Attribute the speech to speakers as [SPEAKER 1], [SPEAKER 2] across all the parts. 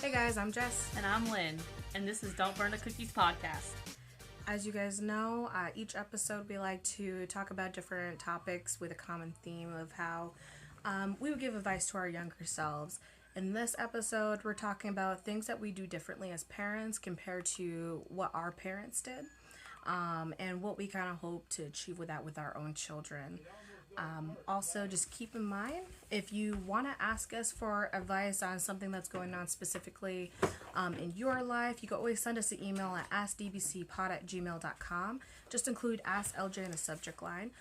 [SPEAKER 1] Hey guys, I'm Jess.
[SPEAKER 2] And I'm Lynn, and this is Don't Burn the Cookies podcast.
[SPEAKER 1] As you guys know, each episode we like to talk about different topics with a common theme of how we would give advice to our younger selves. In this episode, we're talking about things that we do differently as parents compared to what our parents did, and what we kind of hope to achieve with that with our own children. Also, just keep in mind, if you want to ask us for advice on something that's going on specifically in your life, you can always send us an email at askdbcpod@gmail.com. Just include Ask LJ in the subject line.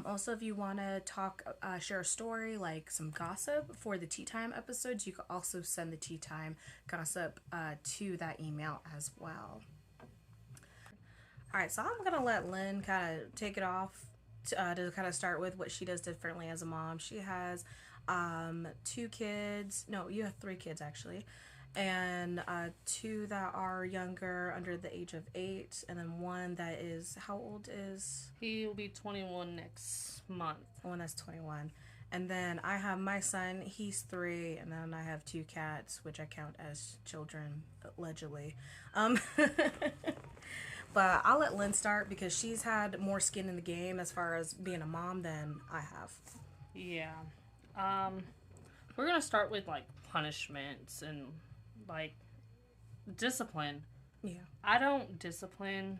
[SPEAKER 1] Also, if you want to share a story, like some gossip for the Tea Time episodes, you can also send the Tea Time gossip to that email as well. Alright, so I'm going to let Lynn kind of take it off to kind of start with what she does differently as a mom. She has 2 kids. No, you have 3 kids actually. And 2 that are younger, under the age of 8. And then 1 that is, how old is?
[SPEAKER 2] He will be 21 next month.
[SPEAKER 1] One that's 21. And then I have my son, he's 3. And then I have 2 cats, which I count as children, allegedly. But I'll let Lynn start because she's had more skin in the game as far as being a mom than I have.
[SPEAKER 2] Yeah. We're going to start with, like, punishments and, like, discipline.
[SPEAKER 1] Yeah.
[SPEAKER 2] I don't discipline.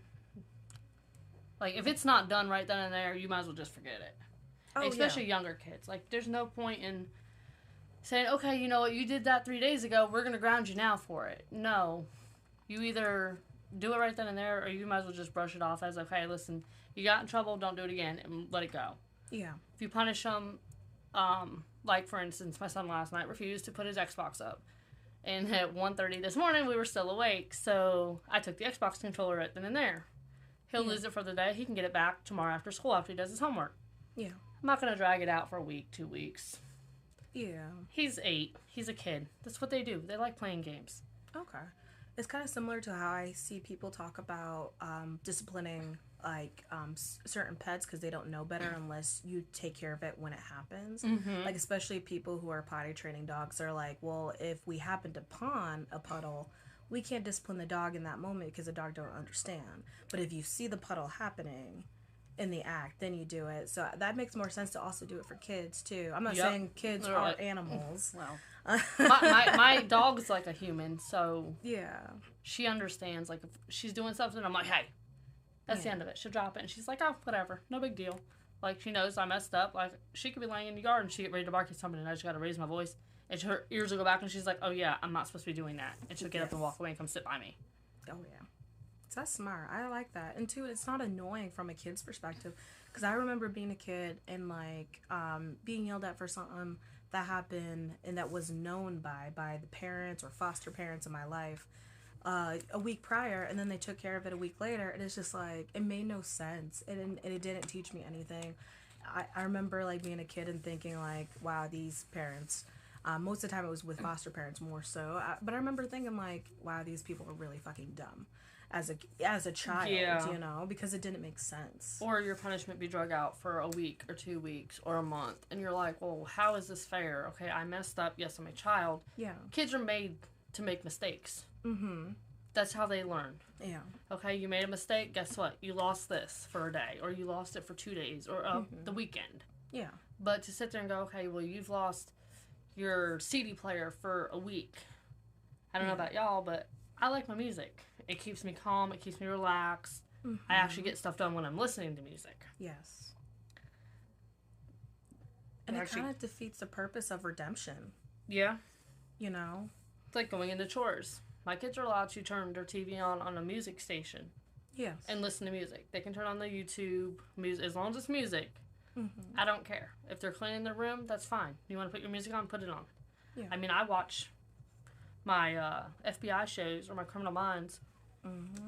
[SPEAKER 2] Like, if it's not done right then and there, you might as well just forget it.
[SPEAKER 1] Oh,
[SPEAKER 2] especially younger kids. Like, there's no point in saying, okay, you know what, you did that 3 days ago, we're going to ground you now for it. No. You either do it right then and there, or you might as well just brush it off as, okay, listen, you got in trouble, don't do it again, and let it go.
[SPEAKER 1] Yeah.
[SPEAKER 2] If you punish them, like, for instance, my son last night refused to put his Xbox up. And at 1:30 this morning, we were still awake, so I took the Xbox controller right then and there. He'll lose it for the day. He can get it back tomorrow after school after he does his homework.
[SPEAKER 1] Yeah.
[SPEAKER 2] I'm not going to drag it out for a week, 2 weeks.
[SPEAKER 1] Yeah.
[SPEAKER 2] He's 8. He's a kid. That's what they do. They like playing games.
[SPEAKER 1] Okay. It's kind of similar to how I see people talk about disciplining certain pets because they don't know better unless you take care of it when it happens.
[SPEAKER 2] Mm-hmm.
[SPEAKER 1] Like, especially people who are potty training dogs are like, well, if we happen to pawn a puddle, we can't discipline the dog in that moment because the dog don't understand. But if you see the puddle happening in the act, then you do it. So that makes more sense to also do it for kids too. I'm not saying kids are animals.
[SPEAKER 2] Well, my dog's like a human, so
[SPEAKER 1] yeah,
[SPEAKER 2] she understands. Like, if she's doing something, I'm like, hey, that's the end of it. She'll drop it, and she's like, oh, whatever, no big deal. Like, she knows I messed up. Like, she could be laying in the yard and she get ready to bark at somebody, and I just got to raise my voice, and her ears will go back, and she's like, oh yeah, I'm not supposed to be doing that, and she'll get up and walk away and come sit by me.
[SPEAKER 1] Oh yeah. So that's smart. I like that. And two, it's not annoying from a kid's perspective. Because I remember being a kid and, like, being yelled at for something that happened and that was known by the parents or foster parents in my life a week prior. And then they took care of it a week later. And it's just, like, it made no sense. It didn't teach me anything. I remember, like, being a kid and thinking, like, wow, these parents... most of the time it was with foster parents more so. But I remember thinking, like, wow, these people are really fucking dumb. As a child, you know, because it didn't make sense.
[SPEAKER 2] Or your punishment be drug out for a week or 2 weeks or a month, and you're like, well, how is this fair? Okay, I messed up. Yes, I'm a child.
[SPEAKER 1] Yeah.
[SPEAKER 2] Kids are made to make mistakes.
[SPEAKER 1] Mm-hmm.
[SPEAKER 2] That's how they learn.
[SPEAKER 1] Yeah.
[SPEAKER 2] Okay, you made a mistake. Guess what? You lost this for a day, or you lost it for 2 days, or the weekend.
[SPEAKER 1] Yeah.
[SPEAKER 2] But to sit there and go, okay, well, you've lost your CD player for a week. I don't know about y'all, but I like my music. It keeps me calm. It keeps me relaxed.
[SPEAKER 1] Mm-hmm.
[SPEAKER 2] I actually get stuff done when I'm listening to music.
[SPEAKER 1] Yes. And it kind of defeats the purpose of redemption.
[SPEAKER 2] Yeah.
[SPEAKER 1] You know?
[SPEAKER 2] It's like going into chores. My kids are allowed to turn their TV on a music station.
[SPEAKER 1] Yes.
[SPEAKER 2] And listen to music. They can turn on the YouTube music as long as it's music.
[SPEAKER 1] Mm-hmm.
[SPEAKER 2] I don't care. If they're cleaning their room, that's fine. You want to put your music on, put it on.
[SPEAKER 1] Yeah.
[SPEAKER 2] I mean, I watch my FBI shows or my Criminal Minds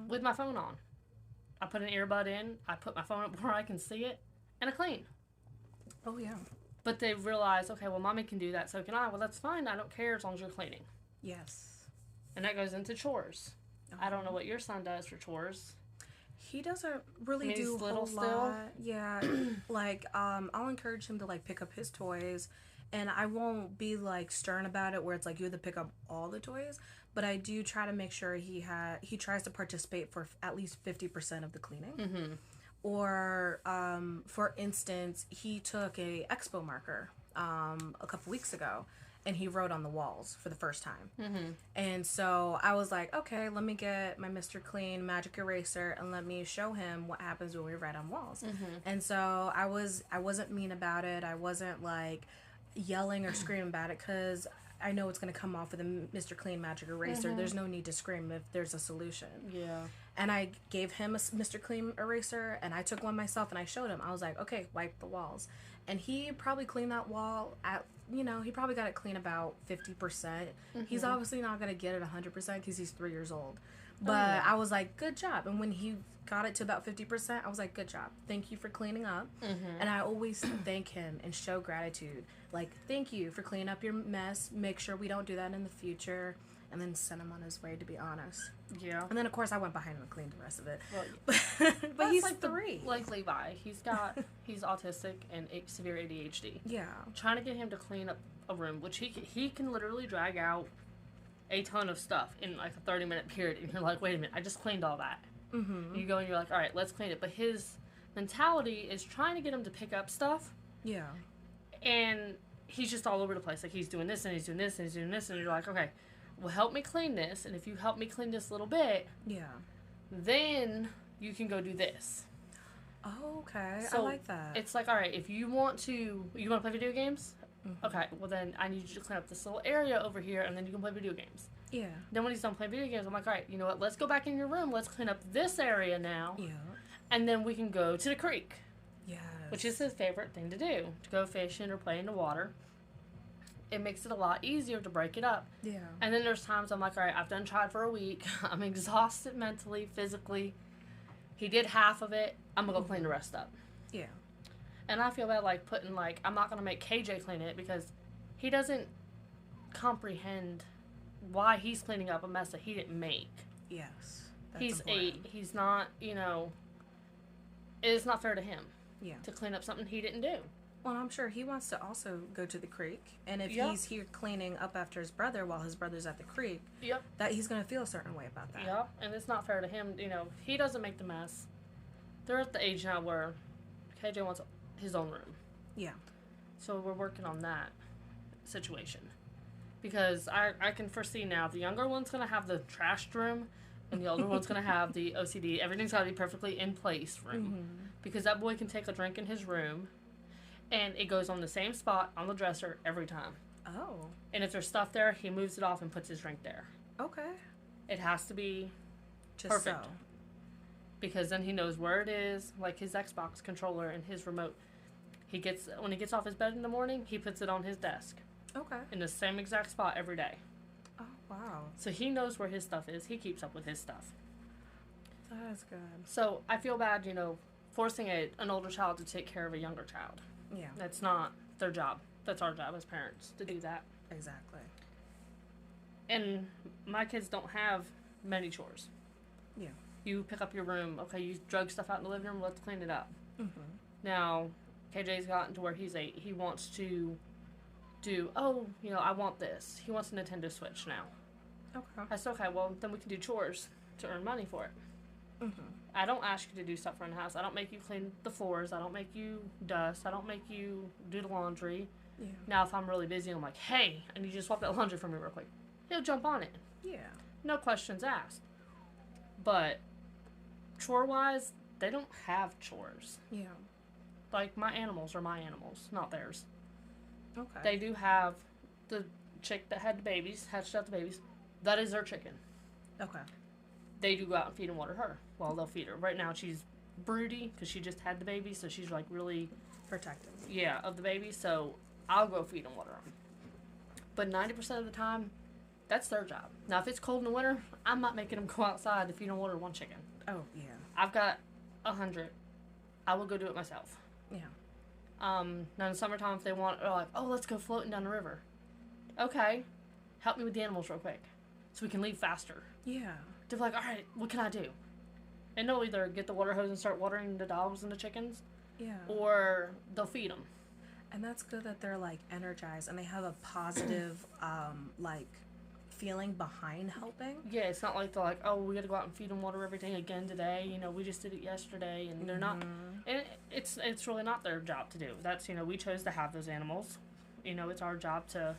[SPEAKER 2] with my phone on. I put an earbud in, I put my phone up where I can see it, and I clean.
[SPEAKER 1] Oh, yeah.
[SPEAKER 2] But they realize, okay, well, Mommy can do that, so can I. Well, that's fine. I don't care as long as you're cleaning.
[SPEAKER 1] Yes.
[SPEAKER 2] And that goes into chores. I don't know what your son does for chores.
[SPEAKER 1] He doesn't really do a whole lot. Yeah. Like, I'll encourage him to, like, pick up his toys And I won't be like stern about it where it's like you have to pick up all the toys, but I do try to make sure he tries to participate for at least 50% of the cleaning.
[SPEAKER 2] Mm-hmm.
[SPEAKER 1] Or for instance, he took a expo marker a couple weeks ago and he wrote on the walls for the first time.
[SPEAKER 2] Mm-hmm.
[SPEAKER 1] And so I was like, okay, let me get my Mr. Clean magic eraser and let me show him what happens when we write on walls.
[SPEAKER 2] Mm-hmm.
[SPEAKER 1] And so I wasn't mean about it. I wasn't like yelling or screaming about it because I know it's going to come off with a Mr. Clean magic eraser.
[SPEAKER 2] Mm-hmm.
[SPEAKER 1] There's no need to scream if there's a solution.
[SPEAKER 2] Yeah.
[SPEAKER 1] And I gave him a Mr. Clean eraser, and I took one myself, and I showed him. I was like, okay, wipe the walls. And he probably cleaned that wall at, he probably got it clean about 50%. Mm-hmm. He's obviously not going to get it 100% because he's 3 years old. But
[SPEAKER 2] yeah.
[SPEAKER 1] I was like, good job. And when he got it to about 50%, I was like, good job. Thank you for cleaning up.
[SPEAKER 2] Mm-hmm.
[SPEAKER 1] And I always thank him and show gratitude. Like, thank you for cleaning up your mess. Make sure we don't do that in the future. And then send him on his way, to be honest.
[SPEAKER 2] Yeah.
[SPEAKER 1] And then, of course, I went behind him and cleaned the rest of it.
[SPEAKER 2] Well,
[SPEAKER 1] but he's
[SPEAKER 2] like
[SPEAKER 1] 3.
[SPEAKER 2] Like Levi. He's autistic and severe ADHD.
[SPEAKER 1] Yeah.
[SPEAKER 2] Trying to get him to clean up a room, which he can literally drag out a ton of stuff in like a 30-minute period. And you're like, wait a minute, I just cleaned all that.
[SPEAKER 1] Mm-hmm.
[SPEAKER 2] You go and you're like, all right, let's clean it. But his mentality is trying to get him to pick up stuff.
[SPEAKER 1] Yeah.
[SPEAKER 2] And he's just all over the place. Like, he's doing this and he's doing this and he's doing this. And you're like, okay, well, help me clean this. And if you help me clean this little bit,
[SPEAKER 1] Yeah.
[SPEAKER 2] then you can go do this.
[SPEAKER 1] Oh, okay.
[SPEAKER 2] So
[SPEAKER 1] I like that.
[SPEAKER 2] It's like, all right, if you want to play video games?
[SPEAKER 1] Mm-hmm.
[SPEAKER 2] Okay, well then I need you to clean up this little area over here and then you can play video games.
[SPEAKER 1] Yeah.
[SPEAKER 2] Then when he's done playing video games, I'm like, all right, you know what? Let's go back in your room. Let's clean up this area now.
[SPEAKER 1] Yeah.
[SPEAKER 2] And then we can go to the creek,
[SPEAKER 1] Yes.
[SPEAKER 2] which is his favorite thing to do, to go fishing or play in the water. It makes it a lot easier to break it up.
[SPEAKER 1] Yeah.
[SPEAKER 2] And then there's times I'm like, all right, I've done tried for a week. I'm exhausted mentally, physically. He did half of it. I'm going to go clean the rest up.
[SPEAKER 1] Yeah.
[SPEAKER 2] And I feel bad, like, putting, like, I'm not going to make KJ clean it because he doesn't comprehend why he's cleaning up a mess that he didn't make.
[SPEAKER 1] Yes.
[SPEAKER 2] He's 8. He's not, it's not fair to him.
[SPEAKER 1] Yeah.
[SPEAKER 2] To clean up something he didn't do.
[SPEAKER 1] Well, I'm sure he wants to also go to the creek. And if
[SPEAKER 2] Yep.
[SPEAKER 1] he's here cleaning up after his brother while his brother's at the creek,
[SPEAKER 2] Yep.
[SPEAKER 1] that he's going to feel a certain way about that.
[SPEAKER 2] Yep. And it's not fair to him. He doesn't make the mess. They're at the age now where KJ wants his own room.
[SPEAKER 1] Yeah.
[SPEAKER 2] So we're working on that situation. Because I can foresee now the younger one's going to have the trashed room and the older one's going to have the OCD. Everything's got to be perfectly in place room.
[SPEAKER 1] Mm-hmm.
[SPEAKER 2] Because that boy can take a drink in his room and it goes on the same spot on the dresser every time.
[SPEAKER 1] Oh.
[SPEAKER 2] And if there's stuff there, he moves it off and puts his drink there.
[SPEAKER 1] Okay.
[SPEAKER 2] It has to be
[SPEAKER 1] Just
[SPEAKER 2] perfect.
[SPEAKER 1] so.
[SPEAKER 2] Because then he knows where it is, like his Xbox controller and his remote. When he gets off his bed in the morning, he puts it on his desk
[SPEAKER 1] Okay.
[SPEAKER 2] in the same exact spot every day.
[SPEAKER 1] Oh, wow.
[SPEAKER 2] So he knows where his stuff is. He keeps up with his stuff.
[SPEAKER 1] That's good.
[SPEAKER 2] So I feel bad, forcing an older child to take care of a younger child.
[SPEAKER 1] Yeah.
[SPEAKER 2] That's not their job. That's our job as parents to do that.
[SPEAKER 1] Exactly.
[SPEAKER 2] And my kids don't have many chores.
[SPEAKER 1] Yeah.
[SPEAKER 2] You pick up your room. Okay, you drug stuff out in the living room. Let's clean it up.
[SPEAKER 1] Mm-hmm.
[SPEAKER 2] Now, KJ's gotten to where he's 8. He wants to do, I want this. He wants a Nintendo Switch now.
[SPEAKER 1] Okay.
[SPEAKER 2] I said, okay, well, then we can do chores to earn money for it.
[SPEAKER 1] Mm-hmm.
[SPEAKER 2] I don't ask you to do stuff around the house. I don't make you clean the floors. I don't make you dust. I don't make you do the laundry.
[SPEAKER 1] Yeah.
[SPEAKER 2] Now, if I'm really busy, I'm like, hey, I need you to swap that laundry for me real quick. He'll jump on it.
[SPEAKER 1] Yeah.
[SPEAKER 2] No questions asked. But chore-wise, they don't have chores.
[SPEAKER 1] Yeah.
[SPEAKER 2] Like, my animals are my animals, not theirs.
[SPEAKER 1] Okay.
[SPEAKER 2] They do have the chick that had the babies, hatched out the babies. That is their chicken.
[SPEAKER 1] Okay.
[SPEAKER 2] They do go out and feed and water her. Well, they'll feed her. Right now, she's broody because she just had the baby, so she's, like, really,
[SPEAKER 1] Protective.
[SPEAKER 2] yeah, of the baby. So I'll go feed and water them. But 90% of the time, that's their job. Now, if it's cold in the winter, I'm not making them go outside to feed and water one chicken.
[SPEAKER 1] Oh, yeah.
[SPEAKER 2] I've got 100. I will go do it myself.
[SPEAKER 1] Yeah.
[SPEAKER 2] Now in the summertime, if they want, they're like, oh, let's go floating down the river. Okay, help me with the animals real quick, so we can leave faster.
[SPEAKER 1] Yeah.
[SPEAKER 2] They're like, all right, what can I do? And they'll either get the water hose and start watering the dogs and the chickens,
[SPEAKER 1] Yeah.
[SPEAKER 2] or they'll feed them.
[SPEAKER 1] And that's good that they're like energized and they have a positive like feeling behind helping.
[SPEAKER 2] Yeah, it's not like they're like, oh, we got to go out and feed them water everything again today. You know, we just did it yesterday, and they're not. And it's really not their job to do. That's, you know, we chose to have those animals. You know, it's our job to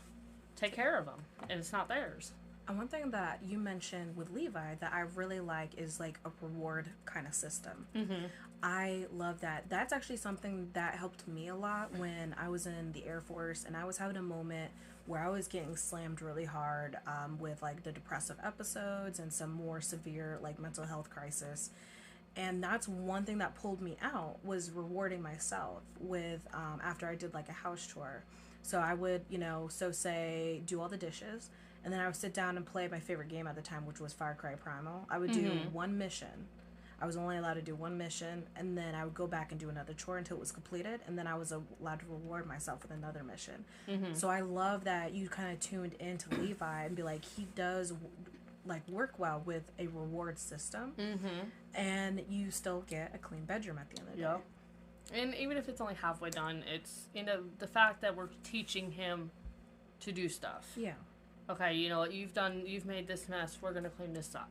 [SPEAKER 2] take care of them, and it's not theirs.
[SPEAKER 1] And one thing that you mentioned with Levi that I really like is like a reward kind of system.
[SPEAKER 2] Mm-hmm.
[SPEAKER 1] I love that. That's actually something that helped me a lot when I was in the Air Force and I was having a moment where I was getting slammed really hard with like the depressive episodes and some more severe like mental health crisis. And that's one thing that pulled me out was rewarding myself with after I did like a house chore. So I would, you know, so say do all the dishes and then I would sit down and play my favorite game at the time, which was Far Cry Primal. I would do one mission. I was only allowed to do one mission, and then I would go back and do another chore until it was completed, and then I was allowed to reward myself with another mission. So I love that you kind of tuned into Levi and be like, he does like work well with a reward system, and you still get a clean bedroom at the end of the day.
[SPEAKER 2] And even if it's only halfway done, it's, you know, the fact that we're teaching him to do stuff.
[SPEAKER 1] Yeah.
[SPEAKER 2] Okay, you know, you've made this mess, we're going to clean this up.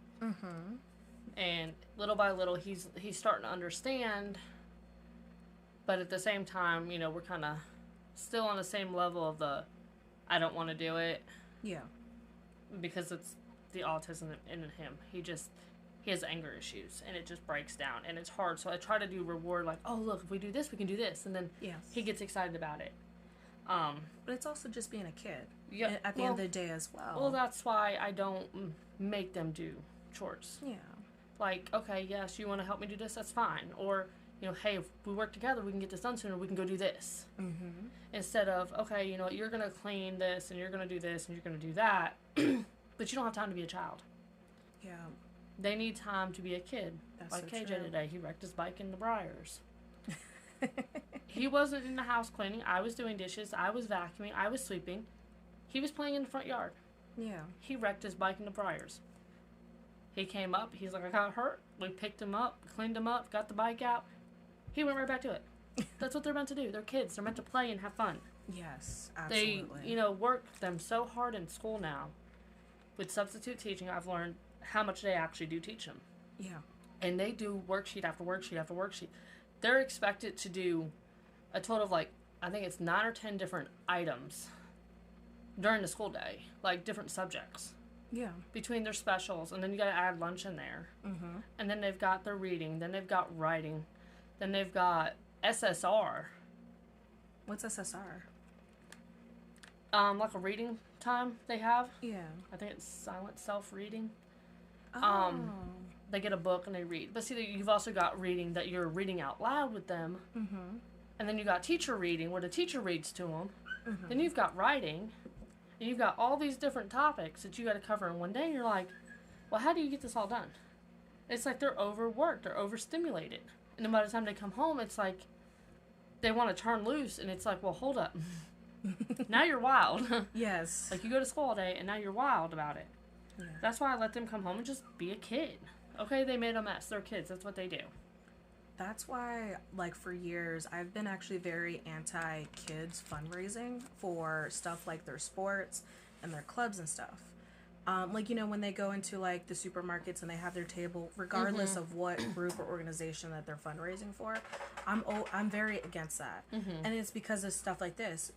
[SPEAKER 2] And little by little, he's starting to understand, but at the same time, you know, we're kind of still on the same level of the, I don't want to do it.
[SPEAKER 1] Yeah.
[SPEAKER 2] Because it's the autism in him. He has anger issues, and it just breaks down, and it's hard. So I try to do reward, like, oh, look, if we do this, we can do this, and then he gets excited about it.
[SPEAKER 1] But it's also just being a kid.
[SPEAKER 2] Yeah.
[SPEAKER 1] At the end of the day as well.
[SPEAKER 2] Well, that's why I don't make them do chores.
[SPEAKER 1] Yeah.
[SPEAKER 2] Like, okay, yes, you want to help me do this? That's fine. Or, you know, hey, if we work together, we can get this done sooner. We can go do this. Instead of, okay, you know, you're going to clean this, and you're going to do this, and you're going to do that. But you don't have time to be a child.
[SPEAKER 1] Yeah.
[SPEAKER 2] They need time to be a kid.
[SPEAKER 1] That's
[SPEAKER 2] like
[SPEAKER 1] so
[SPEAKER 2] KJ
[SPEAKER 1] true.
[SPEAKER 2] today, he wrecked his bike in the briars. He wasn't in the house cleaning. I was doing dishes. I was vacuuming. I was sweeping. He was playing in the front yard.
[SPEAKER 1] Yeah.
[SPEAKER 2] He wrecked his bike in the briars. He came up. He's like, I got hurt. We picked him up, cleaned him up, got the bike out. He went right back to it. That's what they're meant to do. They're kids. They're meant to play and have fun.
[SPEAKER 1] Yes, absolutely.
[SPEAKER 2] They, you know, work them so hard in school now. With substitute teaching, I've learned how much they actually do teach them.
[SPEAKER 1] Yeah.
[SPEAKER 2] And they do worksheet after worksheet after worksheet. They're expected to do a total of, like, I think it's 9 or 10 different items during the school day, like different subjects.
[SPEAKER 1] Yeah.
[SPEAKER 2] Between their specials, and then you got to add lunch in there. And then they've got their reading, then they've got writing, then they've got SSR.
[SPEAKER 1] What's SSR?
[SPEAKER 2] Like a reading time they have.
[SPEAKER 1] Yeah.
[SPEAKER 2] I think it's silent self-reading.
[SPEAKER 1] Oh.
[SPEAKER 2] They get a book and they read. But see, you've also got reading that you're reading out loud with them. And then you got teacher reading where the teacher reads to them. Then you've got writing. And you've got all these different topics that you got to cover in one day. And you're like, well, how do you get this all done? It's like they're overworked. They're overstimulated. And then by the time they come home, it's like they want to turn loose. And it's like, well, hold up. Now you're wild.
[SPEAKER 1] Yes.
[SPEAKER 2] Like, you go to school all day, and now you're wild about it.
[SPEAKER 1] Yeah.
[SPEAKER 2] That's why I let them come home and just be a kid. Okay, they made a mess. They're kids. That's what they do.
[SPEAKER 1] That's why, like, for years, I've been actually very anti-kids fundraising for stuff like their sports and their clubs and stuff. Like, you know, when they go into, like, the supermarkets and they have their table, regardless of what group or organization that they're fundraising for, I'm very against that. And it's because of stuff like this.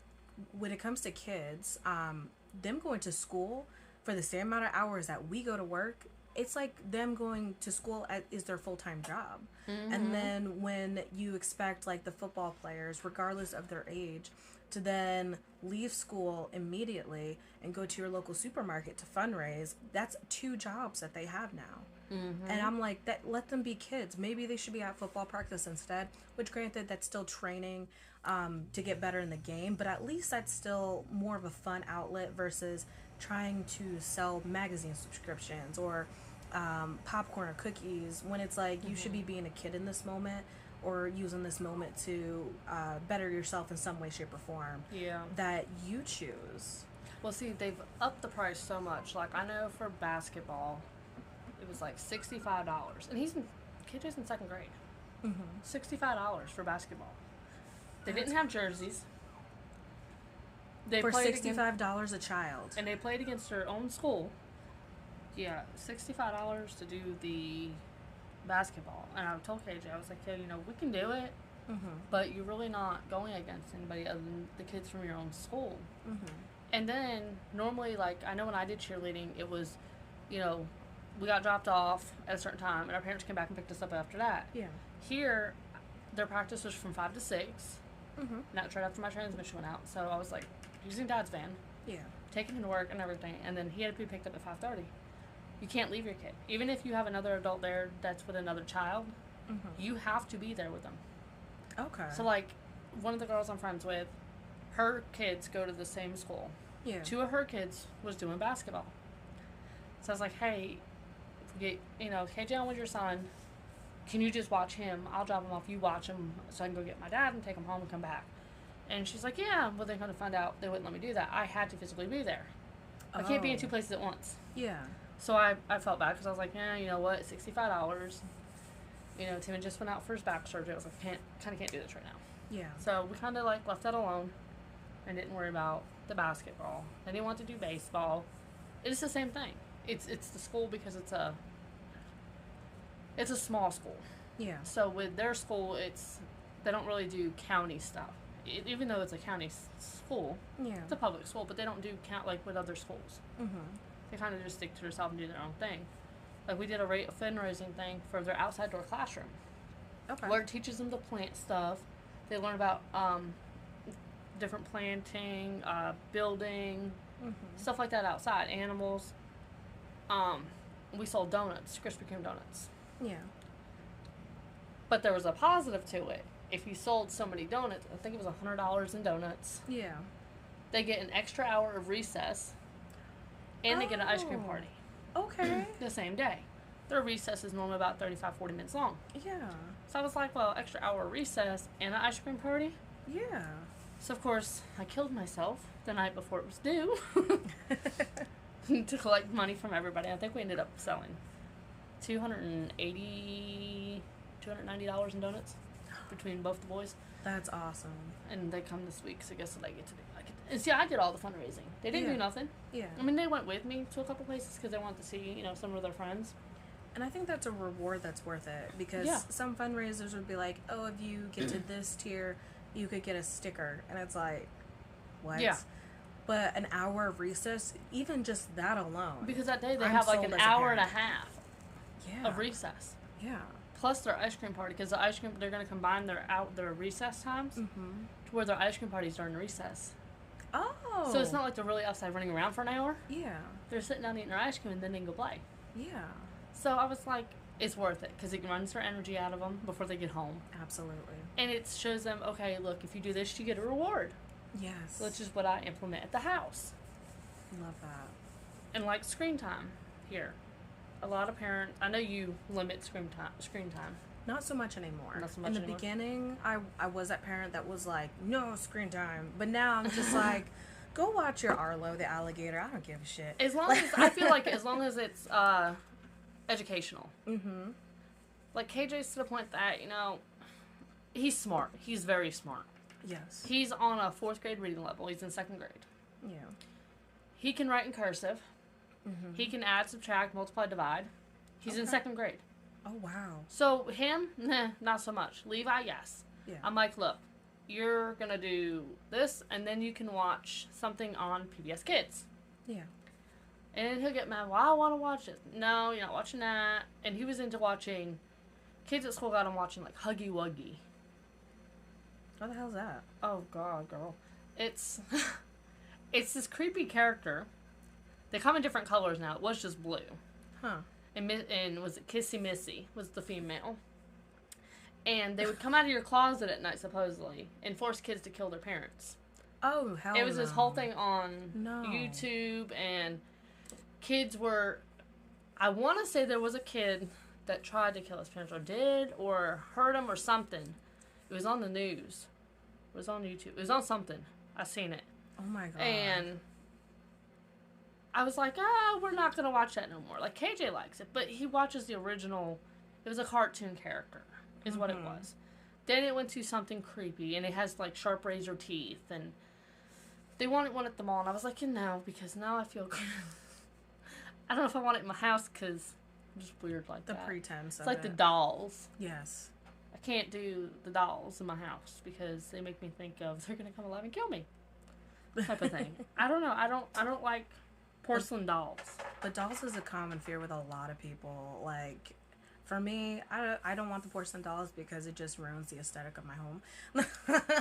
[SPEAKER 1] When it comes to kids, them going to school for the same amount of hours that we go to work, it's like them going to school is their full-time job. And then when you expect, like, the football players, regardless of their age, to then leave school immediately and go to your local supermarket to fundraise, that's 2 jobs that they have now. And I'm like, that, let them be kids. Maybe they should be at football practice instead, which, granted, that's still training to get better in the game, but at least that's still more of a fun outlet versus trying to sell magazine subscriptions or popcorn or cookies, when it's like you should be being a kid in this moment or using this moment to better yourself in some way, shape, or form that you choose.
[SPEAKER 2] Well, see, they've upped the price so much. Like, I know for basketball, it was like $65. And KJ's in 2nd grade. $65 for basketball. They didn't have jerseys. They
[SPEAKER 1] For
[SPEAKER 2] played
[SPEAKER 1] $65 a child.
[SPEAKER 2] and they played against their own school. Yeah, $65 to do the basketball. And I told KJ, I was like, yeah, we can do it, but you're really not going against anybody other than the kids from your own school. And then normally, like, I know when I did cheerleading, it was, we got dropped off at a certain time, and our parents came back and picked us up after that.
[SPEAKER 1] Yeah.
[SPEAKER 2] Here, their practice was from 5 to 6. And that's right after my transmission went out. So I was like, using Dad's van.
[SPEAKER 1] Yeah.
[SPEAKER 2] Taking him to work and everything. And then he had to be picked up at 5:30. You can't leave your kid. Even if you have another adult there that's with another child, you have to be there with them.
[SPEAKER 1] Okay.
[SPEAKER 2] So, like, one of the girls I'm friends with, her kids go to the same school.
[SPEAKER 1] Yeah.
[SPEAKER 2] 2 of her kids was doing basketball. So I was like, hey, if we get, KJ on with your son, can you just watch him? I'll drop him off. You watch him so I can go get my dad and take him home and come back. And she's like, yeah. Well, they're going to find out they wouldn't let me do that. I had to physically be there. I can't be in 2 places at once.
[SPEAKER 1] Yeah.
[SPEAKER 2] So I felt bad because I was like, yeah, you know what? $65. Tim just went out for his back surgery. I was like, can't do this right now.
[SPEAKER 1] Yeah.
[SPEAKER 2] So we kind of like left that alone and didn't worry about the basketball. They didn't want to do baseball. It's the same thing. It's the school because it's a small school.
[SPEAKER 1] Yeah.
[SPEAKER 2] So with their school, they don't really do county stuff. Even though it's a county school,
[SPEAKER 1] Yeah.
[SPEAKER 2] it's a public school, but they don't do like with other schools. They kind of just stick to themselves and do their own thing. Like we did a fundraising thing for their outside door classroom.
[SPEAKER 1] Okay.
[SPEAKER 2] Where it teaches them to plant stuff. They learn about different planting, building, stuff like that outside. Animals. We sold donuts, Krispy Kreme donuts.
[SPEAKER 1] Yeah.
[SPEAKER 2] But there was a positive to it. If you sold somebody donuts, I think it was $100 in donuts.
[SPEAKER 1] Yeah.
[SPEAKER 2] They get an extra hour of recess, and they get an ice cream party.
[SPEAKER 1] Okay.
[SPEAKER 2] The same day. Their recess is normally about 35-40 minutes long.
[SPEAKER 1] Yeah.
[SPEAKER 2] So I was like, well, extra hour of recess and an ice cream party?
[SPEAKER 1] Yeah.
[SPEAKER 2] So, of course, I killed myself the night before it was due to collect money from everybody. I think we ended up selling $290 in donuts between both the boys.
[SPEAKER 1] That's awesome.
[SPEAKER 2] And they come this week, so I guess I get to do and see, I did all the fundraising. They didn't do nothing.
[SPEAKER 1] Yeah.
[SPEAKER 2] I mean, they went with me to a couple places because they wanted to see, some of their friends.
[SPEAKER 1] And I think that's a reward that's worth it because some fundraisers would be like, oh, if you get to this tier, you could get a sticker. And it's like, what?
[SPEAKER 2] Yeah.
[SPEAKER 1] But an hour of recess, even just that alone.
[SPEAKER 2] Because that day they
[SPEAKER 1] I'm
[SPEAKER 2] have like
[SPEAKER 1] sold
[SPEAKER 2] an
[SPEAKER 1] as a
[SPEAKER 2] hour and a
[SPEAKER 1] parent.
[SPEAKER 2] half of recess.
[SPEAKER 1] Yeah.
[SPEAKER 2] Plus their ice cream party, because the ice cream, they're going to combine their recess times to where their ice cream parties during recess.
[SPEAKER 1] Oh.
[SPEAKER 2] So it's not like they're really outside running around for an hour.
[SPEAKER 1] Yeah.
[SPEAKER 2] They're sitting down eating their ice cream and then they can go play.
[SPEAKER 1] Yeah.
[SPEAKER 2] So I was like, it's worth it because it runs their energy out of them before they get home.
[SPEAKER 1] Absolutely.
[SPEAKER 2] And it shows them, okay, look, if you do this, you get a reward.
[SPEAKER 1] Yes.
[SPEAKER 2] Which is what I implement at the house.
[SPEAKER 1] Love that.
[SPEAKER 2] And like screen time here. A lot of parents, I know you limit screen time.
[SPEAKER 1] Not so much anymore.
[SPEAKER 2] Not so much
[SPEAKER 1] In the
[SPEAKER 2] anymore.
[SPEAKER 1] beginning, I was that parent that was like, no screen time. But now I'm just like, go watch your Arlo the alligator. I don't give a shit.
[SPEAKER 2] As long as, I feel like as long as it's educational.
[SPEAKER 1] Mm-hmm.
[SPEAKER 2] Like KJ's to the point that, he's smart. He's very smart.
[SPEAKER 1] Yes.
[SPEAKER 2] He's on a 4th grade reading level. He's in 2nd grade.
[SPEAKER 1] Yeah.
[SPEAKER 2] He can write in cursive.
[SPEAKER 1] Mm-hmm.
[SPEAKER 2] He can add, subtract, multiply, divide. He's in 2nd grade.
[SPEAKER 1] Oh, wow.
[SPEAKER 2] So him, not so much. Levi, yes.
[SPEAKER 1] Yeah.
[SPEAKER 2] I'm like, look, you're going to do this, and then you can watch something on PBS Kids.
[SPEAKER 1] Yeah.
[SPEAKER 2] And then he'll get mad, well, I want to watch it. No, you're not watching that. And he was into watching, kids at school got him watching, like, Huggy Wuggy.
[SPEAKER 1] What the hell's that?
[SPEAKER 2] Oh, God, girl. It's this creepy character. They come in different colors now. It was just blue.
[SPEAKER 1] Huh.
[SPEAKER 2] And was it Kissy Missy was the female. And they would come out of your closet at night, supposedly, and force kids to kill their parents.
[SPEAKER 1] Oh, hell
[SPEAKER 2] It was this whole thing on
[SPEAKER 1] No.
[SPEAKER 2] YouTube, and kids were... I want to say there was a kid that tried to kill his parents, or did, or hurt him, or something. It was on the news. It was on YouTube. It was on something. I seen it.
[SPEAKER 1] Oh, my God.
[SPEAKER 2] And I was like, we're not going to watch that no more. Like, KJ likes it, but he watches the original. It was a cartoon character, is what it was. Then it went to something creepy, and it has, like, sharp razor teeth, and they wanted one at the mall, and I was like, no, because now I feel. I don't know if I want it in my house because I'm just weird like
[SPEAKER 1] The
[SPEAKER 2] that.
[SPEAKER 1] pretense
[SPEAKER 2] It's
[SPEAKER 1] of
[SPEAKER 2] like
[SPEAKER 1] it.
[SPEAKER 2] the dolls.
[SPEAKER 1] Yes.
[SPEAKER 2] I can't do the dolls in my house because they make me think of they're gonna come alive and kill me, type of thing. I don't know. I don't like porcelain dolls.
[SPEAKER 1] But dolls is a common fear with a lot of people. Like, for me, I don't want the porcelain dolls because it just ruins the aesthetic of my home.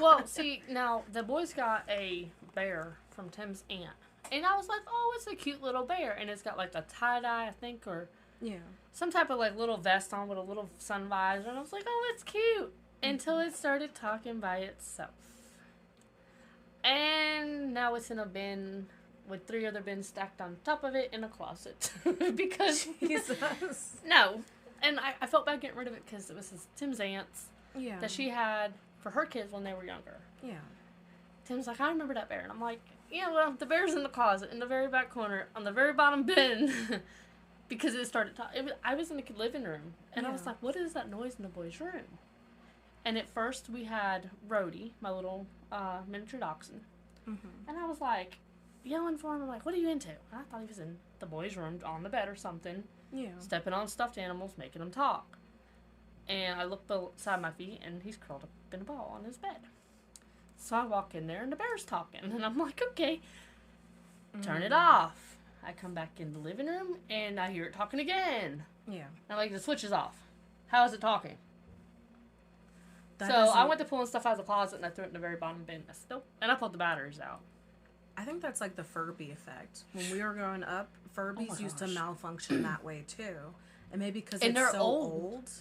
[SPEAKER 2] Well, see, now the boys got a bear from Tim's aunt, and I was like, oh, it's a cute little bear, and it's got like a tie dye, I think, or
[SPEAKER 1] yeah.
[SPEAKER 2] some type of like little vest on with a little sun visor, and I was like, oh, it's cute, until it started talking by itself, and now it's in a bin with 3 other bins stacked on top of it in a closet because
[SPEAKER 1] Jesus.
[SPEAKER 2] no, and I felt bad getting rid of it because it was Tim's aunt's
[SPEAKER 1] Yeah.
[SPEAKER 2] that she had for her kids when they were younger.
[SPEAKER 1] Yeah.
[SPEAKER 2] Tim's like, I remember that bear. And I'm like, yeah, well, the bear's in the closet, in the very back corner, on the very bottom bin. Because it started talking. I was in the living room. And I was
[SPEAKER 1] Yeah.
[SPEAKER 2] like, what is that noise in the boys' room? And at first, we had Rhodey, my little miniature dachshund.
[SPEAKER 1] Mm-hmm.
[SPEAKER 2] And I was like, yelling for him. I'm like, what are you into? And I thought he was in the boys' room on the bed or something.
[SPEAKER 1] Yeah.
[SPEAKER 2] Stepping on stuffed animals, making them talk. And I look beside my feet, and he's curled up in a ball on his bed. So I walk in there, and the bear's talking. And I'm like, okay, turn it off. I come back in the living room, and I hear it talking again.
[SPEAKER 1] Yeah.
[SPEAKER 2] I'm like, the switch is off. How is it talking?
[SPEAKER 1] That
[SPEAKER 2] So I
[SPEAKER 1] doesn't-
[SPEAKER 2] went to pulling stuff out of the closet, and I threw it in the very bottom bin. I said, nope. And I pulled the batteries out.
[SPEAKER 1] I think that's like the Furby effect. When we were growing up, Furbies used to
[SPEAKER 2] gosh.
[SPEAKER 1] malfunction that way too. And maybe because
[SPEAKER 2] And
[SPEAKER 1] it's
[SPEAKER 2] they're
[SPEAKER 1] so
[SPEAKER 2] old.
[SPEAKER 1] old,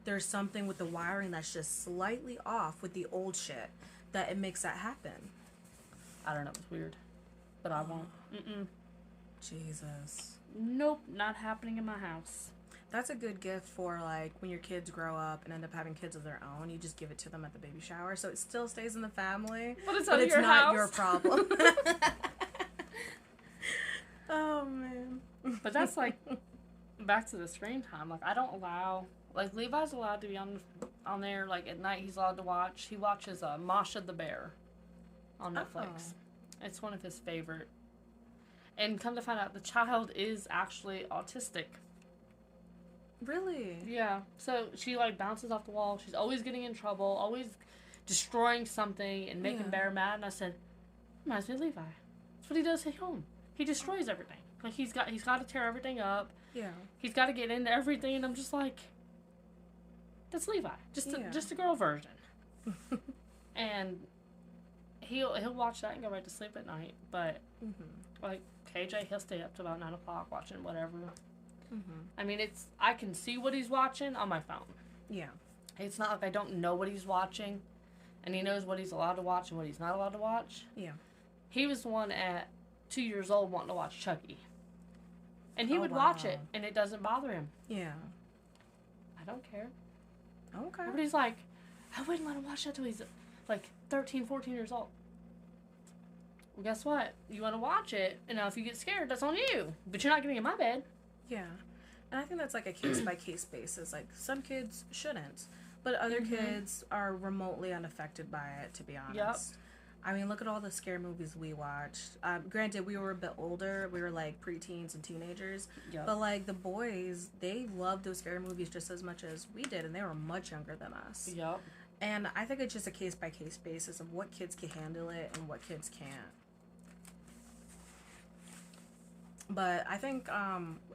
[SPEAKER 1] there's something with the wiring that's just slightly off with the old shit that it makes that happen.
[SPEAKER 2] I don't know. It's weird. But I won't. Mm-mm.
[SPEAKER 1] Jesus.
[SPEAKER 2] Nope. Not happening in my house.
[SPEAKER 1] That's a good gift for like when your kids grow up and end up having kids of their own. You just give it to them at the baby shower, so it still stays in the family,
[SPEAKER 2] But it's
[SPEAKER 1] but
[SPEAKER 2] out of
[SPEAKER 1] it's
[SPEAKER 2] your
[SPEAKER 1] not
[SPEAKER 2] house.
[SPEAKER 1] your problem. Oh man.
[SPEAKER 2] But that's like back to the screen time. Like I don't allow. Like Levi's allowed to be on there. Like at night, he's allowed to watch. He watches Masha the Bear on Netflix. It's one of his favorite. And come to find out, the child is actually autistic.
[SPEAKER 1] Really?
[SPEAKER 2] Yeah. So she like bounces off the wall. She's always getting in trouble. Always destroying something and making
[SPEAKER 1] Yeah.
[SPEAKER 2] Bear mad. And I said, reminds me of Levi. That's what he does at home. He destroys everything. Like he's got to tear everything up.
[SPEAKER 1] Yeah.
[SPEAKER 2] He's got to get into everything, and I'm just like, that's Levi,
[SPEAKER 1] Yeah.
[SPEAKER 2] just a girl version. And he'll watch that and go right to sleep at night. But like KJ, he'll stay up to about 9 o'clock watching whatever. I mean, I can see what he's watching on my phone.
[SPEAKER 1] Yeah.
[SPEAKER 2] It's not like I don't know what he's watching, and he knows what he's allowed to watch and what he's not allowed to watch.
[SPEAKER 1] Yeah.
[SPEAKER 2] He was the one at 2 years old wanting to watch Chucky. And he
[SPEAKER 1] Oh,
[SPEAKER 2] would watch
[SPEAKER 1] wow.
[SPEAKER 2] it, and it doesn't bother him.
[SPEAKER 1] Yeah.
[SPEAKER 2] I don't care.
[SPEAKER 1] Okay.
[SPEAKER 2] Everybody's like, I wouldn't let him watch that till he's like 13, 14 years old. Well, guess what? You want to watch it, and now if you get scared, that's on you. But you're not getting in my bed.
[SPEAKER 1] Yeah. And I think that's like a case by case basis. Like some kids shouldn't, but other kids are remotely unaffected by it, to be honest.
[SPEAKER 2] Yep.
[SPEAKER 1] I mean, look at all the scary movies we watched. Granted, we were a bit older. We were like preteens and teenagers.
[SPEAKER 2] Yep.
[SPEAKER 1] But like the boys, they loved those scary movies just as much as we did, and they were much younger than us.
[SPEAKER 2] Yep.
[SPEAKER 1] And I think it's just a case by case basis of what kids can handle it and what kids can't. But I think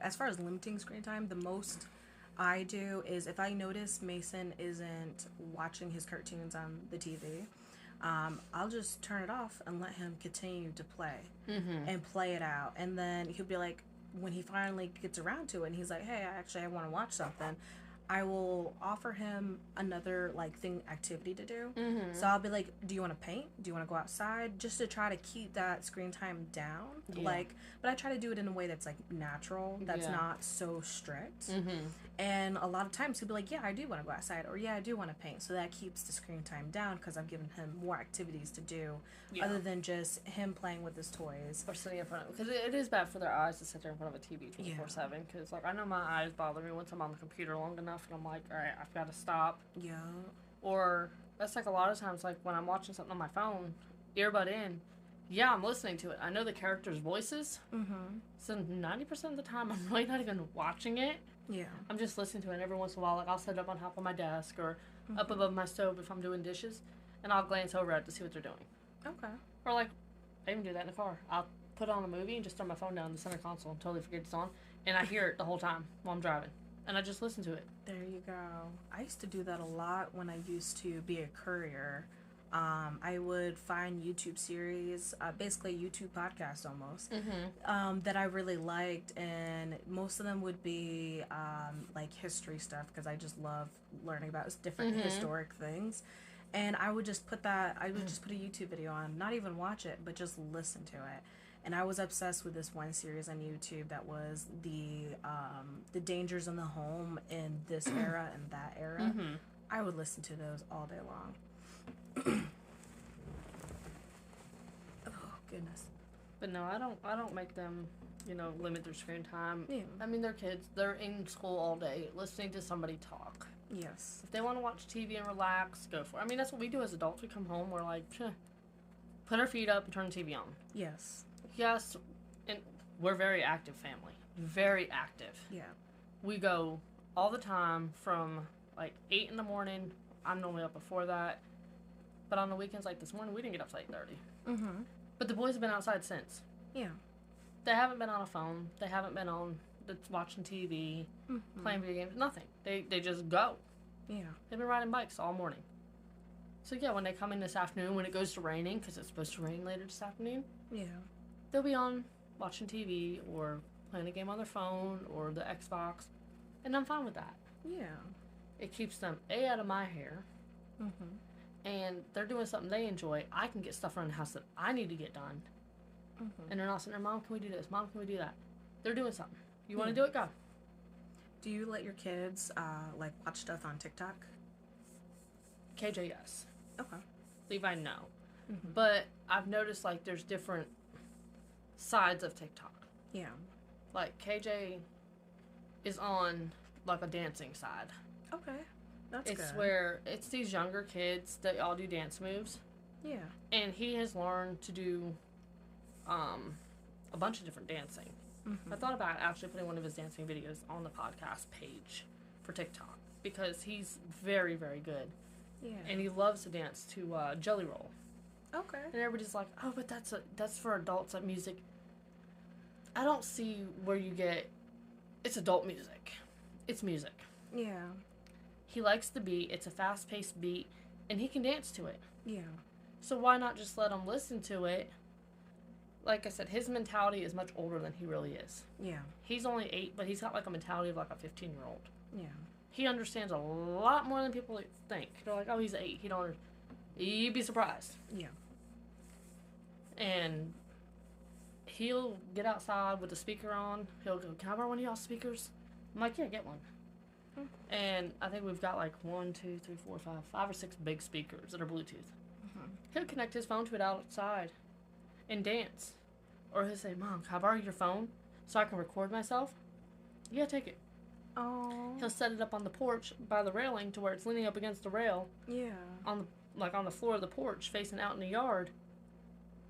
[SPEAKER 1] as far as limiting screen time, the most I do is if I notice Mason isn't watching his cartoons on the TV, I'll just turn it off and let him continue to play and play it out. And then he'll be like, when he finally gets around to it and he's like, hey, I want to watch something, I will offer him another like activity to do. So I'll be like, do you want to paint? Do you want to go outside? Just to try to keep that screen time down.
[SPEAKER 2] Yeah.
[SPEAKER 1] But I try to do it in a way that's like natural, that's
[SPEAKER 2] Yeah.
[SPEAKER 1] not so strict. And a lot of times he'll be like, yeah, I do want to go outside, or yeah, I do want to paint. So that keeps the screen time down because I've given him more activities to do
[SPEAKER 2] Yeah.
[SPEAKER 1] other than just him playing with his toys.
[SPEAKER 2] Or sitting in front of, because it is bad for their eyes to sit there in front of a TV 24/7. Because like I know my eyes bother me once I'm on the computer long enough, and I'm like, all right, I've got to stop.
[SPEAKER 1] Yeah.
[SPEAKER 2] Or that's like a lot of times, like when I'm watching something on my phone, earbud in, yeah, I'm listening to it. I know the characters' voices.
[SPEAKER 1] Mm-hmm.
[SPEAKER 2] So 90% of the time, I'm really not even watching it.
[SPEAKER 1] Yeah.
[SPEAKER 2] I'm just listening to it. And every once in a while, like, I'll set it up on top of my desk or up
[SPEAKER 1] Mm-hmm.
[SPEAKER 2] above my stove if I'm doing dishes. And I'll glance over it to see what they're doing.
[SPEAKER 1] Okay.
[SPEAKER 2] Or, like, I even do that in the car. I'll put on a movie and just throw my phone down in the center console and totally forget it's on. And I hear it the whole time while I'm driving. And I just listen to it.
[SPEAKER 1] There you go. I used to do that a lot when I used to be a courier. I would find YouTube series, basically YouTube podcast almost, that I really liked, and most of them would be like history stuff because I just love learning about different historic things. And I would just put that, I would just put a YouTube video on, not even watch it, but just listen to it. And I was obsessed with this one series on YouTube that was the dangers in the home in this era and that era. I would listen to those all day long. Oh goodness.
[SPEAKER 2] But no, I don't make them, limit their screen time.
[SPEAKER 1] Yeah.
[SPEAKER 2] I mean, they're kids. They're in school all day listening to somebody talk.
[SPEAKER 1] Yes.
[SPEAKER 2] If they want to watch TV and relax, go for it. I mean, that's what we do as adults. We come home, we're like, put our feet up and turn the TV on.
[SPEAKER 1] Yes.
[SPEAKER 2] Yes, and we're a very active family. Very active.
[SPEAKER 1] Yeah.
[SPEAKER 2] We go all the time from like 8 in the morning. I'm normally up before that. But on the weekends, like this morning, we didn't get up till 8:30. But the boys have been outside since.
[SPEAKER 1] Yeah.
[SPEAKER 2] They haven't been on a phone. They haven't been on watching TV, playing video games. Nothing. They just go.
[SPEAKER 1] Yeah.
[SPEAKER 2] They've been riding bikes all morning. So yeah, when they come in this afternoon, when it goes to raining, because it's supposed to rain later this afternoon,
[SPEAKER 1] Yeah.
[SPEAKER 2] they'll be on watching TV or playing a game on their phone or the Xbox, and I'm fine with that.
[SPEAKER 1] Yeah.
[SPEAKER 2] It keeps them out of my hair, and they're doing something they enjoy. I can get stuff around the house that I need to get done, and they're not sitting there, Mom, can we do this? Mom, can we do that? They're doing something. You want to do it? Go.
[SPEAKER 1] Do you let your kids like watch stuff on TikTok?
[SPEAKER 2] KJ, yes.
[SPEAKER 1] Okay.
[SPEAKER 2] Levi, no. But I've noticed like there's different sides of TikTok.
[SPEAKER 1] Yeah.
[SPEAKER 2] Like KJ is on like a dancing side.
[SPEAKER 1] Okay. That's
[SPEAKER 2] It's
[SPEAKER 1] good.
[SPEAKER 2] where it's these younger kids that all do dance moves,
[SPEAKER 1] Yeah.
[SPEAKER 2] and he has learned to do a bunch of different dancing. I thought about actually putting one of his dancing videos on the podcast page for TikTok because he's very, very good,
[SPEAKER 1] Yeah.
[SPEAKER 2] and he loves to dance to Jelly Roll.
[SPEAKER 1] Okay.
[SPEAKER 2] And everybody's like, "Oh, but that's for adults at music." I don't see where you get it's adult music. It's music.
[SPEAKER 1] Yeah.
[SPEAKER 2] He likes the beat. It's a fast-paced beat, and he can dance to it.
[SPEAKER 1] Yeah.
[SPEAKER 2] So why not just let him listen to it? Like I said, his mentality is much older than he really is.
[SPEAKER 1] Yeah.
[SPEAKER 2] He's only 8, but he's got like a mentality of like a 15-year-old.
[SPEAKER 1] Yeah.
[SPEAKER 2] He understands a lot more than people think. They're like, "Oh, he's 8. He don't." You'd be surprised.
[SPEAKER 1] Yeah.
[SPEAKER 2] And he'll get outside with the speaker on. He'll go, "Can I borrow one of y'all's speakers?" I'm like, "Yeah, get one." And I think we've got like 1, 2, 3, 4, 5 or 6 big speakers that are Bluetooth. He'll connect his phone to it outside and dance. Or he'll say, "Mom, can I borrow your phone so I can record myself?" "Yeah, take it."
[SPEAKER 1] Oh.
[SPEAKER 2] He'll set it up on the porch by the railing to where it's leaning up against the rail
[SPEAKER 1] Yeah.
[SPEAKER 2] on the floor of the porch facing out in the yard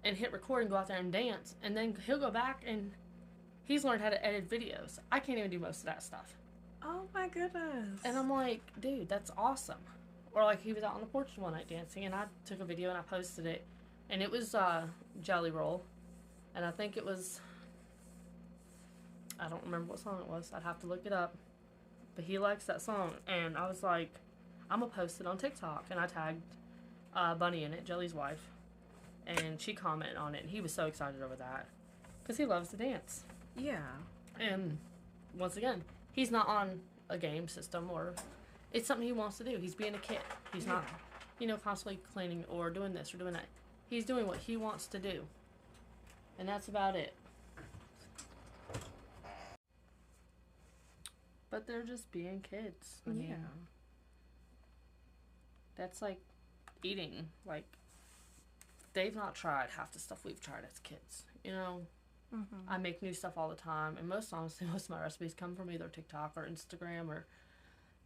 [SPEAKER 2] and hit record and go out there and dance. And then he'll go back and he's learned how to edit videos. I can't even do most of that stuff.
[SPEAKER 1] Oh my goodness.
[SPEAKER 2] And I'm like, dude, that's awesome. Or like he was out on the porch one night dancing and I took a video and I posted it. And it was Jelly Roll. And I think it was, I don't remember what song it was. I'd have to look it up. But he likes that song. And I was like, I'm going to post it on TikTok. And I tagged Bunny in it, Jelly's wife. And she commented on it. And he was so excited over that. Because he loves to dance.
[SPEAKER 1] Yeah.
[SPEAKER 2] And once again, he's not on a game system or it's something he wants to do. He's being a kid. He's not, constantly cleaning or doing this or doing that. He's doing what he wants to do. And that's about it. But they're just being kids. I mean, that's like eating. Like, they've not tried half the stuff we've tried as kids. I make new stuff all the time. And most of my recipes come from either TikTok or Instagram or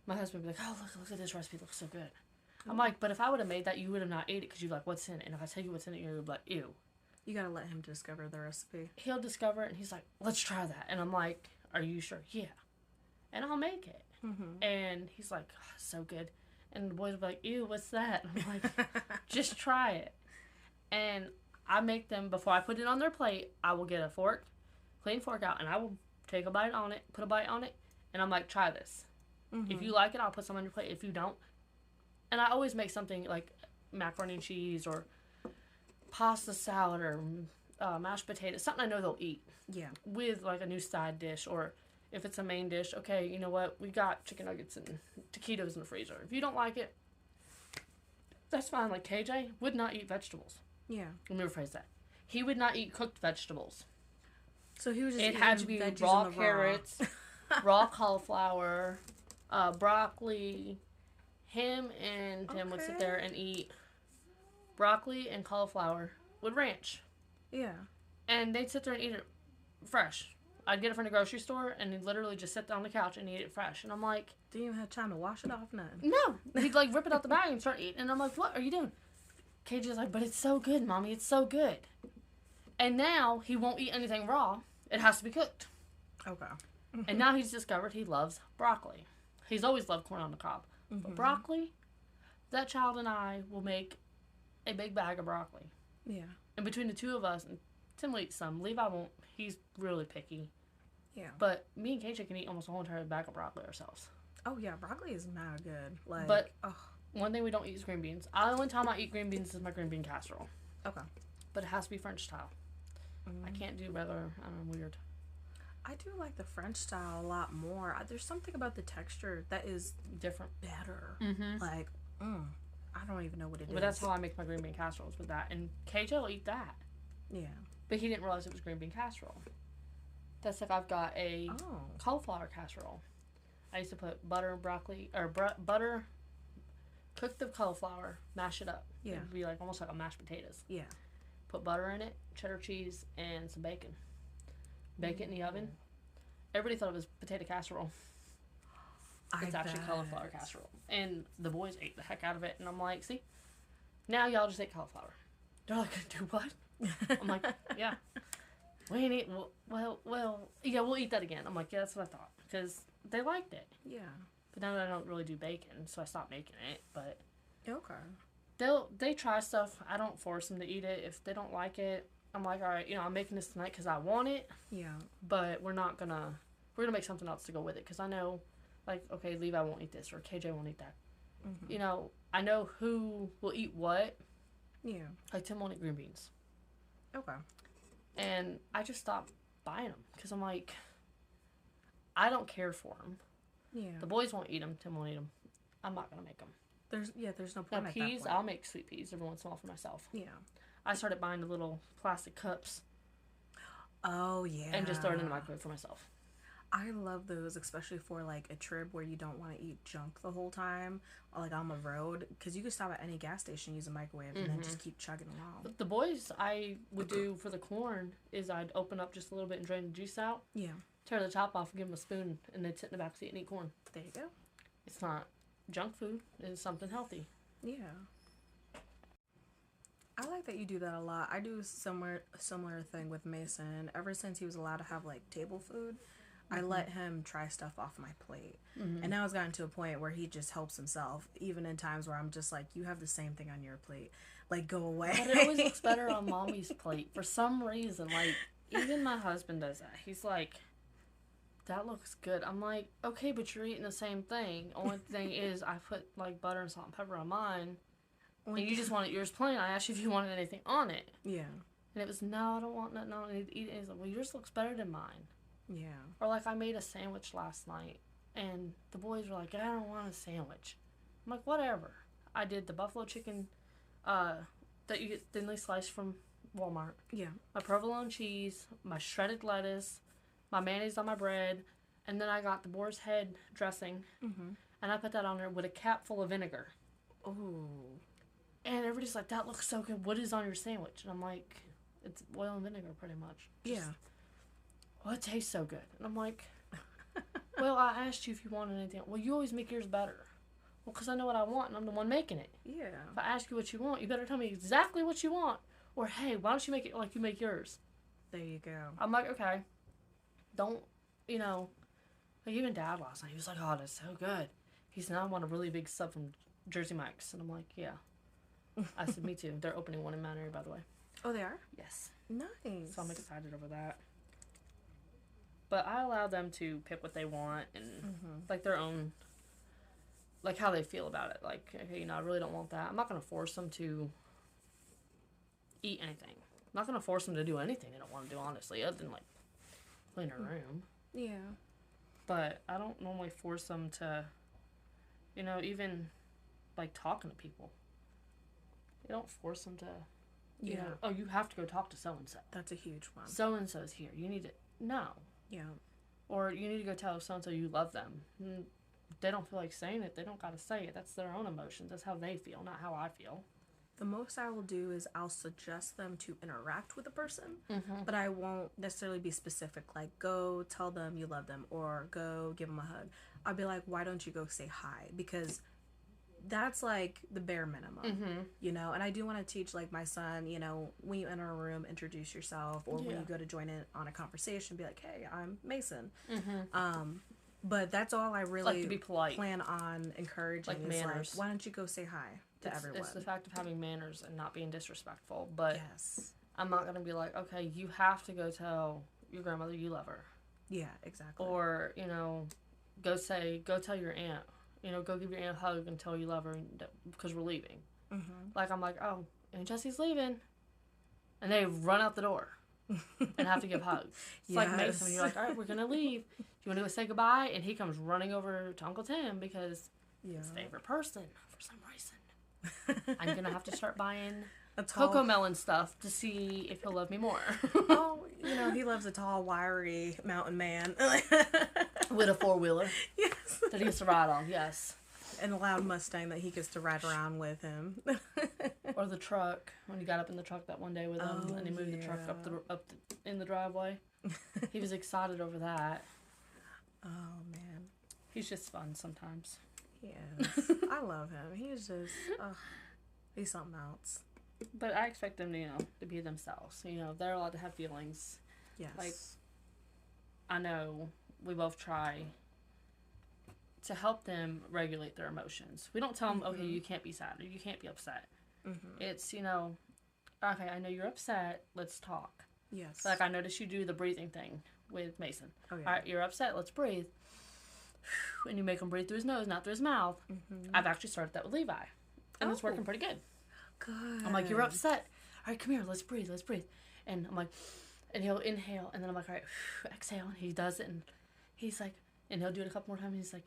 [SPEAKER 2] my husband would be like, "Oh, look at this recipe. It looks so good." I'm like, but if I would have made that, you would have not ate it because you're like, "What's in it?" And if I tell you what's in it, you're like, "Ew."
[SPEAKER 1] You gotta let him discover the recipe.
[SPEAKER 2] He'll discover it, and he's like, let's try that. And I'm like, are you sure? Yeah. And I'll make it.
[SPEAKER 1] Mm-hmm.
[SPEAKER 2] And he's like, oh, so good. And the boys will be like, ew, what's that? And I'm like, just try it. And I make them, before I put it on their plate, I will get a fork, clean fork out, and I will take a bite on it, put a bite on it, and I'm like, try this.
[SPEAKER 1] Mm-hmm.
[SPEAKER 2] If you like it, I'll put some on your plate. If you don't, and I always make something like macaroni and cheese or pasta salad or mashed potatoes, something I know they'll eat.
[SPEAKER 1] Yeah.
[SPEAKER 2] With like a new side dish, or if it's a main dish, okay, you know what? We got chicken nuggets and taquitos in the freezer. If you don't like it, that's fine. Like KJ would not eat vegetables.
[SPEAKER 1] Yeah.
[SPEAKER 2] Let me rephrase that. He would not eat cooked vegetables.
[SPEAKER 1] So he was just
[SPEAKER 2] It had to be raw carrots, raw cauliflower, broccoli. Him and Tim would sit there and eat broccoli and cauliflower with ranch.
[SPEAKER 1] Yeah.
[SPEAKER 2] And they'd sit there and eat it fresh. I'd get it from the grocery store, and he'd literally just sit down on the couch and eat it fresh. And I'm like...
[SPEAKER 1] Didn't even have time to wash it off, nothing.
[SPEAKER 2] No. He'd, like, rip it out the bag and start eating. And I'm like, what are you doing? KJ's like, but it's so good, Mommy. It's so good. And now he won't eat anything raw. It has to be cooked.
[SPEAKER 1] Okay.
[SPEAKER 2] And now he's discovered he loves broccoli. He's always loved corn on the cob.
[SPEAKER 1] Mm-hmm.
[SPEAKER 2] But broccoli, that child and I will make a big bag of broccoli.
[SPEAKER 1] Yeah.
[SPEAKER 2] And between the two of us, and Tim will eat some. Levi won't. He's really picky.
[SPEAKER 1] Yeah.
[SPEAKER 2] But me and KJ can eat almost a whole entire bag of broccoli ourselves.
[SPEAKER 1] Oh, yeah. Broccoli is mad good. Like,
[SPEAKER 2] but one thing we don't eat is green beans. The only time I eat green beans is my green bean casserole.
[SPEAKER 1] Okay.
[SPEAKER 2] But it has to be French style. I can't do regular, I don't know, weird.
[SPEAKER 1] I do like the French style a lot more. There's something about the texture that is
[SPEAKER 2] different.
[SPEAKER 1] Better.
[SPEAKER 2] Mm-hmm.
[SPEAKER 1] Like, I don't even know what it is.
[SPEAKER 2] But that's how I make my green bean casseroles, with that. And KJ will eat that.
[SPEAKER 1] Yeah.
[SPEAKER 2] But he didn't realize it was green bean casserole. That's like I've got a cauliflower casserole. I used to put butter and broccoli, or butter, cook the cauliflower, mash it up.
[SPEAKER 1] Yeah.
[SPEAKER 2] It would be like almost like a mashed potatoes.
[SPEAKER 1] Yeah.
[SPEAKER 2] Put butter in it, cheddar cheese, and some bacon. Bake it in the oven. Everybody thought it was potato casserole. It's actually cauliflower casserole. And the boys ate the heck out of it. And I'm like, see? Now y'all just ate cauliflower. They're like, do what? I'm like, yeah. We ain't eat, well, yeah, we'll eat that again. I'm like, yeah, that's what I thought. Because they liked it.
[SPEAKER 1] Yeah.
[SPEAKER 2] But now I don't really do bacon, so I stopped making it. But
[SPEAKER 1] okay.
[SPEAKER 2] They try stuff. I don't force them to eat it. If they don't like it, I'm like, all right, I'm making this tonight because I want it.
[SPEAKER 1] Yeah.
[SPEAKER 2] But we're gonna make something else to go with it, because I know, like, okay, Levi won't eat this, or KJ won't eat that. Mm-hmm. I know who will eat what.
[SPEAKER 1] Yeah.
[SPEAKER 2] Like, Tim won't eat green beans.
[SPEAKER 1] Okay.
[SPEAKER 2] And I just stopped buying them, because I'm like, I don't care for them.
[SPEAKER 1] Yeah.
[SPEAKER 2] The boys won't eat them. Tim won't eat them. I'm not gonna make them.
[SPEAKER 1] There's no point.
[SPEAKER 2] Now, peas, I'll make sweet peas every once in a while for myself.
[SPEAKER 1] Yeah.
[SPEAKER 2] I started buying the little plastic cups.
[SPEAKER 1] Oh, yeah.
[SPEAKER 2] And just throw it in the microwave for myself.
[SPEAKER 1] I love those, especially for, like, a trip where you don't want to eat junk the whole time, or, like, on the road, because you can stop at any gas station, use a microwave, and then just keep chugging along.
[SPEAKER 2] But the boys, I would do for the corn is I'd open up just a little bit and drain the juice out.
[SPEAKER 1] Yeah.
[SPEAKER 2] Tear the top off and give them a spoon, and they'd sit in the back seat and eat corn.
[SPEAKER 1] There you go.
[SPEAKER 2] It's not junk food. It's something healthy.
[SPEAKER 1] Yeah. I like that you do that a lot. I do similar thing with Mason. Ever since he was allowed to have, like, table food, I let him try stuff off my plate. And now it's gotten to a point where he just helps himself, even in times where I'm just like, you have the same thing on your plate. Like, go away.
[SPEAKER 2] But it always looks better on Mommy's plate. For some reason, like, even my husband does that. He's like, that looks good. I'm like, okay, but you're eating the same thing. Only thing is, I put, like, butter and salt and pepper on mine. And you just wanted yours plain. I asked you if you wanted anything on it.
[SPEAKER 1] Yeah. And
[SPEAKER 2] it was, no, I don't want nothing. I don't need to eat it. He's like, well, yours looks better than mine.
[SPEAKER 1] Yeah.
[SPEAKER 2] Or, like, I made a sandwich last night, and the boys were like, I don't want a sandwich. I'm like, whatever. I did the buffalo chicken that you get thinly sliced from Walmart.
[SPEAKER 1] Yeah.
[SPEAKER 2] My provolone cheese, my shredded lettuce, my mayonnaise on my bread, and then I got the boar's head dressing, and I put that on there with a cap full of vinegar.
[SPEAKER 1] Ooh.
[SPEAKER 2] And everybody's like, that looks so good. What is on your sandwich? And I'm like, it's oil and vinegar, pretty much.
[SPEAKER 1] Yeah.
[SPEAKER 2] Well, it tastes so good. And I'm like, well, I asked you if you wanted anything. Well, you always make yours better. Well, because I know what I want, and I'm the one making it.
[SPEAKER 1] Yeah.
[SPEAKER 2] If I ask you what you want, you better tell me exactly what you want, Or, hey, why don't you make it like you make yours?
[SPEAKER 1] There you go.
[SPEAKER 2] I'm like, okay. Don't, you know, like even Dad last night, he was like, oh, that's so good. He said, I want a really big sub from Jersey Mike's. And I'm like, yeah. I said, me too. They're opening one in Mount Airy, by the way.
[SPEAKER 1] Oh, they are?
[SPEAKER 2] Yes.
[SPEAKER 1] Nice.
[SPEAKER 2] So I'm excited over that. But I allow them to pick what they want and, like, their own, like, how they feel about it. Like, okay, you know, I really don't want that. I'm not going to force them to eat anything. I'm not going to force them to do anything they don't want to do, honestly, other than, like, clean their room.
[SPEAKER 1] Yeah.
[SPEAKER 2] But I don't normally force them to, you know, even, like, talking to people. You don't force them to, you know, oh, you have to go talk to so-and-so.
[SPEAKER 1] That's a huge one.
[SPEAKER 2] So-and-so's here. You need to, no.
[SPEAKER 1] Yeah.
[SPEAKER 2] Or you need to go tell so-and-so you love them. And they don't feel like saying it. They don't got to say it. That's their own emotions. That's how they feel, not how I feel.
[SPEAKER 1] The most I will do is I'll suggest them to interact with the person, but I won't necessarily be specific, like go tell them you love them or go give them a hug. I'll be like, why don't you go say hi? Because that's like the bare minimum, you know? And I do want to teach like my son, you know, when you enter a room, introduce yourself, or when you go to join in on a conversation, be like, hey, I'm Mason. But that's all I really
[SPEAKER 2] like to be polite.
[SPEAKER 1] Plan on encouraging.
[SPEAKER 2] Like
[SPEAKER 1] is
[SPEAKER 2] manners.
[SPEAKER 1] Like, why don't you go say hi to everyone?
[SPEAKER 2] It's the fact of having manners and not being disrespectful. But
[SPEAKER 1] yes.
[SPEAKER 2] I'm not going to be like, okay, you have to go tell your grandmother you love her.
[SPEAKER 1] Yeah, exactly.
[SPEAKER 2] Or, you know, go tell your aunt, you know, go give your aunt a hug and tell you love her because we're leaving. Like, I'm like, oh, Aunt Jessie's leaving. And they run out the door and have to give hugs. It's like Mason, when you're like, all right, we're going to leave. Do you want to go say goodbye? And he comes running over to Uncle Tim because his favorite person, for some reason. I'm going to have to start buying Cocoa Melon stuff to see if he'll love me more.
[SPEAKER 1] Oh, you know, he loves a tall, wiry mountain man.
[SPEAKER 2] With a four-wheeler.
[SPEAKER 1] Yes.
[SPEAKER 2] That he gets to ride on, yes.
[SPEAKER 1] And a loud Mustang that he gets to ride around with him.
[SPEAKER 2] Or the truck, when he got up in the truck that one day with him and he moved the truck in the driveway. He was excited over that.
[SPEAKER 1] Oh, man.
[SPEAKER 2] He's just fun sometimes.
[SPEAKER 1] Yes. I love him. He's just, he's something else.
[SPEAKER 2] But I expect them to, you know, to be themselves. You know, they're allowed to have feelings.
[SPEAKER 1] Yes.
[SPEAKER 2] Like, I know we both try to help them regulate their emotions. We don't tell them, okay, you can't be sad or you can't be upset. It's, you know, okay, I know you're upset. Let's talk.
[SPEAKER 1] Yes.
[SPEAKER 2] Like, I noticed you do the breathing thing with Mason.
[SPEAKER 1] Oh, yeah.
[SPEAKER 2] All right, you're upset. Let's breathe. And you make him breathe through his nose, not through his mouth. I've actually started that with Levi. And it's working pretty good.
[SPEAKER 1] Good.
[SPEAKER 2] I'm like, you're upset. All right, come here. Let's breathe. Let's breathe. And I'm like, and he'll inhale. And then I'm like, all right, exhale. And he does it. And he's like, and he'll do it a couple more times. And he's like,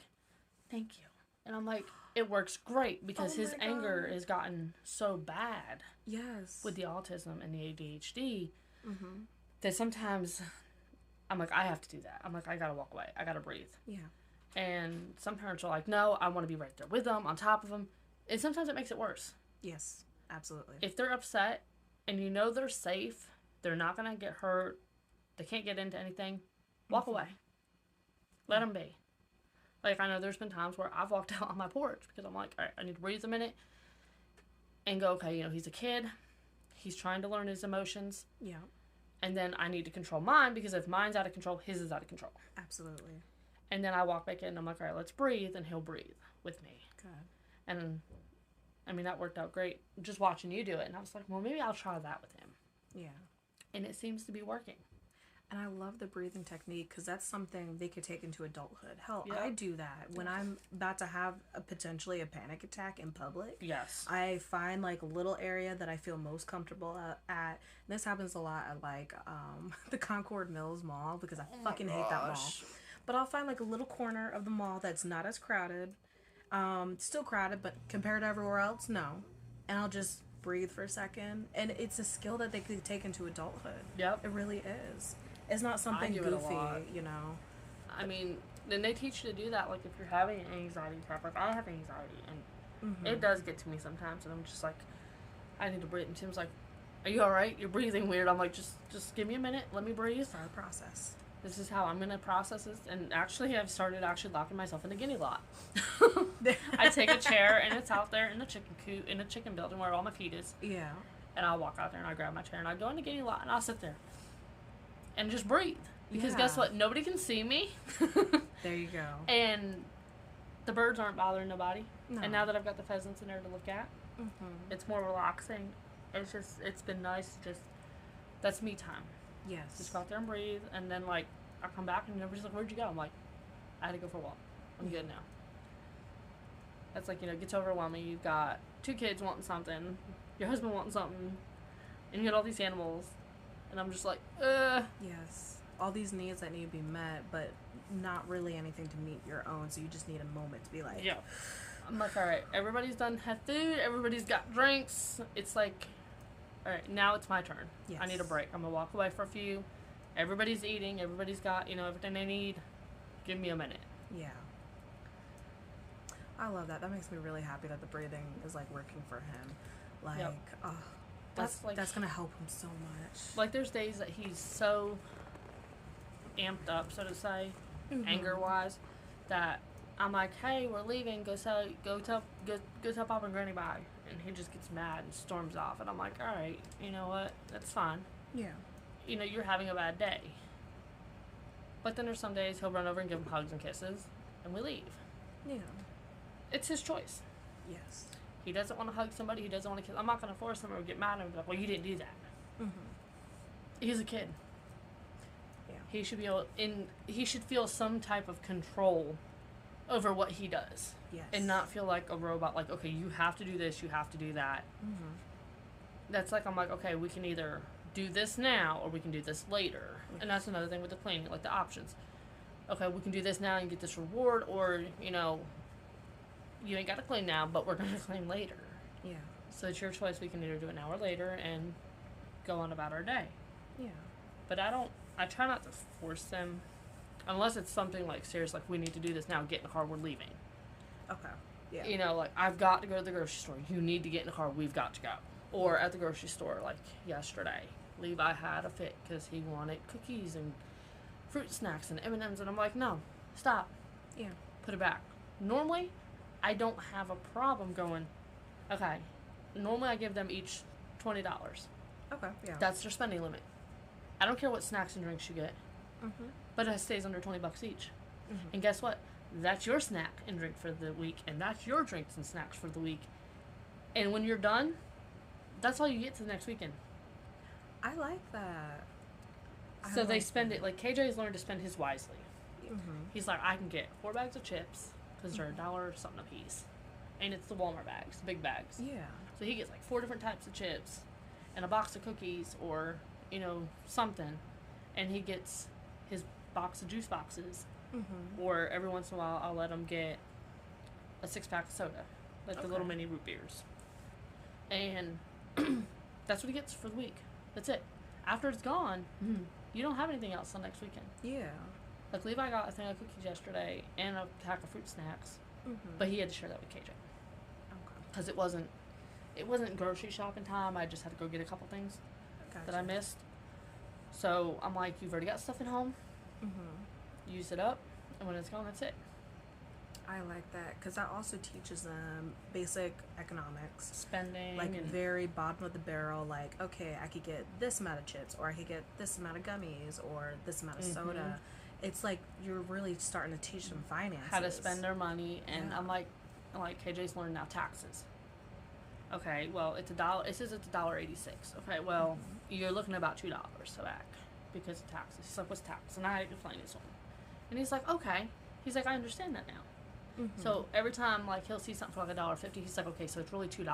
[SPEAKER 2] thank you. And I'm like, it works great because his anger has gotten so bad.
[SPEAKER 1] Yes.
[SPEAKER 2] With the autism and the ADHD that sometimes I'm like, I have to do that. I'm like, I gotta walk away. I gotta breathe.
[SPEAKER 1] Yeah.
[SPEAKER 2] And some parents are like, no, I want to be right there with them, on top of them. And sometimes it makes it worse.
[SPEAKER 1] Yes, absolutely.
[SPEAKER 2] If they're upset and you know they're safe, they're not gonna get hurt, they can't get into anything, walk away. Let them be. Like, I know there's been times where I've walked out on my porch because I'm like, all right, I need to breathe a minute and go, okay, you know, he's a kid. He's trying to learn his emotions.
[SPEAKER 1] Yeah.
[SPEAKER 2] And then I need to control mine because if mine's out of control, his is out of control.
[SPEAKER 1] Absolutely.
[SPEAKER 2] And then I walk back in and I'm like, all right, let's breathe. And he'll breathe with me.
[SPEAKER 1] Good.
[SPEAKER 2] And, I mean, that worked out great just watching you do it. And I was like, well, maybe I'll try that with him.
[SPEAKER 1] Yeah.
[SPEAKER 2] And it seems to be working.
[SPEAKER 1] And I love the breathing technique because that's something they could take into adulthood. Hell,
[SPEAKER 2] Yeah.
[SPEAKER 1] I do that when I'm about to have potentially a panic attack in public.
[SPEAKER 2] Yes.
[SPEAKER 1] I find like a little area that I feel most comfortable at. And this happens a lot at like the Concord Mills Mall because I fucking hate that mall. But I'll find like a little corner of the mall that's not as crowded. Still crowded, but compared to everywhere else, no. And I'll just breathe for a second. And it's a skill that they could take into adulthood.
[SPEAKER 2] Yep.
[SPEAKER 1] It really is. It's not something goofy, you know.
[SPEAKER 2] I mean, then they teach you to do that. Like, if you're having an anxiety attack, like, I have anxiety, and it does get to me sometimes, and I'm just like, I need to breathe. And Tim's like, are you alright? You're breathing weird. I'm like, just give me a minute. Let me breathe.
[SPEAKER 1] Our process.
[SPEAKER 2] This is how I'm going to process this. And actually, I've started locking myself in the guinea lot. I take a chair, and it's out there in the chicken coop, in the chicken building where all my feed is.
[SPEAKER 1] Yeah.
[SPEAKER 2] And I'll walk out there and I'll grab my chair and I'll go in the getting lot and I'll sit there. And just breathe. Because guess what? Nobody can see me.
[SPEAKER 1] There you go.
[SPEAKER 2] And the birds aren't bothering nobody.
[SPEAKER 1] No.
[SPEAKER 2] And now that I've got the pheasants in there to look at, it's more relaxing. It's been nice. That's me time.
[SPEAKER 1] Yes.
[SPEAKER 2] Just go out there and breathe. And then, like, I come back and everybody's like, where'd you go? I'm like, I had to go for a walk. I'm good now. That's like, it gets overwhelming. You've got 2 kids wanting something, your husband wanting something, and you got all these animals. And I'm just like,
[SPEAKER 1] Yes. All these needs that need to be met, but not really anything to meet your own, so you just need a moment to be like...
[SPEAKER 2] Yeah. I'm like, alright, everybody's had food, everybody's got drinks. It's like, alright, now it's my turn.
[SPEAKER 1] Yes.
[SPEAKER 2] I need a break. I'm going to walk away for a few. Everybody's eating, everybody's got, everything they need. Give me a minute.
[SPEAKER 1] Yeah. I love that. That makes me really happy that the breathing is, like, working for him. Like,
[SPEAKER 2] Yep.
[SPEAKER 1] that's going to help him so much.
[SPEAKER 2] Like, there's days that he's so amped up, so to say, anger-wise, that I'm like, hey, we're leaving, go tell Papa and Granny bye. And he just gets mad and storms off. And I'm like, alright, you know what? That's fine.
[SPEAKER 1] Yeah.
[SPEAKER 2] You're having a bad day. But then there's some days he'll run over and give him hugs and kisses, and we leave.
[SPEAKER 1] Yeah.
[SPEAKER 2] It's his choice.
[SPEAKER 1] Yes.
[SPEAKER 2] He doesn't want to hug somebody, he doesn't want to kiss. I'm not going to force him or get mad at him and be like, well, you didn't do that. He's a kid.
[SPEAKER 1] Yeah.
[SPEAKER 2] He should he should feel some type of control over what he does.
[SPEAKER 1] Yes.
[SPEAKER 2] And not feel like a robot, like, okay, you have to do this, you have to do that. That's like, I'm like, okay, we can either do this now or we can do this later. And that's another thing with the cleaning, like the options. Okay, we can do this now and get this reward, or, you ain't got to clean now, but we're going to clean later.
[SPEAKER 1] Yeah.
[SPEAKER 2] So it's your choice. We can either do it now or later and go on about our day.
[SPEAKER 1] Yeah.
[SPEAKER 2] But I try not to force them, unless it's something like serious, like we need to do this now, get in the car, we're leaving.
[SPEAKER 1] Okay. Yeah.
[SPEAKER 2] Like, I've got to go to the grocery store. You need to get in the car, we've got to go. Or at the grocery store, like yesterday, Levi had a fit because he wanted cookies and fruit snacks and M&Ms, and I'm like, no, stop.
[SPEAKER 1] Yeah.
[SPEAKER 2] Put it back. Normally, I don't have a problem going, okay, normally I give them each $20.
[SPEAKER 1] Okay. Yeah.
[SPEAKER 2] That's their spending limit. I don't care what snacks and drinks you get, but it stays under $20 each. And guess what? That's your snack and drink for the week, and that's your drinks and snacks for the week. And when you're done, that's all you get to the next weekend.
[SPEAKER 1] I like that.
[SPEAKER 2] So they spend it, like, KJ's learned to spend his wisely. He's like, I can get 4 bags of chips, because they're $1 something a piece. And it's the Walmart bags, the big bags.
[SPEAKER 1] Yeah.
[SPEAKER 2] So he gets like 4 different types of chips and a box of cookies or, something. And he gets his box of juice boxes. Or every once in a while, I'll let him get a 6-pack of soda, like the little mini root beers. And that's what he gets for the week. That's it. After it's gone, you don't have anything else till next weekend.
[SPEAKER 1] Yeah.
[SPEAKER 2] Like, Levi got a thing of cookies yesterday and a pack of fruit snacks, but he had to share that with KJ. Because it wasn't grocery shopping time. I just had to go get a couple things that I missed. So I'm like, you've already got stuff at home. Use it up, and when it's gone, that's it.
[SPEAKER 1] I like that because that also teaches them basic economics.
[SPEAKER 2] Spending.
[SPEAKER 1] Like, very bottom of the barrel, like, okay, I could get this amount of chips, or I could get this amount of gummies, or this amount of soda. It's like you're really starting to teach them finances.
[SPEAKER 2] How to spend their money, and I'm like, KJ's learning now taxes. Okay, well, it's $1. It says it's $1.86. Okay, well, you're looking at about $2 to back because of taxes. He's like, what's tax? And I explained it to him. And he's like, okay. He's like, I understand that now. So every time, like, he'll see something for like $1.50, he's like, okay, so it's really $2.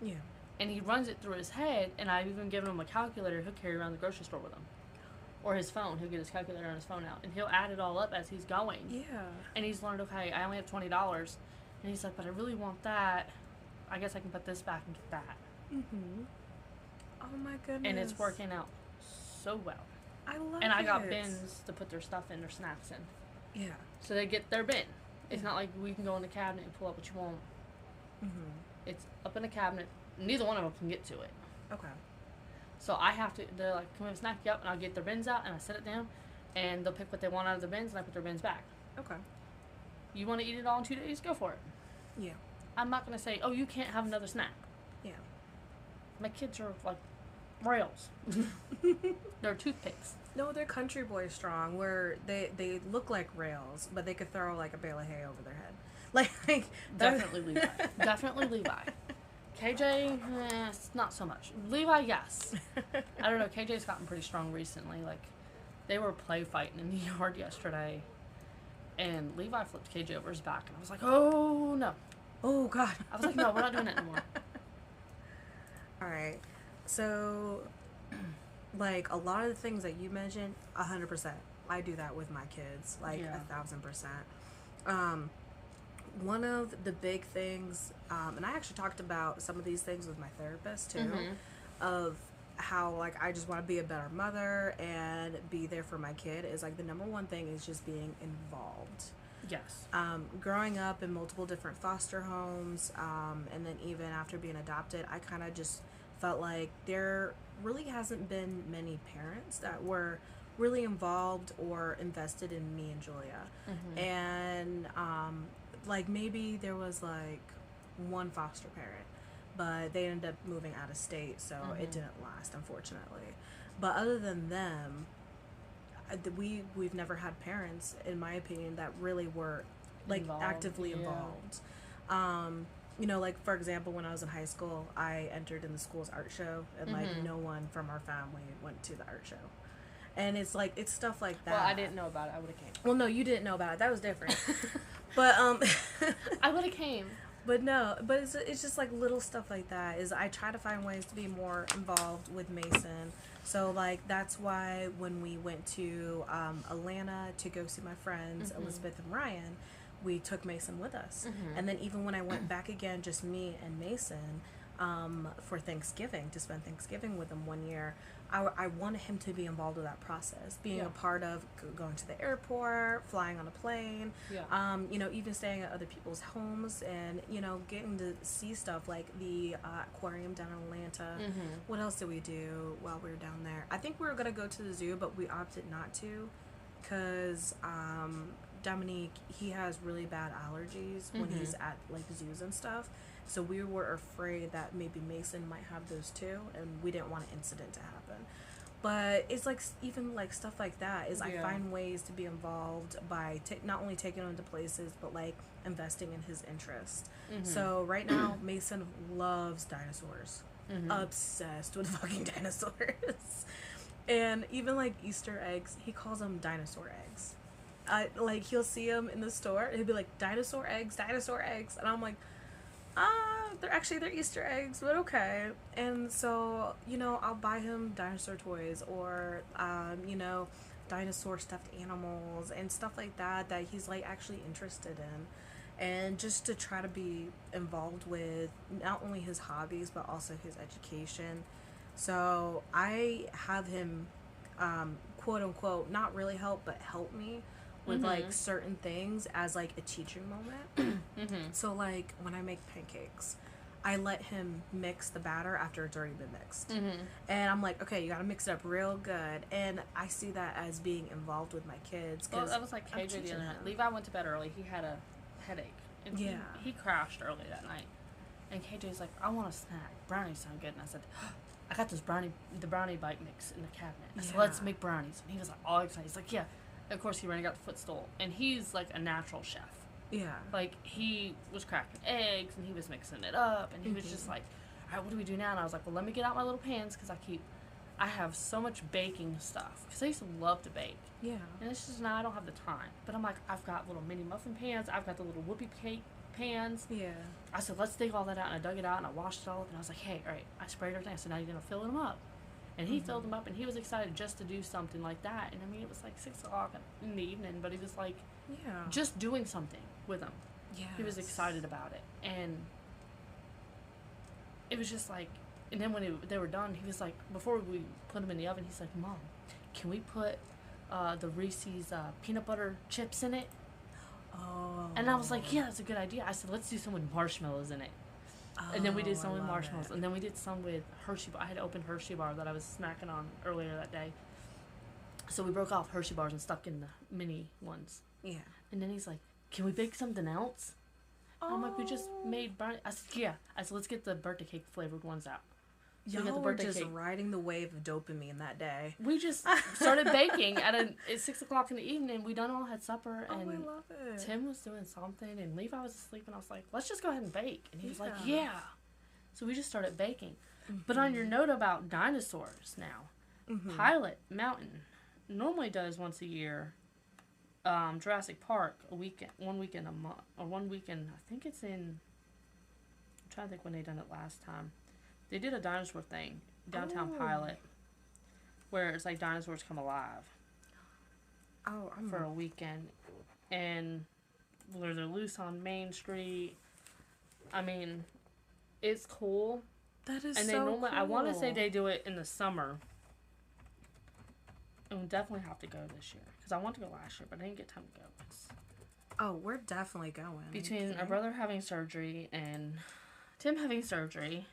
[SPEAKER 1] Yeah.
[SPEAKER 2] And he runs it through his head, and I've even given him a calculator he'll carry around the grocery store with him. Or his phone. He'll get his calculator on his phone out, and he'll add it all up as he's going.
[SPEAKER 1] Yeah.
[SPEAKER 2] And he's learned, okay, I only have $20. And he's like, but I really want that. I guess I can put this back and get that.
[SPEAKER 1] Oh my goodness.
[SPEAKER 2] And it's working out so well.
[SPEAKER 1] I love it.
[SPEAKER 2] And I got bins to put their stuff in, their snacks in.
[SPEAKER 1] Yeah.
[SPEAKER 2] So they get their bin. It's not like we can go in the cabinet and pull up what you want. It's up in the cabinet. Neither one of them can get to it.
[SPEAKER 1] Okay.
[SPEAKER 2] So I have to, they're like, come and snack you up, and I'll get their bins out, and I set it down, and they'll pick what they want out of the bins, and I put their bins back.
[SPEAKER 1] Okay.
[SPEAKER 2] You want to eat it all in 2 days? Go for it.
[SPEAKER 1] Yeah.
[SPEAKER 2] I'm not going to say, oh, you can't have another snack.
[SPEAKER 1] Yeah.
[SPEAKER 2] My kids are like rails. They're toothpicks.
[SPEAKER 1] No, they're country boy strong, where they look like rails, but they could throw like a bale of hay over their head. Like
[SPEAKER 2] Definitely Levi. Definitely Levi. KJ, not so much. Levi, yes. I don't know. KJ's gotten pretty strong recently. Like, they were play fighting in the yard yesterday, and Levi flipped KJ over his back, and I was like, oh no.
[SPEAKER 1] Oh God.
[SPEAKER 2] I was like, no, we're not doing it anymore.
[SPEAKER 1] All right, so like a lot of the things that you mentioned, 100%. I do that with my kids, like
[SPEAKER 2] Yeah.
[SPEAKER 1] 1,000%. One of the big things, and I actually talked about some of these things with my therapist too, of how like I just want to be a better mother and be there for my kid, is like the number one thing is just being involved.
[SPEAKER 2] Yes.
[SPEAKER 1] Growing up in multiple different foster homes, and then even after being adopted, I kind of just felt like there really hasn't been many parents that were really involved or invested in me and Julia. And like maybe there was like one foster parent, but they ended up moving out of state, so it didn't last, unfortunately. But other than them, we've never had parents, in my opinion, that really were like
[SPEAKER 2] Involved,
[SPEAKER 1] actively
[SPEAKER 2] yeah.
[SPEAKER 1] involved. You know, like for example, when I was in high school, I entered in the school's art show, and like no one from our family went to the art show. And it's like, it's stuff like that.
[SPEAKER 2] Well, I didn't know about it. I would have came.
[SPEAKER 1] Well, no, you didn't know about it. That was different. But
[SPEAKER 2] I would have came.
[SPEAKER 1] but no, but it's just like little stuff like that. Is I try to find ways to be more involved with Mason. So like that's why when we went to Atlanta to go see my friends Elizabeth and Ryan, we took Mason with us. And then even when I went back again, just me and Mason, for Thanksgiving, to spend Thanksgiving with him one year, I wanted him to be involved with that process, being a part of going to the airport, flying on a plane, you know, even staying at other people's homes, and, you know, getting to see stuff like the aquarium down in Atlanta. What else did we do while we were down there? I think we were going to go to the zoo, but we opted not to, because Dominique, he has really bad allergies when he's at like zoos and stuff. So we were afraid that maybe Mason might have those too, and we didn't want an incident to happen. But it's like even like stuff like that is I find ways to be involved by not only taking him to places, but like investing in his interest. So right now Mason loves dinosaurs, obsessed with fucking dinosaurs, and even like Easter eggs, he calls them dinosaur eggs. Like he'll see them in the store, and he'll be like, dinosaur eggs, and I'm like, they're Easter eggs, but okay. And so, you know, I'll buy him dinosaur toys, or you know, dinosaur stuffed animals and stuff like that he's like actually interested in, and just to try to be involved with not only his hobbies but also his education. So I have him quote unquote not really help, but help me with like certain things as like a teaching moment. So like when I make pancakes, I let him mix the batter after it's already been mixed. And I'm like, okay, you gotta mix it up real good. And I see that as being involved with my kids.
[SPEAKER 2] Well, that was like KJ the other night. Levi went to bed early. He had a headache. And he crashed early that night. And KJ's like, I want a snack. Brownies sound good. And I said, I got the brownie bite mix in the cabinet. I said, let's make brownies. And he was like all excited. He's like, yeah. Of course, he ran and got the footstool. And he's like a natural chef.
[SPEAKER 1] Yeah.
[SPEAKER 2] Like, he was cracking eggs, and he was mixing it up, and he was just like, all right, what do we do now? And I was like, well, let me get out my little pans, because I have so much baking stuff, because I used to love to bake.
[SPEAKER 1] Yeah.
[SPEAKER 2] And it's just now I don't have the time. But I'm like, I've got little mini muffin pans, I've got the little whoopie cake pans.
[SPEAKER 1] Yeah.
[SPEAKER 2] I said, let's dig all that out, and I dug it out, and I washed it all up, and I was like, hey, all right, I sprayed everything. I said, now you're going to fill them up. And he filled them up, and he was excited just to do something like that. And I mean, it was like 6 o'clock in the evening, but he was like, just doing something with them. Yeah. He was excited about it. And it was just like, and then when they were done, he was like, before we put them in the oven, he's like, Mom, can we put the Reese's peanut butter chips in it?
[SPEAKER 1] Oh.
[SPEAKER 2] And I was like, yeah, that's a good idea. I said, let's do some with marshmallows in it. And then we did some with marshmallows. And then we did some with Hershey bar. I had opened Hershey bar that I was snacking on earlier that day. So we broke off Hershey bars and stuck in the mini ones.
[SPEAKER 1] Yeah.
[SPEAKER 2] And then he's like, can we bake something else? I'm like, we just made brownie. I said, yeah. I said, let's get the birthday cake flavored ones out. So we got
[SPEAKER 1] Y'all
[SPEAKER 2] the
[SPEAKER 1] were
[SPEAKER 2] birthday
[SPEAKER 1] just
[SPEAKER 2] cake.
[SPEAKER 1] riding the wave of dopamine that day.
[SPEAKER 2] We just started baking at 6:00 in the evening. We done all had supper,
[SPEAKER 1] Oh,
[SPEAKER 2] and
[SPEAKER 1] I love it.
[SPEAKER 2] Tim was doing something, and Levi was asleep, and I was like, let's just go ahead and bake. And he was like,
[SPEAKER 1] Yeah.
[SPEAKER 2] yeah. So we just started baking. But on your note about dinosaurs now, Pilot Mountain normally does once a year Jurassic Park one weekend a month, or one weekend, I think it's in, I'm trying to think when they done it last time. They did a dinosaur thing, downtown Pilot, where it's like dinosaurs come alive for a weekend. And where they're loose on Main Street. I mean, it's cool.
[SPEAKER 1] That is
[SPEAKER 2] And they
[SPEAKER 1] so
[SPEAKER 2] normally,
[SPEAKER 1] cool.
[SPEAKER 2] I want to say they do it in the summer. And we definitely have to go this year. Because I want to go last year, but I didn't get time to go.
[SPEAKER 1] Oh, we're definitely going.
[SPEAKER 2] Between our brother having surgery and Tim having surgery,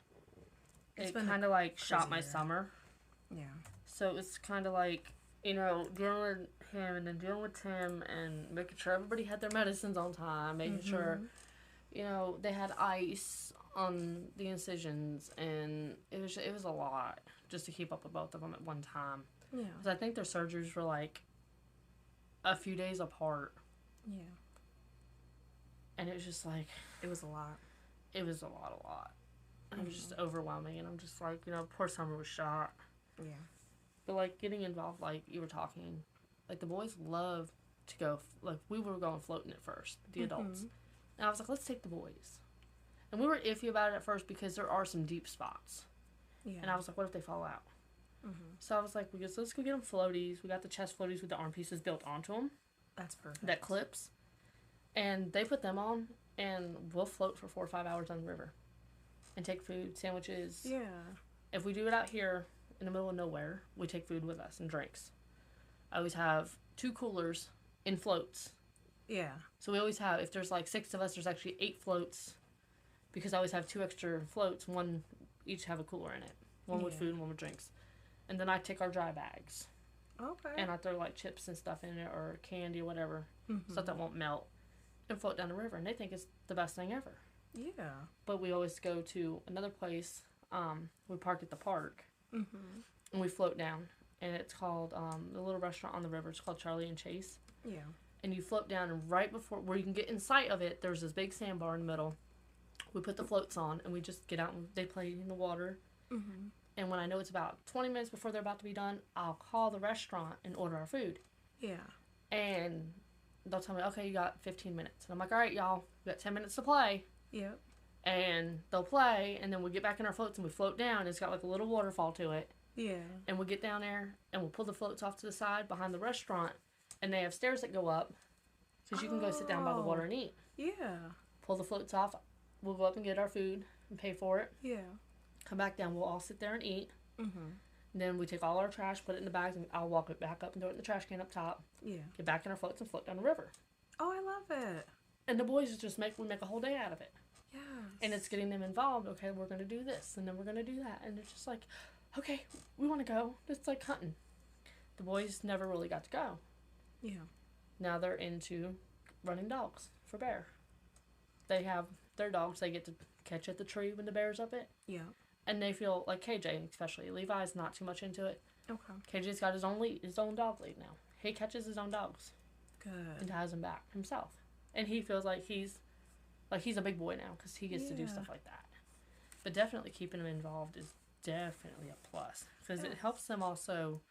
[SPEAKER 1] It's
[SPEAKER 2] it
[SPEAKER 1] been a
[SPEAKER 2] kind of like shot my
[SPEAKER 1] crazy year.
[SPEAKER 2] summer.
[SPEAKER 1] Yeah.
[SPEAKER 2] So it's kind of like, you know, dealing with him and then dealing with Tim and making sure everybody had their medicines on time, making sure, you know, they had ice on the incisions, and it was a lot just to keep up with both of them at one time.
[SPEAKER 1] Yeah.
[SPEAKER 2] Because I think their surgeries were like a few days apart,
[SPEAKER 1] Yeah.
[SPEAKER 2] and it was just like,
[SPEAKER 1] It was a lot.
[SPEAKER 2] it was a lot. It was just overwhelming, and I'm just like, you know, poor Summer was shot.
[SPEAKER 1] Yeah.
[SPEAKER 2] But, like, getting involved, like, you were talking, like, the boys love to go, like, we were going floating at first, the adults. And I was like, let's take the boys. And we were iffy about it at first because there are some deep spots.
[SPEAKER 1] Yeah.
[SPEAKER 2] And I was like, what if they fall out? So I was like, let's go get them floaties. We got the chest floaties with the arm pieces built onto them.
[SPEAKER 1] That's perfect.
[SPEAKER 2] That clips. And they put them on, and we'll float for 4 or 5 hours on the river. And take food, sandwiches.
[SPEAKER 1] Yeah.
[SPEAKER 2] If we do it out here in the middle of nowhere, we take food with us and drinks. I always have 2 coolers in floats.
[SPEAKER 1] Yeah.
[SPEAKER 2] So we always have, if there's like 6 of us, there's actually 8 floats. Because I always have 2 extra floats. One, each have a cooler in it. One with
[SPEAKER 1] Yeah.
[SPEAKER 2] food and one with drinks. And then I take our dry bags.
[SPEAKER 1] Okay.
[SPEAKER 2] And I throw like chips and stuff in it, or candy or whatever. Stuff that won't melt. And float down the river. And they think it's the best thing ever.
[SPEAKER 1] Yeah.
[SPEAKER 2] But we always go to another place. We park at the park. And we float down. And it's called, the little restaurant on the river. It's called Charlie and Chase.
[SPEAKER 1] Yeah.
[SPEAKER 2] And you float down, and right before, where you can get in sight of it, there's this big sandbar in the middle. We put the floats on, and we just get out, and they play in the water. And when I know it's about 20 minutes before they're about to be done, I'll call the restaurant and order our food.
[SPEAKER 1] Yeah.
[SPEAKER 2] And they'll tell me, okay, you got 15 minutes. And I'm like, all right, y'all, we got 10 minutes to play.
[SPEAKER 1] Yep.
[SPEAKER 2] And they'll play, and then we get back in our floats, and we float down. It's got like a little waterfall to it.
[SPEAKER 1] Yeah.
[SPEAKER 2] And we get down there, and we'll pull the floats off to the side behind the restaurant. And they have stairs that go up, because you can go sit down by the water and eat.
[SPEAKER 1] Yeah.
[SPEAKER 2] Pull the floats off. We'll go up and get our food and pay for it.
[SPEAKER 1] Yeah.
[SPEAKER 2] Come back down. We'll all sit there and eat.
[SPEAKER 1] Mhm.
[SPEAKER 2] Then we take all our trash, put it in the bags, and I'll walk it back up and throw it in the trash can up top.
[SPEAKER 1] Yeah.
[SPEAKER 2] Get back in our floats and float down the river.
[SPEAKER 1] Oh, I love it.
[SPEAKER 2] And the boys just we make a whole day out of it.
[SPEAKER 1] Yes.
[SPEAKER 2] And it's getting them involved. Okay, we're going to do this, and then we're going to do that. And it's just like, okay, we want to go. It's like hunting. The boys never really got to go.
[SPEAKER 1] Yeah.
[SPEAKER 2] Now they're into running dogs for bear. They have their dogs they get to catch at the tree when the bear's up it.
[SPEAKER 1] Yeah.
[SPEAKER 2] And they feel like KJ, especially. Levi's not too much into it.
[SPEAKER 1] Okay.
[SPEAKER 2] KJ's got his own dog lead now. He catches his own dogs
[SPEAKER 1] Good.
[SPEAKER 2] and ties them back himself. And he feels like he's a big boy now because he gets to do
[SPEAKER 1] Yeah.
[SPEAKER 2] stuff like that. But definitely keeping him involved is definitely a plus because it helps them also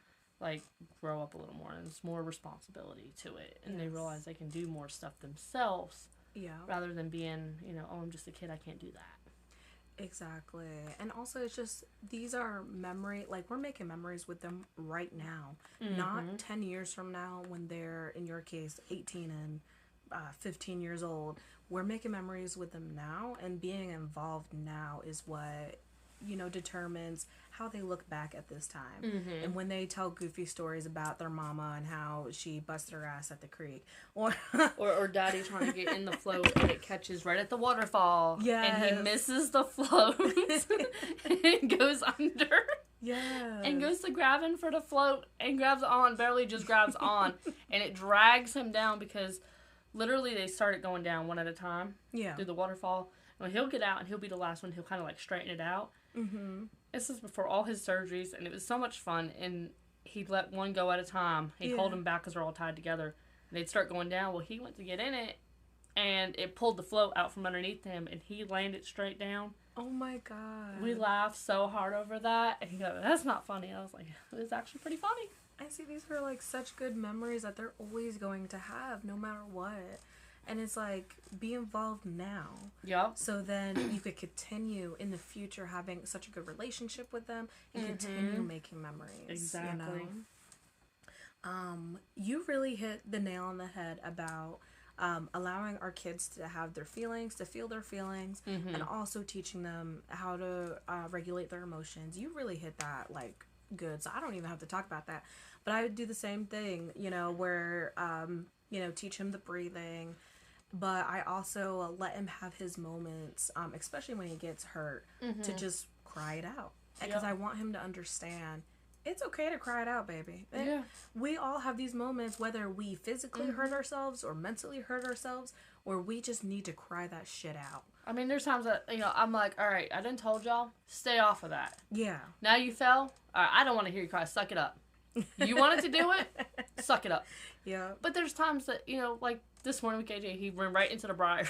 [SPEAKER 2] like grow up a little more and there's more responsibility to it and they
[SPEAKER 1] Yes.
[SPEAKER 2] realize they can do more stuff themselves
[SPEAKER 1] Yeah.
[SPEAKER 2] rather than being, you know, oh, I'm just a kid, I can't do that.
[SPEAKER 1] Exactly. And also it's just these are we're making memories with them right now. Not 10 years from now when they're in your case 18 and 15 years old. We're making memories with them now, and being involved now is what determines how they look back at this time. And when they tell goofy stories about their mama and how she busted her ass at the creek, or
[SPEAKER 2] or daddy trying to get in the float and it catches right at the waterfall and
[SPEAKER 1] Yes.
[SPEAKER 2] he misses the float and goes under
[SPEAKER 1] yeah,
[SPEAKER 2] and goes to grabbing for the float and grabs on, barely just grabs on, and it drags him down because literally they started going down one at a time
[SPEAKER 1] yeah,
[SPEAKER 2] through the waterfall, Well, he'll get out and he'll be the last one. He'll kind of like straighten it out.
[SPEAKER 1] Mm-hmm.
[SPEAKER 2] This is before all his surgeries, and it was so much fun. And he'd let one go at a time. He'd hold them back because they're all tied together. And they'd start going down. Well, he went to get in it, and it pulled the float out from underneath him, and he landed straight down.
[SPEAKER 1] Oh my god.
[SPEAKER 2] We laughed so hard over that, and he goes, "That's not funny." And I was like, "It was actually pretty funny."
[SPEAKER 1] I see these are like such good memories that they're always going to have no matter what. And it's like, be involved now.
[SPEAKER 2] Yep.
[SPEAKER 1] So then you could continue in the future having such a good relationship with them and continue making memories.
[SPEAKER 2] Exactly.
[SPEAKER 1] You really hit the nail on the head about allowing our kids to have their feelings, to feel their feelings, and also teaching them how to regulate their emotions. You really hit that like good. So I don't even have to talk about that. But I would do the same thing, where, teach him the breathing. But I also let him have his moments, especially when he gets hurt, to just cry it out. Because I want him to understand it's okay to cry it out, baby.
[SPEAKER 2] Yeah.
[SPEAKER 1] We all have these moments, whether we physically hurt ourselves or mentally hurt ourselves, where we just need to cry that shit out.
[SPEAKER 2] I mean, there's times that, I'm like, all right, I done told y'all, stay off of that.
[SPEAKER 1] Yeah.
[SPEAKER 2] Now you fell? All right, I don't want to hear you cry. Suck it up. You wanted to do it? Suck it up.
[SPEAKER 1] Yeah.
[SPEAKER 2] But there's times that, like this morning with KJ, he ran right into the briars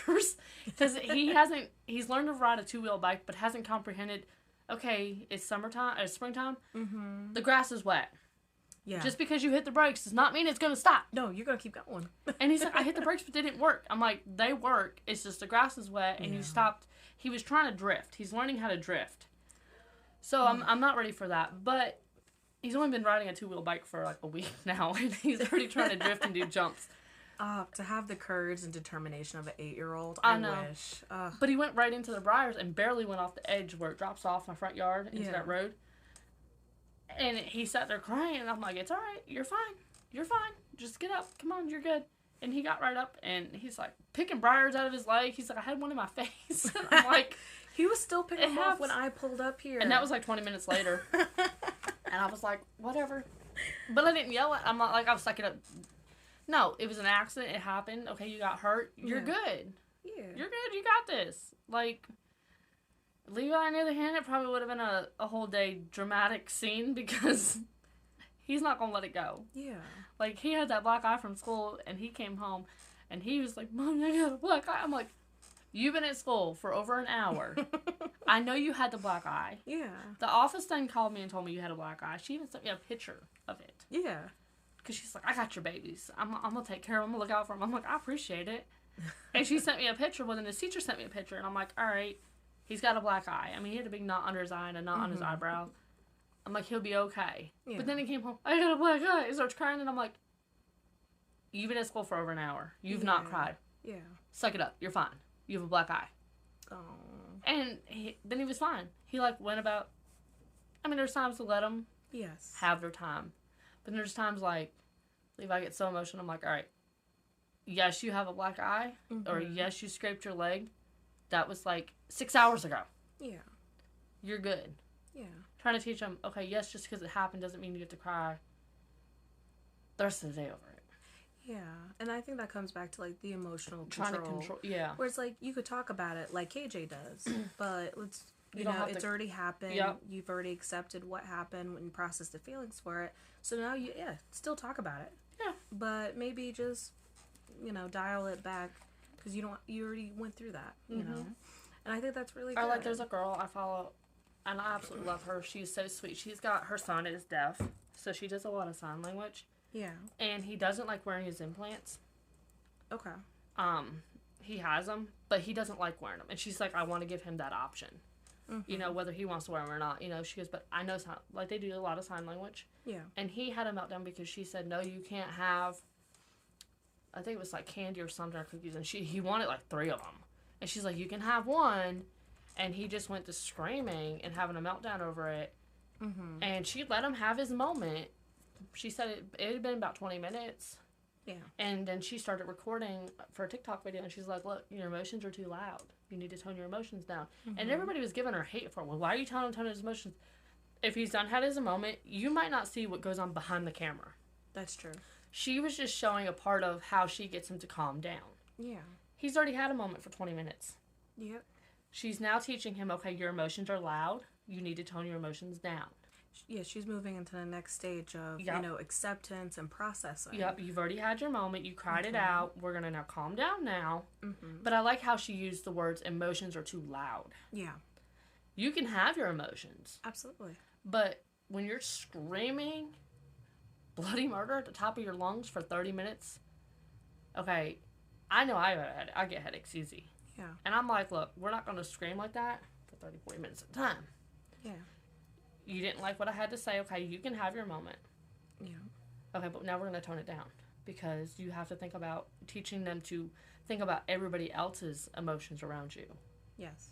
[SPEAKER 2] because he's learned to ride a two-wheel bike, but hasn't comprehended, okay, it's springtime, the grass is wet.
[SPEAKER 1] Yeah.
[SPEAKER 2] Just because you hit the brakes does not mean it's going to stop.
[SPEAKER 1] No, you're going to keep going.
[SPEAKER 2] And he's like, I hit the brakes, but they didn't work. I'm like, they work. It's just the grass is wet, and you stopped. He was trying to drift. He's learning how to drift. So I'm not ready for that, but he's only been riding a two-wheel bike for like a week now, and he's already trying to drift and do jumps.
[SPEAKER 1] To have the courage and determination of an 8-year-old,
[SPEAKER 2] I know.
[SPEAKER 1] wish.
[SPEAKER 2] But he went right into the briars and barely went off the edge where it drops off my front yard into that road. And he sat there crying, and I'm like, it's all right. You're fine. You're fine. Just get up. Come on, you're good. And he got right up, and he's like picking briars out of his leg. He's like, I had one in my face. And I'm like,
[SPEAKER 1] he was still picking them off when I pulled up here.
[SPEAKER 2] And that was like 20 minutes later. And I was like, whatever. But I didn't yell at. I'm not like, I was sucking up. No, it was an accident. It happened. Okay, you got hurt. You're good.
[SPEAKER 1] Yeah.
[SPEAKER 2] You're good. You got this. Like, Levi, on the other hand, it probably would have been a whole day dramatic scene because he's not going to let it go.
[SPEAKER 1] Yeah.
[SPEAKER 2] Like, he had that black eye from school, and he came home, and he was like, Mom, I got a black eye. I'm like, you've been at school for over an hour. I know you had the black eye.
[SPEAKER 1] Yeah.
[SPEAKER 2] The office then called me and told me you had a black eye. She even sent me a picture of it.
[SPEAKER 1] Yeah.
[SPEAKER 2] Because she's like, I got your babies. I'm going to take care of them. I'm going to look out for them. I'm like, I appreciate it. And she sent me a picture. Well, then the teacher sent me a picture. And I'm like, all right, he's got a black eye. I mean, he had a big knot under his eye and a knot on his eyebrow. I'm like, he'll be okay. Yeah. But then he came home, I got a black eye. He starts crying. And I'm like, you've been at school for over an hour. You've not cried.
[SPEAKER 1] Yeah.
[SPEAKER 2] Suck it up. You're fine. You have a black eye.
[SPEAKER 1] Oh.
[SPEAKER 2] And then he was fine. He, went about... I mean, there's times to let them have their time. But there's times, Levi gets so emotional, I'm like, all right, yes, you have a black eye, or yes, you scraped your leg. That was, 6 hours ago.
[SPEAKER 1] Yeah.
[SPEAKER 2] You're good.
[SPEAKER 1] Yeah.
[SPEAKER 2] Trying to teach him, okay, yes, just because it happened doesn't mean you have to cry the rest of the day over it.
[SPEAKER 1] Yeah, and I think that comes back to, the emotional
[SPEAKER 2] Trying to control, yeah.
[SPEAKER 1] Where it's, you could talk about it like KJ does, but let's... it's already happened.
[SPEAKER 2] Yep.
[SPEAKER 1] You've already accepted what happened and processed the feelings for it. So now you, still talk about it.
[SPEAKER 2] Yeah.
[SPEAKER 1] But maybe just, dial it back because you already went through that, you know. And I think that's really good.
[SPEAKER 2] Or there's a girl I follow, and I absolutely love her. She's so sweet. She's got, her son is deaf, so she does a lot of sign language.
[SPEAKER 1] Yeah. And
[SPEAKER 2] he doesn't like wearing his implants.
[SPEAKER 1] Okay.
[SPEAKER 2] He has them, but he doesn't like wearing them. And she's like, I want to give him that option. Whether he wants to wear them or not. She goes, but I know sign, they do a lot of sign language.
[SPEAKER 1] Yeah.
[SPEAKER 2] And he had a meltdown because she said, no, you can't have, I think it was candy or something or cookies. And he wanted 3 of them. And she's like, you can have one. And he just went to screaming and having a meltdown over it. And she let him have his moment. She said it had been about 20 minutes.
[SPEAKER 1] Yeah.
[SPEAKER 2] And then she started recording for a TikTok video. And she's like, look, your emotions are too loud. You need to tone your emotions down. And everybody was giving her hate for it. Well, why are you telling him to tone his emotions? If he's done had his moment, you might not see what goes on behind the camera.
[SPEAKER 1] That's true.
[SPEAKER 2] She was just showing a part of how she gets him to calm down.
[SPEAKER 1] Yeah.
[SPEAKER 2] He's already had a moment for 20 minutes.
[SPEAKER 1] Yep.
[SPEAKER 2] She's now teaching him, okay, your emotions are loud. You need to tone your emotions down.
[SPEAKER 1] Yeah, she's moving into the next stage of,
[SPEAKER 2] Yep.
[SPEAKER 1] acceptance and processing.
[SPEAKER 2] Yep, you've already had your moment. You cried it out. We're going to now calm down now.
[SPEAKER 1] Mm-hmm.
[SPEAKER 2] But I like how she used the words emotions are too loud.
[SPEAKER 1] Yeah,
[SPEAKER 2] You can have your emotions,
[SPEAKER 1] absolutely.
[SPEAKER 2] but when you're screaming bloody murder at the top of your lungs for 30 minutes, okay, I know I get headaches easy.
[SPEAKER 1] Yeah.
[SPEAKER 2] And I'm like, look, we're not going to scream like that for 30, 40 minutes at a time.
[SPEAKER 1] Yeah.
[SPEAKER 2] You didn't like what I had to say. Okay, you can have your moment.
[SPEAKER 1] Yeah.
[SPEAKER 2] Okay, but now we're going to tone it down because you have to think about teaching them to think about everybody else's emotions around you.
[SPEAKER 1] Yes.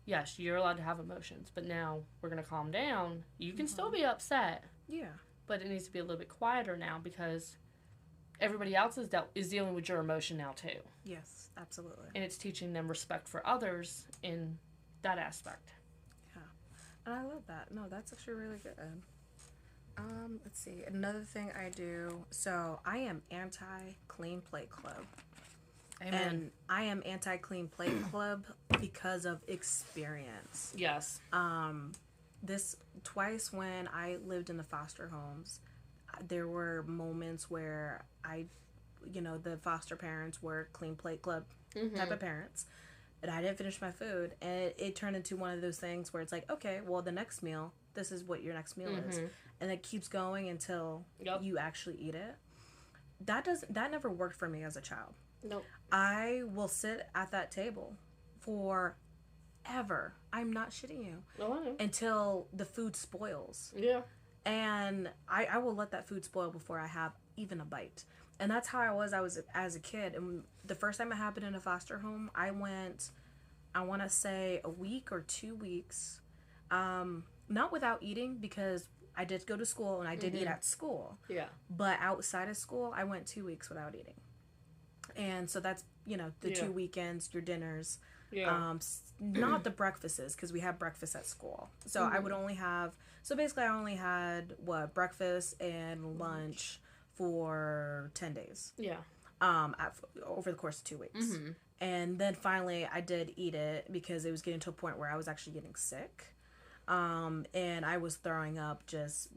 [SPEAKER 2] Yes, you're allowed to have emotions, but now we're going to calm down. You can still be upset,
[SPEAKER 1] Yeah.
[SPEAKER 2] but it needs to be a little bit quieter now because everybody else is dealing with your emotion now too.
[SPEAKER 1] Yes, absolutely.
[SPEAKER 2] And it's teaching them respect for others in that aspect.
[SPEAKER 1] And I love that. No, that's actually really good. Let's see. Another thing I do. So I am anti clean plate club.
[SPEAKER 2] Amen.
[SPEAKER 1] And I am anti clean plate club because of experience.
[SPEAKER 2] Yes.
[SPEAKER 1] This twice when I lived in the foster homes, there were moments where the foster parents were clean plate club type of parents. And I didn't finish my food, and it turned into one of those things where it's like, okay, well, the next meal, this is what your next meal is, and it keeps going until you actually eat it. That never worked for me as a child.
[SPEAKER 2] Nope.
[SPEAKER 1] I will sit at that table forever. I'm not shitting you.
[SPEAKER 2] Oh, I know.
[SPEAKER 1] Until the food spoils.
[SPEAKER 2] Yeah.
[SPEAKER 1] And I will let that food spoil before I have even a bite. And that's how I was as a kid. And the first time it happened in a foster home, I went, I want to say a week or 2 weeks, not without eating, because I did go to school and I did eat at school.
[SPEAKER 2] Yeah.
[SPEAKER 1] But outside of school, I went 2 weeks without eating. And so that's, the 2 weekends, your dinners.
[SPEAKER 2] Yeah.
[SPEAKER 1] Not the breakfasts, because we have breakfast at school. So I would only have, I only had, breakfast and lunch for 10 days.
[SPEAKER 2] Yeah.
[SPEAKER 1] Over the course of 2 weeks. And then finally I did eat it because it was getting to a point where I was actually getting sick. And I was throwing up just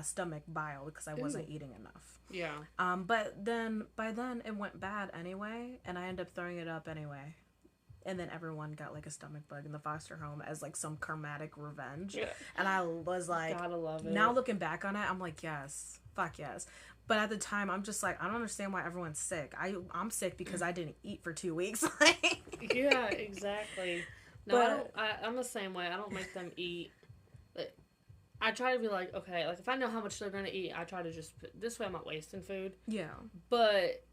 [SPEAKER 1] stomach bile because I wasn't eating enough.
[SPEAKER 2] Yeah.
[SPEAKER 1] But then by then it went bad anyway, and I ended up throwing it up anyway. And then everyone got like a stomach bug in the foster home as like some karmatic revenge.
[SPEAKER 2] Yeah.
[SPEAKER 1] And I was like,
[SPEAKER 2] Gotta love it.
[SPEAKER 1] now looking back on it, I'm like, yes, fuck yes. But at the time, I'm just like, I don't understand why everyone's sick. I'm sick because I didn't eat for 2 weeks.
[SPEAKER 2] Yeah, exactly. No,
[SPEAKER 1] But-
[SPEAKER 2] I'm the same way. I don't make them eat. But I try to be like, okay, like if I know how much they're gonna eat, I try to just this way I'm not wasting food.
[SPEAKER 1] Yeah.
[SPEAKER 2] But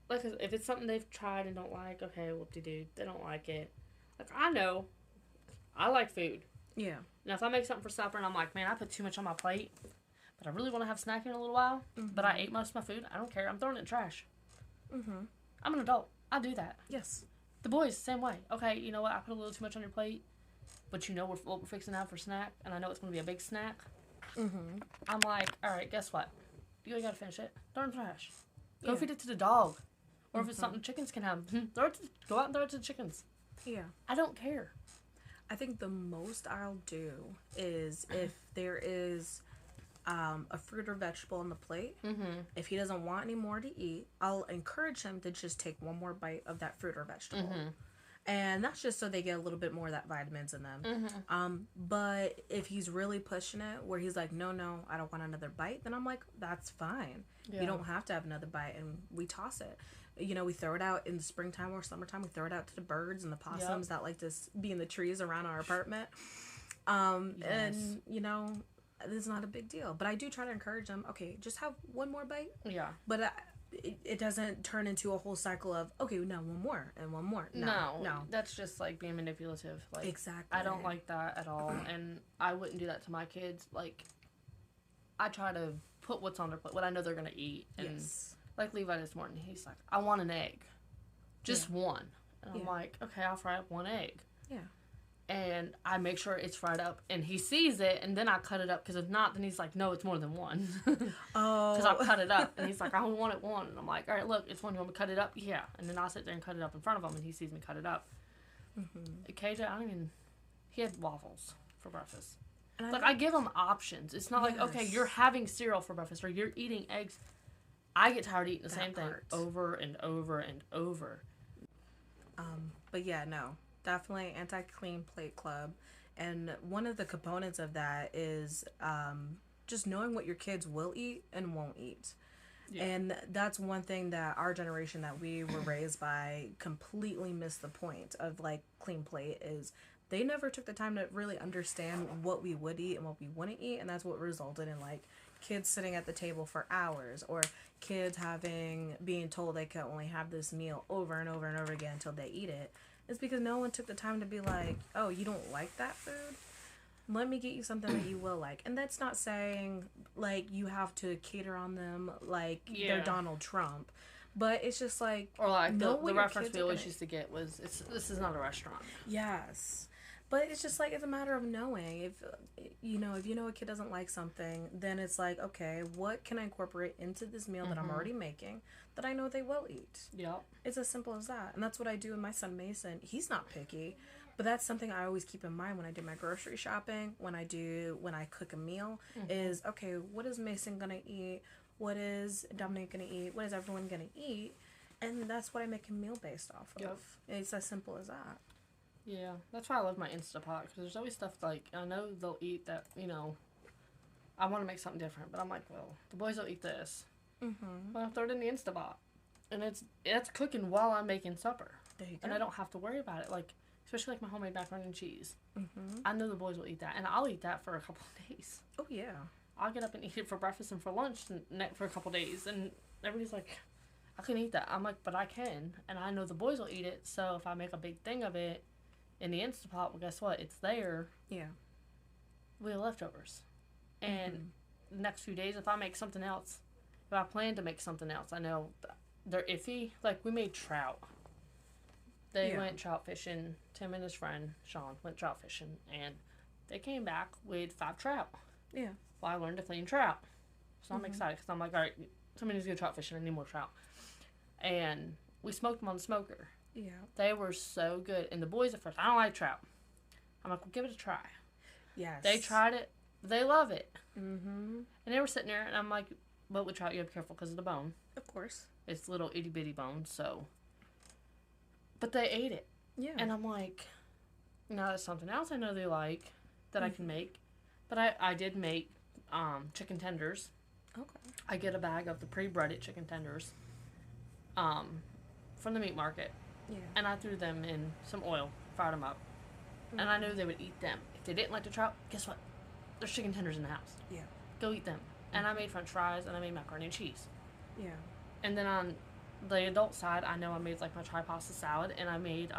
[SPEAKER 2] like if it's something they've tried and don't like, okay, whoop-de-doo, they don't like it. Like I know, I like food.
[SPEAKER 1] Yeah.
[SPEAKER 2] Now if I make something for supper and I'm like, man, I put too much on my plate, but I really want to have a snack in a little while, but I ate most of my food, I don't care. I'm throwing it in the trash. I'm an adult. I do that.
[SPEAKER 1] Yes.
[SPEAKER 2] The boys, same way. Okay, you know what? I put a little too much on your plate, but you know what we're fixing now for snack, and I know it's going to be a big snack. I'm like, all right, guess what? You got to finish it. Throw it in the trash. Go feed it to the dog. Or if it's something chickens can have, go out and throw it to the chickens.
[SPEAKER 1] Yeah.
[SPEAKER 2] I don't care.
[SPEAKER 1] I think the most I'll do is if there is a fruit or vegetable on the plate, if he doesn't want any more to eat, I'll encourage him to just take one more bite of that fruit or vegetable. And that's just so they get a little bit more of that vitamins in them. But if he's really pushing it, where he's like, no, I don't want another bite, then I'm like, that's fine.
[SPEAKER 2] Yeah.
[SPEAKER 1] You don't have to have another bite, and we toss it. We throw it out in the springtime or summertime. We throw it out to the birds and the possums that like to be in the trees around our apartment. And, it's not a big deal. But I do try to encourage them, okay, just have one more bite.
[SPEAKER 2] Yeah.
[SPEAKER 1] But it doesn't turn into a whole cycle of, okay, now one more and one more. No.
[SPEAKER 2] That's just like being manipulative. Like,
[SPEAKER 1] Exactly.
[SPEAKER 2] I don't like that at all, and I wouldn't do that to my kids. Like, I try to put what's on their plate, what I know they're gonna eat. And
[SPEAKER 1] Yes.
[SPEAKER 2] like Levi this morning, he's like, I want an egg, just one. And I'm like, okay, I'll fry up one egg.
[SPEAKER 1] Yeah.
[SPEAKER 2] And I make sure it's fried up, and he sees it, and then I cut it up, because if not, then he's like, no, it's more than one.
[SPEAKER 1] Oh.
[SPEAKER 2] Because I'll cut it up, and he's like, I only want it one. And I'm like, all right, look, it's one. You want me to cut it up? Yeah. And then I'll sit there and cut it up in front of him, and he sees me cut it up. KJ, I don't even. He had waffles for breakfast.
[SPEAKER 1] And
[SPEAKER 2] Like, I give him options. It's not like, okay,
[SPEAKER 1] Yes.
[SPEAKER 2] you're having cereal for breakfast or you're eating eggs. I get tired of eating the
[SPEAKER 1] That
[SPEAKER 2] same
[SPEAKER 1] part.
[SPEAKER 2] thing over and over and over.
[SPEAKER 1] But yeah, no, definitely anti-clean plate club. And one of the components of that is just knowing what your kids will eat and won't eat.
[SPEAKER 2] Yeah.
[SPEAKER 1] And that's one thing that our generation that we were raised by completely missed the point of like clean plate is they never took the time to really understand what we would eat and what we wouldn't eat, and that's what resulted in like kids sitting at the table for hours or kids being told they could only have this meal over and over and over again until they eat it. It's because no one took the time to be like, oh, you don't like that food? Let me get you something that you will like. And that's not saying like you have to cater on them like
[SPEAKER 2] Yeah.
[SPEAKER 1] they're Donald Trump. But it's just like,
[SPEAKER 2] Or like
[SPEAKER 1] know
[SPEAKER 2] the
[SPEAKER 1] what your
[SPEAKER 2] reference
[SPEAKER 1] kids
[SPEAKER 2] we
[SPEAKER 1] are
[SPEAKER 2] always
[SPEAKER 1] gonna-
[SPEAKER 2] used to get was, this is not a restaurant.
[SPEAKER 1] yes. But it's just like, it's a matter of knowing. If you know a kid doesn't like something, then it's like, okay, what can I incorporate into this meal that I'm already making that I know they will eat?
[SPEAKER 2] Yep.
[SPEAKER 1] It's as simple as that. And that's what I do with my son Mason. He's not picky, but that's something I always keep in mind when I do my grocery shopping, when I cook a meal, is okay, what is Mason gonna eat? What is Dominic gonna eat? What is everyone gonna eat? And that's what I make a meal based off of.
[SPEAKER 2] Yep.
[SPEAKER 1] It's as simple as that.
[SPEAKER 2] Yeah, that's why I love my Instapot, because there's always stuff like, I know they'll eat that, I want to make something different, but I'm like, well, the boys will eat this.
[SPEAKER 1] Mm-hmm.
[SPEAKER 2] Well, I'll throw it in the Instapot. And it's cooking while I'm making supper.
[SPEAKER 1] There you go.
[SPEAKER 2] And I don't have to worry about it, like, especially like my homemade macaroni and cheese.
[SPEAKER 1] Mm-hmm.
[SPEAKER 2] I know the boys will eat that, and I'll eat that for a couple of days.
[SPEAKER 1] Oh, yeah.
[SPEAKER 2] I'll get up and eat it for breakfast and for lunch for a couple of days, and everybody's like, I can eat that. I'm like, but I can, and I know the boys will eat it, so if I make a big thing of it in the Instapot, well, guess what? It's there.
[SPEAKER 1] Yeah.
[SPEAKER 2] We have leftovers. And the next few days, if I make something else, if I plan to make something else, I know they're iffy. Like, we made trout. They
[SPEAKER 1] Yeah.
[SPEAKER 2] went trout fishing. Tim and his friend, Sean, went trout fishing, and they came back with 5 trout.
[SPEAKER 1] Yeah.
[SPEAKER 2] Well, I learned to clean trout. So I'm excited, because I'm like, all right, somebody needs to go trout fishing. I need more trout. And we smoked them on the smoker.
[SPEAKER 1] Yeah.
[SPEAKER 2] They were so good. And the boys at first, I don't like trout. I'm like, well, give it a try.
[SPEAKER 1] Yes.
[SPEAKER 2] They tried it. They love it.
[SPEAKER 1] Mm-hmm.
[SPEAKER 2] And they were sitting there, and I'm like, but with trout, you have to be careful because of the bone.
[SPEAKER 1] Of course.
[SPEAKER 2] It's little itty bitty bones, so. But they ate it.
[SPEAKER 1] Yeah.
[SPEAKER 2] And I'm like, now that's something else I know they like that I can make. But I did make chicken tenders.
[SPEAKER 1] okay.
[SPEAKER 2] I get a bag of the pre-breaded chicken tenders from the meat market.
[SPEAKER 1] Yeah.
[SPEAKER 2] And I threw them in some oil, fried them up. And I knew they would eat them. If they didn't like the trout, guess what? There's chicken tenders in the house.
[SPEAKER 1] Yeah.
[SPEAKER 2] Go eat them. And I made french fries, and I made macaroni and cheese.
[SPEAKER 1] Yeah.
[SPEAKER 2] And then on the adult side, I know I made like my tri-pasta salad, and I made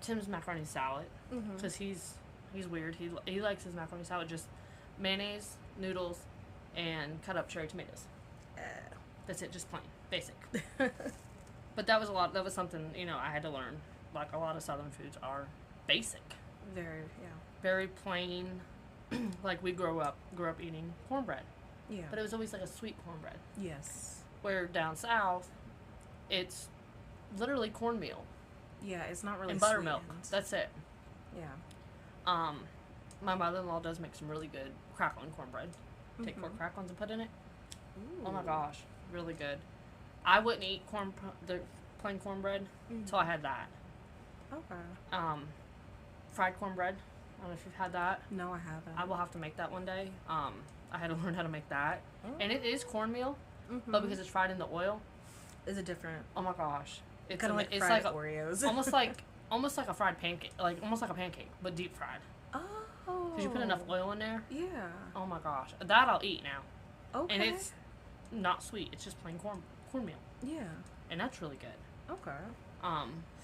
[SPEAKER 2] Tim's macaroni salad,
[SPEAKER 1] Mm-hmm.
[SPEAKER 2] because he's weird. He likes his macaroni salad just mayonnaise, noodles, and cut up cherry tomatoes. That's it, just plain, basic. But that was something, I had to learn. Like, a lot of Southern foods are basic,
[SPEAKER 1] Very. Yeah.
[SPEAKER 2] very plain. Like, we grew up eating cornbread,
[SPEAKER 1] Yeah.
[SPEAKER 2] but it was always like a sweet cornbread.
[SPEAKER 1] yes.
[SPEAKER 2] Where down south, it's literally cornmeal
[SPEAKER 1] Yeah. It's not really
[SPEAKER 2] and buttermilk.
[SPEAKER 1] sweetened.
[SPEAKER 2] That's it.
[SPEAKER 1] Yeah.
[SPEAKER 2] My mother-in-law does make some really good crackling cornbread. Take 4 cracklings and put in it. Oh my
[SPEAKER 1] Ooh.
[SPEAKER 2] gosh, really good. I wouldn't eat the plain cornbread until I had that.
[SPEAKER 1] Okay.
[SPEAKER 2] Fried cornbread. I don't know if you've had that.
[SPEAKER 1] No, I haven't.
[SPEAKER 2] I will have to make that one day. I had to learn how to make that.
[SPEAKER 1] Oh.
[SPEAKER 2] And it is cornmeal,
[SPEAKER 1] Mm-hmm.
[SPEAKER 2] but because it's fried in the oil,
[SPEAKER 1] Is it different?
[SPEAKER 2] oh my gosh. It's
[SPEAKER 1] Kind of like
[SPEAKER 2] it's
[SPEAKER 1] fried
[SPEAKER 2] like
[SPEAKER 1] Oreos.
[SPEAKER 2] almost like a fried pancake, like almost like a pancake, but deep fried.
[SPEAKER 1] Oh.
[SPEAKER 2] Because you put enough oil in there.
[SPEAKER 1] Yeah.
[SPEAKER 2] Oh my gosh. That I'll eat now.
[SPEAKER 1] Okay.
[SPEAKER 2] And it's not sweet. It's just plain cornmeal.
[SPEAKER 1] Yeah.
[SPEAKER 2] And that's really good.
[SPEAKER 1] Okay.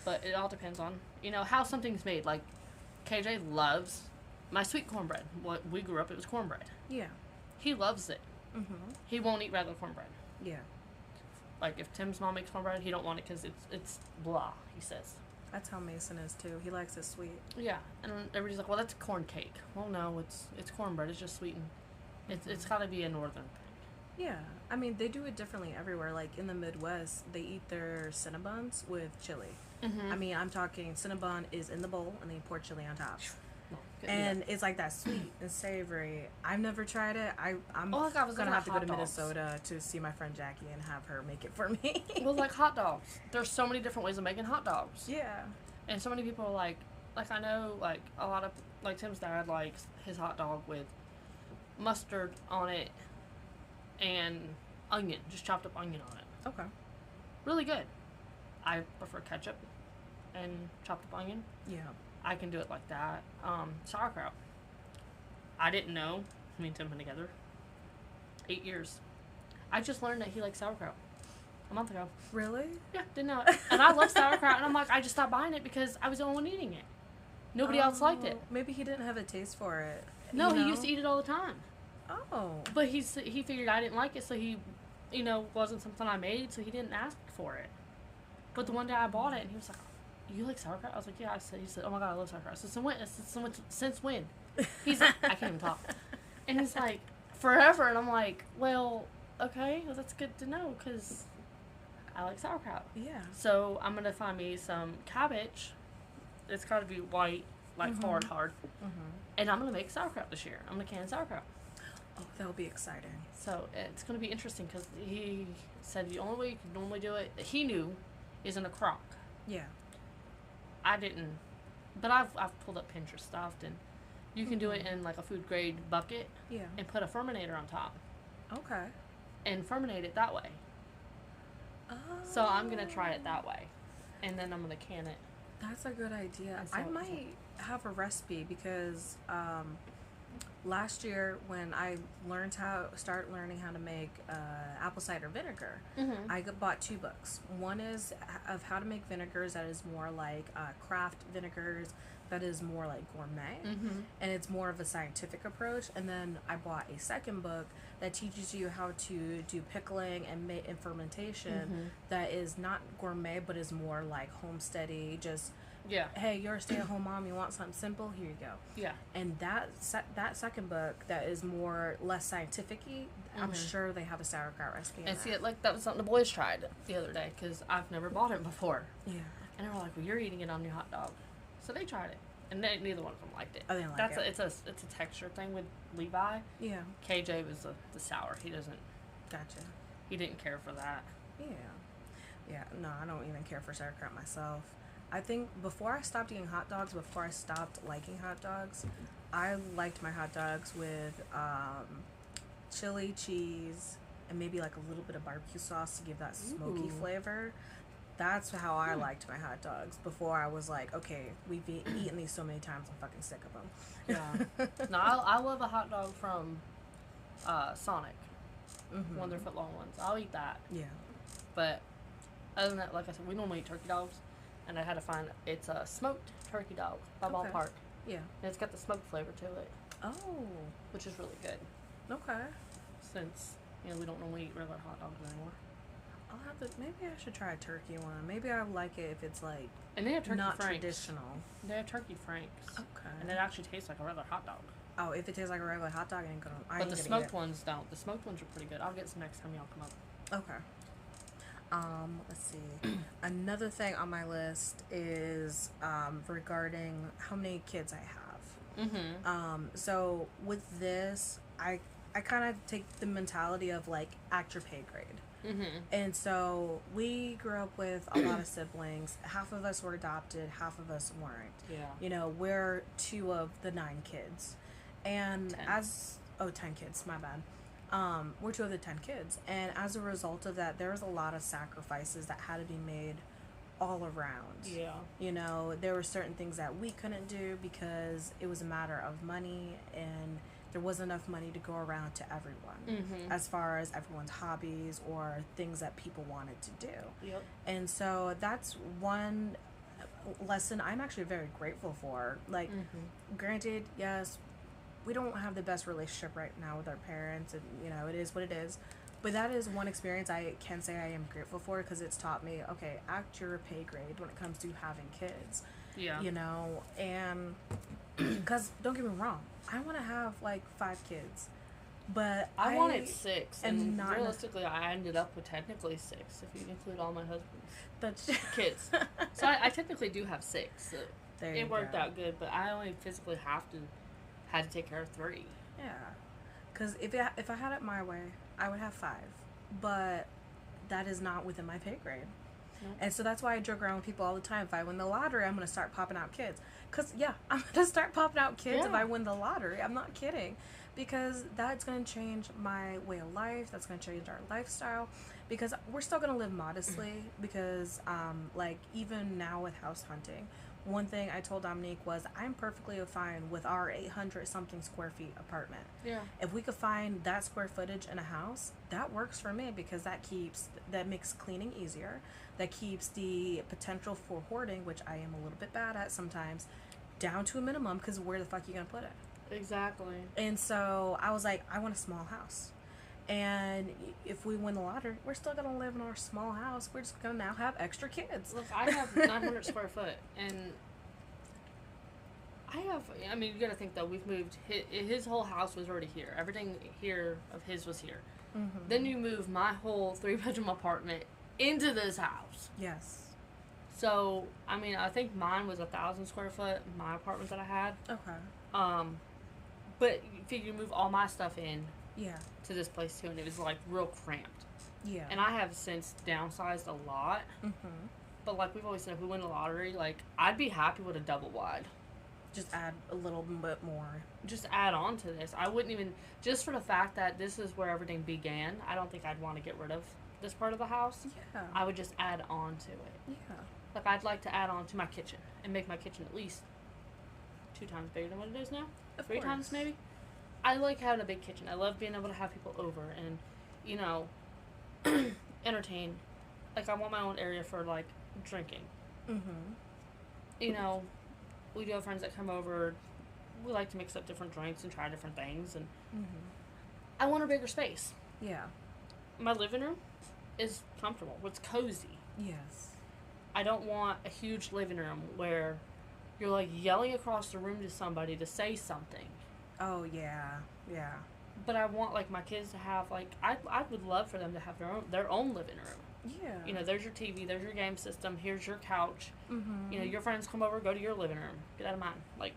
[SPEAKER 2] But it all depends on, how something's made. Like, KJ loves my sweet cornbread. What we grew up, it was cornbread.
[SPEAKER 1] Yeah.
[SPEAKER 2] He loves it.
[SPEAKER 1] Mm-hmm.
[SPEAKER 2] He won't eat regular cornbread.
[SPEAKER 1] Yeah.
[SPEAKER 2] Like, if Tim's mom makes cornbread, he don't want it because it's blah, he says.
[SPEAKER 1] That's how Mason is too. He likes it sweet.
[SPEAKER 2] Yeah. And everybody's like, well, that's corn cake. Well, no, it's cornbread. It's just sweetened. It's got to be a northern thing.
[SPEAKER 1] Yeah. I mean, they do it differently everywhere. Like in the Midwest, they eat their Cinnabons with chili.
[SPEAKER 2] Mm-hmm.
[SPEAKER 1] I mean, I'm talking Cinnabon is in the bowl and then you pour chili on top.
[SPEAKER 2] No,
[SPEAKER 1] And it's like that sweet and savory. I've never tried it. I'm
[SPEAKER 2] Oh, like I was
[SPEAKER 1] gonna
[SPEAKER 2] looking
[SPEAKER 1] have
[SPEAKER 2] at
[SPEAKER 1] to go to
[SPEAKER 2] hot dogs.
[SPEAKER 1] Minnesota to see my friend Jackie and have her make it for me.
[SPEAKER 2] Well, like hot dogs. There's so many different ways of making hot dogs.
[SPEAKER 1] Yeah.
[SPEAKER 2] And so many people are like I know, like, a lot of, like, Tim's dad likes his hot dog with mustard on it and onion, just chopped up onion on it.
[SPEAKER 1] Okay.
[SPEAKER 2] Really good. I prefer ketchup and chopped up onion.
[SPEAKER 1] Yeah.
[SPEAKER 2] I can do it like that. Sauerkraut. I didn't know. Me and Tim been together 8 years. I just learned that he likes sauerkraut a month ago.
[SPEAKER 1] Really?
[SPEAKER 2] Yeah, didn't know it. And I love sauerkraut, and I'm like, I just stopped buying it because I was the only one eating it. Nobody else liked it.
[SPEAKER 1] Maybe he didn't have a taste for it.
[SPEAKER 2] No,
[SPEAKER 1] you
[SPEAKER 2] he
[SPEAKER 1] know?
[SPEAKER 2] used to eat it all the time.
[SPEAKER 1] Oh.
[SPEAKER 2] But he figured I didn't like it, so he, wasn't something I made, so he didn't ask for it. But the one day I bought it, and he was like, "You like sauerkraut?" I was like, "Yeah." He said, "Oh my god, I love sauerkraut." I said, "Since when?" He's like, I can't even talk. And he's like, "Forever." And I'm like, "Well, okay, well, that's good to know, because I like sauerkraut."
[SPEAKER 1] Yeah.
[SPEAKER 2] So I'm going to find me some cabbage. It's got to be white, like hard.
[SPEAKER 1] Mm-hmm.
[SPEAKER 2] And I'm going to make sauerkraut this year. I'm going to can sauerkraut.
[SPEAKER 1] Oh, that'll be exciting.
[SPEAKER 2] So it's going to be interesting because he said the only way you can normally do it, he knew, is in a crock.
[SPEAKER 1] Yeah.
[SPEAKER 2] I didn't. But I've pulled up Pinterest stuff, and you can do it in like a food grade bucket
[SPEAKER 1] Yeah.
[SPEAKER 2] and put a fermentator on top
[SPEAKER 1] Okay.
[SPEAKER 2] and fermentate it that way.
[SPEAKER 1] Oh.
[SPEAKER 2] So I'm going to try it that way. And then I'm going to can it.
[SPEAKER 1] That's a good idea.
[SPEAKER 2] And see
[SPEAKER 1] I
[SPEAKER 2] what comes
[SPEAKER 1] might have a recipe because last year when I started learning how to make apple cider vinegar,
[SPEAKER 2] Mm-hmm.
[SPEAKER 1] I bought 2 books. One is of how to make vinegars that is more like craft vinegars, that is more like gourmet,
[SPEAKER 2] Mm-hmm.
[SPEAKER 1] and it's more of a scientific approach. And then I bought a second book that teaches you how to do pickling and fermentation,
[SPEAKER 2] Mm-hmm.
[SPEAKER 1] that is not gourmet but is more like homesteady, just
[SPEAKER 2] Yeah.
[SPEAKER 1] hey, you're a stay-at-home mom, you want something simple, here you go.
[SPEAKER 2] Yeah.
[SPEAKER 1] And that second book that is more less scientific-y, I'm
[SPEAKER 2] Mhm.
[SPEAKER 1] sure they have a sauerkraut recipe in
[SPEAKER 2] And see,
[SPEAKER 1] that.
[SPEAKER 2] like, that was something the boys tried the other day because I've never bought it before.
[SPEAKER 1] Yeah.
[SPEAKER 2] And they were like, "Well, you're eating it on your hot dog." So they tried it, and neither one of them liked it.
[SPEAKER 1] I didn't like it.
[SPEAKER 2] It's a texture thing with Levi.
[SPEAKER 1] Yeah.
[SPEAKER 2] KJ was the sour. He didn't care for that.
[SPEAKER 1] Yeah. Yeah, no, I don't even care for sauerkraut myself. I think before I stopped eating hot dogs, before I stopped liking hot dogs, I liked my hot dogs with chili, cheese, and maybe like a little bit of barbecue sauce to give that smoky
[SPEAKER 2] Ooh.
[SPEAKER 1] flavor. That's how I liked my hot dogs before I was like, okay, we've eaten these so many times, I'm fucking sick of them.
[SPEAKER 2] Yeah. No, I love a hot dog from Sonic,
[SPEAKER 1] Mm-hmm.
[SPEAKER 2] one of their foot long ones. I'll eat that.
[SPEAKER 1] Yeah.
[SPEAKER 2] But other than that, like I said, we normally eat turkey dogs, and I had to find it's a smoked turkey dog by
[SPEAKER 1] Okay.
[SPEAKER 2] Ballpark,
[SPEAKER 1] Yeah.
[SPEAKER 2] and it's got the smoked flavor to it,
[SPEAKER 1] Oh.
[SPEAKER 2] which is really good.
[SPEAKER 1] Okay.
[SPEAKER 2] Since we don't normally eat regular hot dogs anymore.
[SPEAKER 1] I'll have to. Maybe I should try a turkey one. Maybe I like it if it's like
[SPEAKER 2] And they have turkey
[SPEAKER 1] not
[SPEAKER 2] franks.
[SPEAKER 1] traditional.
[SPEAKER 2] They have turkey franks,
[SPEAKER 1] Okay.
[SPEAKER 2] and it actually tastes like a regular hot dog.
[SPEAKER 1] Oh, if it tastes like a regular hot dog, I ain't gonna. I
[SPEAKER 2] But
[SPEAKER 1] ain't
[SPEAKER 2] the
[SPEAKER 1] gonna
[SPEAKER 2] smoked
[SPEAKER 1] eat it.
[SPEAKER 2] ones don't. The smoked ones are pretty good. I'll get some next time y'all come up.
[SPEAKER 1] Okay. Let's see. Another thing on my list is regarding how many kids I have.
[SPEAKER 2] Mm-hmm.
[SPEAKER 1] So with this, I kind of take the mentality of like act your pay grade.
[SPEAKER 2] Mm-hmm.
[SPEAKER 1] And so we grew up with a lot of siblings. Half of us were adopted, half of us weren't.
[SPEAKER 2] Yeah.
[SPEAKER 1] You know, we're 2 of the 9 kids. And
[SPEAKER 2] 10.
[SPEAKER 1] 10 kids, my bad. We're 2 of the 10 kids. And as a result of that, there was a lot of sacrifices that had to be made all around.
[SPEAKER 2] Yeah.
[SPEAKER 1] You know, there were certain things that we couldn't do because it was a matter of money, and there wasn't enough money to go around to everyone,
[SPEAKER 2] Mm-hmm.
[SPEAKER 1] as far as everyone's hobbies or things that people wanted to do.
[SPEAKER 2] Yep.
[SPEAKER 1] And so that's one lesson I'm actually very grateful for. Like,
[SPEAKER 2] Mm-hmm.
[SPEAKER 1] granted, yes, we don't have the best relationship right now with our parents, and it is what it is. But that is one experience I can say I am grateful for, because it's taught me, okay, act your pay grade when it comes to having kids.
[SPEAKER 2] Yeah.
[SPEAKER 1] And because don't get me wrong, I want to have like 5 kids. But
[SPEAKER 2] I wanted 6,
[SPEAKER 1] am
[SPEAKER 2] and
[SPEAKER 1] not
[SPEAKER 2] realistically, I ended up with technically 6 if you include all my husband's
[SPEAKER 1] that's
[SPEAKER 2] kids. So I technically do have 6. So
[SPEAKER 1] there you
[SPEAKER 2] it worked
[SPEAKER 1] go.
[SPEAKER 2] out good, but I only physically had to take care of 3.
[SPEAKER 1] Yeah, because if I had it my way, I would have 5, but that is not within my pay grade.
[SPEAKER 2] No.
[SPEAKER 1] And so that's why I joke around with people all the time. If I win the lottery, I'm gonna start popping out kids. Cause yeah, I'm gonna start popping out kids if
[SPEAKER 2] Yeah.
[SPEAKER 1] I win the lottery. I'm not kidding, because that's gonna change my way of life. That's gonna change our lifestyle, because we're still gonna live modestly. Because like even now with house hunting, one thing I told Dominique was I'm perfectly fine with our 800 something square feet apartment.
[SPEAKER 2] Yeah.
[SPEAKER 1] If we could find that square footage in a house, that works for me, because that makes cleaning easier. That keeps the potential for hoarding, which I am a little bit bad at sometimes, down to a minimum, because where the fuck are you gonna put it?
[SPEAKER 2] Exactly.
[SPEAKER 1] And so I was like, I want a small house. And if we win the lottery, we're still gonna live in our small house. We're just gonna now have extra kids.
[SPEAKER 2] Look, I have 900 square foot, and I mean, you gotta think though, we've moved, his whole house was already here. Everything here of his was here.
[SPEAKER 1] Mm-hmm.
[SPEAKER 2] Then you move my whole 3-bedroom apartment into this house.
[SPEAKER 1] Yes.
[SPEAKER 2] So, I mean, I think mine was 1,000 square foot, my apartment that I had.
[SPEAKER 1] Okay.
[SPEAKER 2] But you figure you move all my stuff in
[SPEAKER 1] Yeah.
[SPEAKER 2] to this place too, and it was like real cramped.
[SPEAKER 1] Yeah.
[SPEAKER 2] And I have since downsized a lot.
[SPEAKER 1] Mm-hmm.
[SPEAKER 2] But like we've always said, if we win the lottery, like I'd be happy with a double wide.
[SPEAKER 1] Just add a little bit more.
[SPEAKER 2] Just add on to this. I wouldn't even, just for the fact that this is where everything began, I don't think I'd want to get rid of this part of the house.
[SPEAKER 1] Yeah.
[SPEAKER 2] I would just add on to it.
[SPEAKER 1] Yeah.
[SPEAKER 2] Like I'd like to add on to my kitchen and make my kitchen at least 2 times bigger than what it is now.
[SPEAKER 1] Of
[SPEAKER 2] 3 times
[SPEAKER 1] course.
[SPEAKER 2] maybe. I like having a big kitchen. I love being able to have people over and, you know, entertain. Like I want my own area for like drinking.
[SPEAKER 1] Mm-hmm.
[SPEAKER 2] You know, we do have friends that come over. We like to mix up different drinks and try different things, and
[SPEAKER 1] Mm-hmm.
[SPEAKER 2] I want a bigger space.
[SPEAKER 1] Yeah.
[SPEAKER 2] My living room is comfortable. It's cozy.
[SPEAKER 1] Yes.
[SPEAKER 2] I don't want a huge living room where you're like yelling across the room to somebody to say something.
[SPEAKER 1] Oh yeah. Yeah.
[SPEAKER 2] But I want like my kids to have like I would love for them to have their own living room.
[SPEAKER 1] Yeah.
[SPEAKER 2] You know, there's your TV, there's your game system, here's your couch.
[SPEAKER 1] Mm-hmm.
[SPEAKER 2] You know, your friends come over, go to your living room. Get out of mine. Like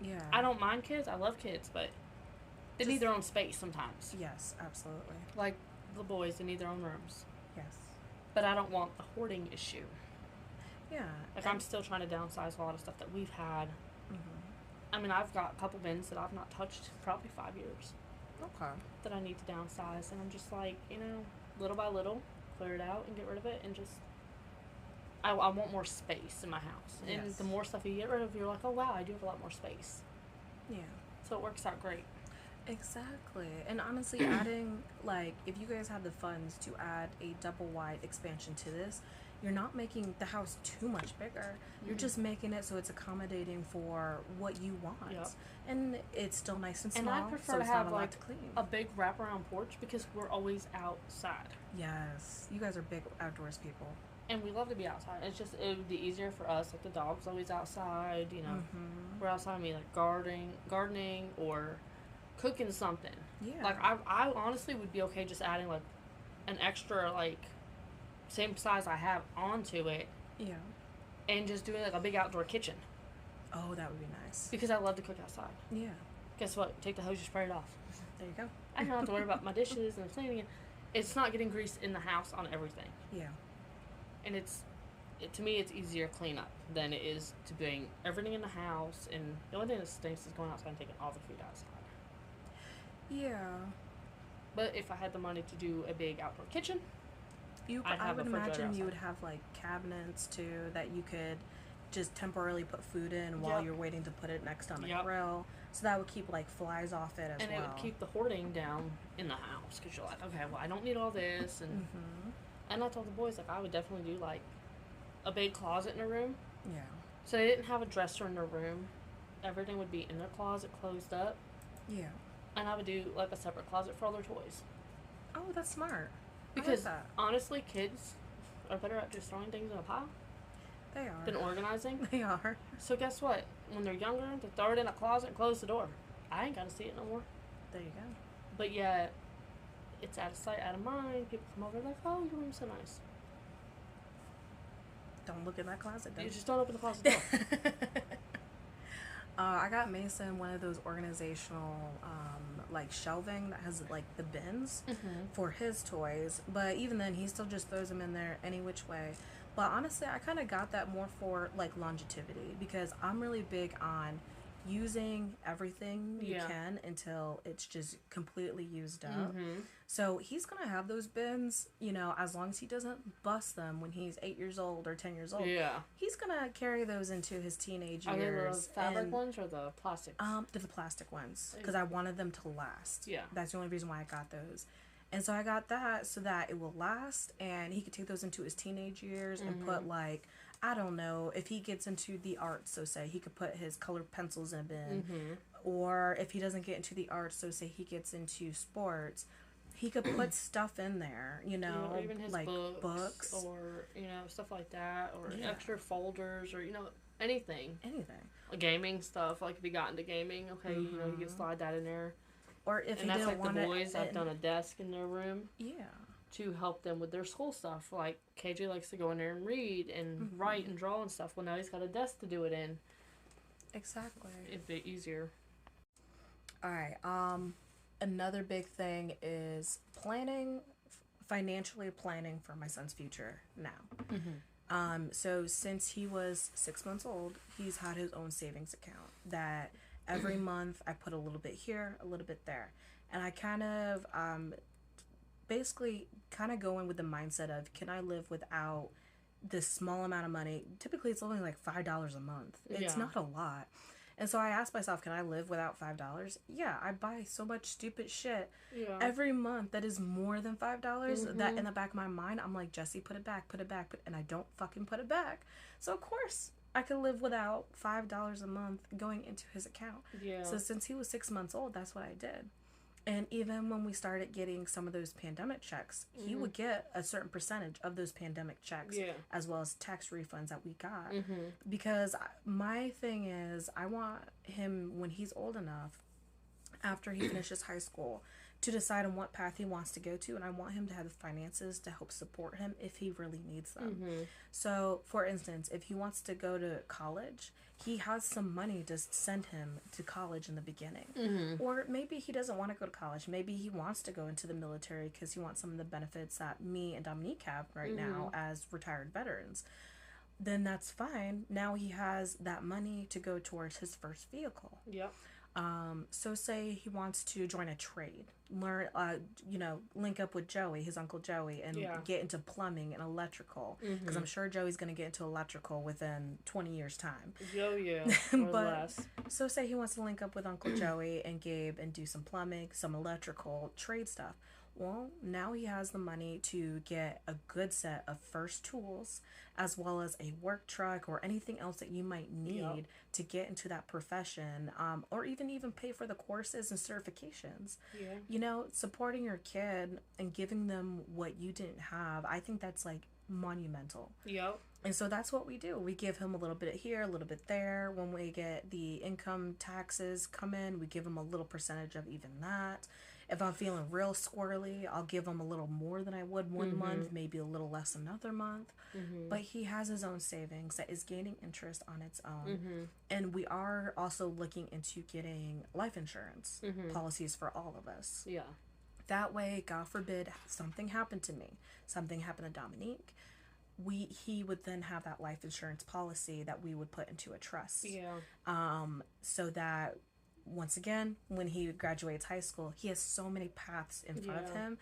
[SPEAKER 1] Yeah.
[SPEAKER 2] I don't mind kids. I love kids, but they need their own space sometimes.
[SPEAKER 1] Yes, absolutely.
[SPEAKER 2] Like the boys, they need their own rooms.
[SPEAKER 1] Yes.
[SPEAKER 2] But I don't want the hoarding issue.
[SPEAKER 1] Yeah.
[SPEAKER 2] Like I'm still trying to downsize a lot of stuff that we've had.
[SPEAKER 1] Mm-hmm.
[SPEAKER 2] I mean, I've got a couple bins that I've not touched probably 5 years
[SPEAKER 1] Okay.
[SPEAKER 2] that I need to downsize, and I'm just like, you know, little by little, clear it out and get rid of it, and just I want more space in my house. And
[SPEAKER 1] Yes.
[SPEAKER 2] the more stuff you get rid of, you're like, oh wow, I do have a lot more space.
[SPEAKER 1] Yeah.
[SPEAKER 2] So it works out great.
[SPEAKER 1] Exactly. And honestly, adding, like, if you guys have the funds to add a double wide expansion to this, you're not making the house too much bigger. You're
[SPEAKER 2] Mhm.
[SPEAKER 1] just making it so it's accommodating for what you want.
[SPEAKER 2] Yep.
[SPEAKER 1] And it's still nice and
[SPEAKER 2] And
[SPEAKER 1] small.
[SPEAKER 2] I prefer
[SPEAKER 1] so
[SPEAKER 2] to
[SPEAKER 1] it's
[SPEAKER 2] have,
[SPEAKER 1] not a lot
[SPEAKER 2] like,
[SPEAKER 1] to clean.
[SPEAKER 2] A big wraparound porch because we're always outside.
[SPEAKER 1] Yes. You guys are big outdoors people.
[SPEAKER 2] And we love to be outside. It's just, it would be easier for us. Like, the dog's always outside, you know.
[SPEAKER 1] Mm-hmm.
[SPEAKER 2] We're outside, me like gardening or cooking something.
[SPEAKER 1] Yeah.
[SPEAKER 2] Like, I honestly would be okay just adding, like, an extra, like, same size I have onto it
[SPEAKER 1] Yeah.
[SPEAKER 2] and just doing, like, a big outdoor kitchen.
[SPEAKER 1] Oh, that would be nice.
[SPEAKER 2] Because I love to cook outside.
[SPEAKER 1] Yeah.
[SPEAKER 2] Guess what? Take the hose, you spray it off.
[SPEAKER 1] There you go.
[SPEAKER 2] I don't have to worry about my dishes and cleaning it. It's not getting grease in the house on everything.
[SPEAKER 1] Yeah.
[SPEAKER 2] And to me, it's easier cleanup than it is to bring everything in the house. And the only thing that stinks is going outside and taking all the food outside.
[SPEAKER 1] Yeah.
[SPEAKER 2] But if I had the money to do a big outdoor kitchen, I'd
[SPEAKER 1] I
[SPEAKER 2] have
[SPEAKER 1] would
[SPEAKER 2] a refrigerator
[SPEAKER 1] imagine you
[SPEAKER 2] outside.
[SPEAKER 1] would have like cabinets too that you could just temporarily put food in while
[SPEAKER 2] Yep.
[SPEAKER 1] you're waiting to put it next on the
[SPEAKER 2] Yep.
[SPEAKER 1] grill. So that would keep like flies off it as
[SPEAKER 2] and
[SPEAKER 1] well.
[SPEAKER 2] it would keep the hoarding down in the house. Because you're like, okay, well, I don't need all this.
[SPEAKER 1] Mm-hmm.
[SPEAKER 2] And I told the boys, like, I would definitely do, like, a big closet in a room.
[SPEAKER 1] Yeah.
[SPEAKER 2] So they didn't have a dresser in their room. Everything would be in their closet, closed up.
[SPEAKER 1] Yeah.
[SPEAKER 2] And I would do, like, a separate closet for all their toys.
[SPEAKER 1] Oh, that's smart.
[SPEAKER 2] Because,
[SPEAKER 1] I like that.
[SPEAKER 2] honestly, kids are better at just throwing things in a pile
[SPEAKER 1] They are.
[SPEAKER 2] than organizing.
[SPEAKER 1] They are.
[SPEAKER 2] So guess what? When they're younger, they throw it in a closet and close the door. I ain't got to see it no more.
[SPEAKER 1] There you go.
[SPEAKER 2] But yeah, it's out of sight, out of mind. People come over like, oh, your room's so nice.
[SPEAKER 1] Don't look in that closet,
[SPEAKER 2] You
[SPEAKER 1] though.
[SPEAKER 2] just don't open the closet door.
[SPEAKER 1] I got Mason one of those organizational, like shelving that has like the bins for his toys. But even then, he still just throws them in there any which way. But honestly, I kind of got that more for like longevity because I'm really big on using everything you
[SPEAKER 2] Yeah.
[SPEAKER 1] can until it's just completely used up. So he's gonna have those bins, as long as he doesn't bust them when he's 8 years old or 10 years old.
[SPEAKER 2] Yeah.
[SPEAKER 1] He's gonna carry those into his teenage
[SPEAKER 2] Are they the
[SPEAKER 1] years.
[SPEAKER 2] fabric
[SPEAKER 1] and,
[SPEAKER 2] ones or the plastic?
[SPEAKER 1] they're the plastic ones because I wanted them to last.
[SPEAKER 2] Yeah.
[SPEAKER 1] That's the only reason why I got those. And so I got that so that it will last and he could take those into his teenage years and put like, I don't know, if he gets into the arts, so say he could put his colored pencils in a bin. Or if he doesn't get into the arts, so say he gets into sports, he could put stuff in there,
[SPEAKER 2] Or even his
[SPEAKER 1] like
[SPEAKER 2] books. Or, stuff like that. Or
[SPEAKER 1] Yeah.
[SPEAKER 2] extra folders or, anything.
[SPEAKER 1] Anything.
[SPEAKER 2] Gaming stuff. Like if he got into gaming, okay, you can slide that in there.
[SPEAKER 1] Or if
[SPEAKER 2] And
[SPEAKER 1] he
[SPEAKER 2] that's
[SPEAKER 1] didn't
[SPEAKER 2] like
[SPEAKER 1] want
[SPEAKER 2] the boys. I've done a desk in their room.
[SPEAKER 1] Yeah.
[SPEAKER 2] To help them with their school stuff. Like, KJ likes to go in there and read and write and draw and stuff. Well, now he's got a desk to do it in.
[SPEAKER 1] Exactly.
[SPEAKER 2] It'd be easier.
[SPEAKER 1] All right. Another big thing is financially planning for my son's future now. So since he was 6 months old, he's had his own savings account that every month I put a little bit here, a little bit there. And I kind of basically go in with the mindset of, can I live without this small amount of money? Typically it's only like $5 a month. It's not a lot. And so I asked myself, can I live without $5? Yeah, I buy so much stupid shit every month that is more than $5 that in the back of my mind, I'm like, Jesse, put it back, and I don't fucking put it back. So of course I could live without $5 a month going into his account.
[SPEAKER 2] Yeah.
[SPEAKER 1] So since he was 6 months old, that's what I did. And even when we started getting some of those pandemic checks, he would get a certain percentage of those pandemic checks, as well as tax refunds that we got. Because my thing is, I want him, when he's old enough, after he finishes high school, to decide on what path he wants to go to, and I want him to have the finances to help support him if he really needs them. So, for instance, if he wants to go to college, he has some money to send him to college in the beginning. Or maybe he doesn't want to go to college. Maybe he wants to go into the military because he wants some of the benefits that me and Dominique have right now as retired veterans. Then that's fine. Now he has that money to go towards his first vehicle.
[SPEAKER 2] Yep.
[SPEAKER 1] So say he wants to join a trade, learn, link up with Joey, his Uncle Joey, and get into plumbing and electrical. Because I'm sure Joey's going to get into electrical within 20 years' time.
[SPEAKER 2] Oh, yeah.
[SPEAKER 1] But
[SPEAKER 2] less.
[SPEAKER 1] So say he wants to link up with Uncle Joey and Gabe and do some plumbing, some electrical trade stuff. Well, now he has the money to get a good set of first tools, as well as a work truck or anything else that you might need to get into that profession, or even pay for the courses and certifications. Supporting your kid and giving them what you didn't have, I think that's like monumental.
[SPEAKER 2] Yep.
[SPEAKER 1] And so that's what we do. We give him a little bit here, a little bit there. When we get the income taxes come in, we give him a little percentage of even that. If I'm feeling real squirrely, I'll give him a little more than I would one month, maybe a little less another month. But he has his own savings that is gaining interest on its own. And we are also looking into getting life insurance policies for all of us.
[SPEAKER 2] Yeah.
[SPEAKER 1] That way, God forbid, something happened to me, something happened to Dominique, he would then have that life insurance policy that we would put into a trust.
[SPEAKER 2] Yeah.
[SPEAKER 1] So that, once again, when he graduates high school, he has so many paths in front of him.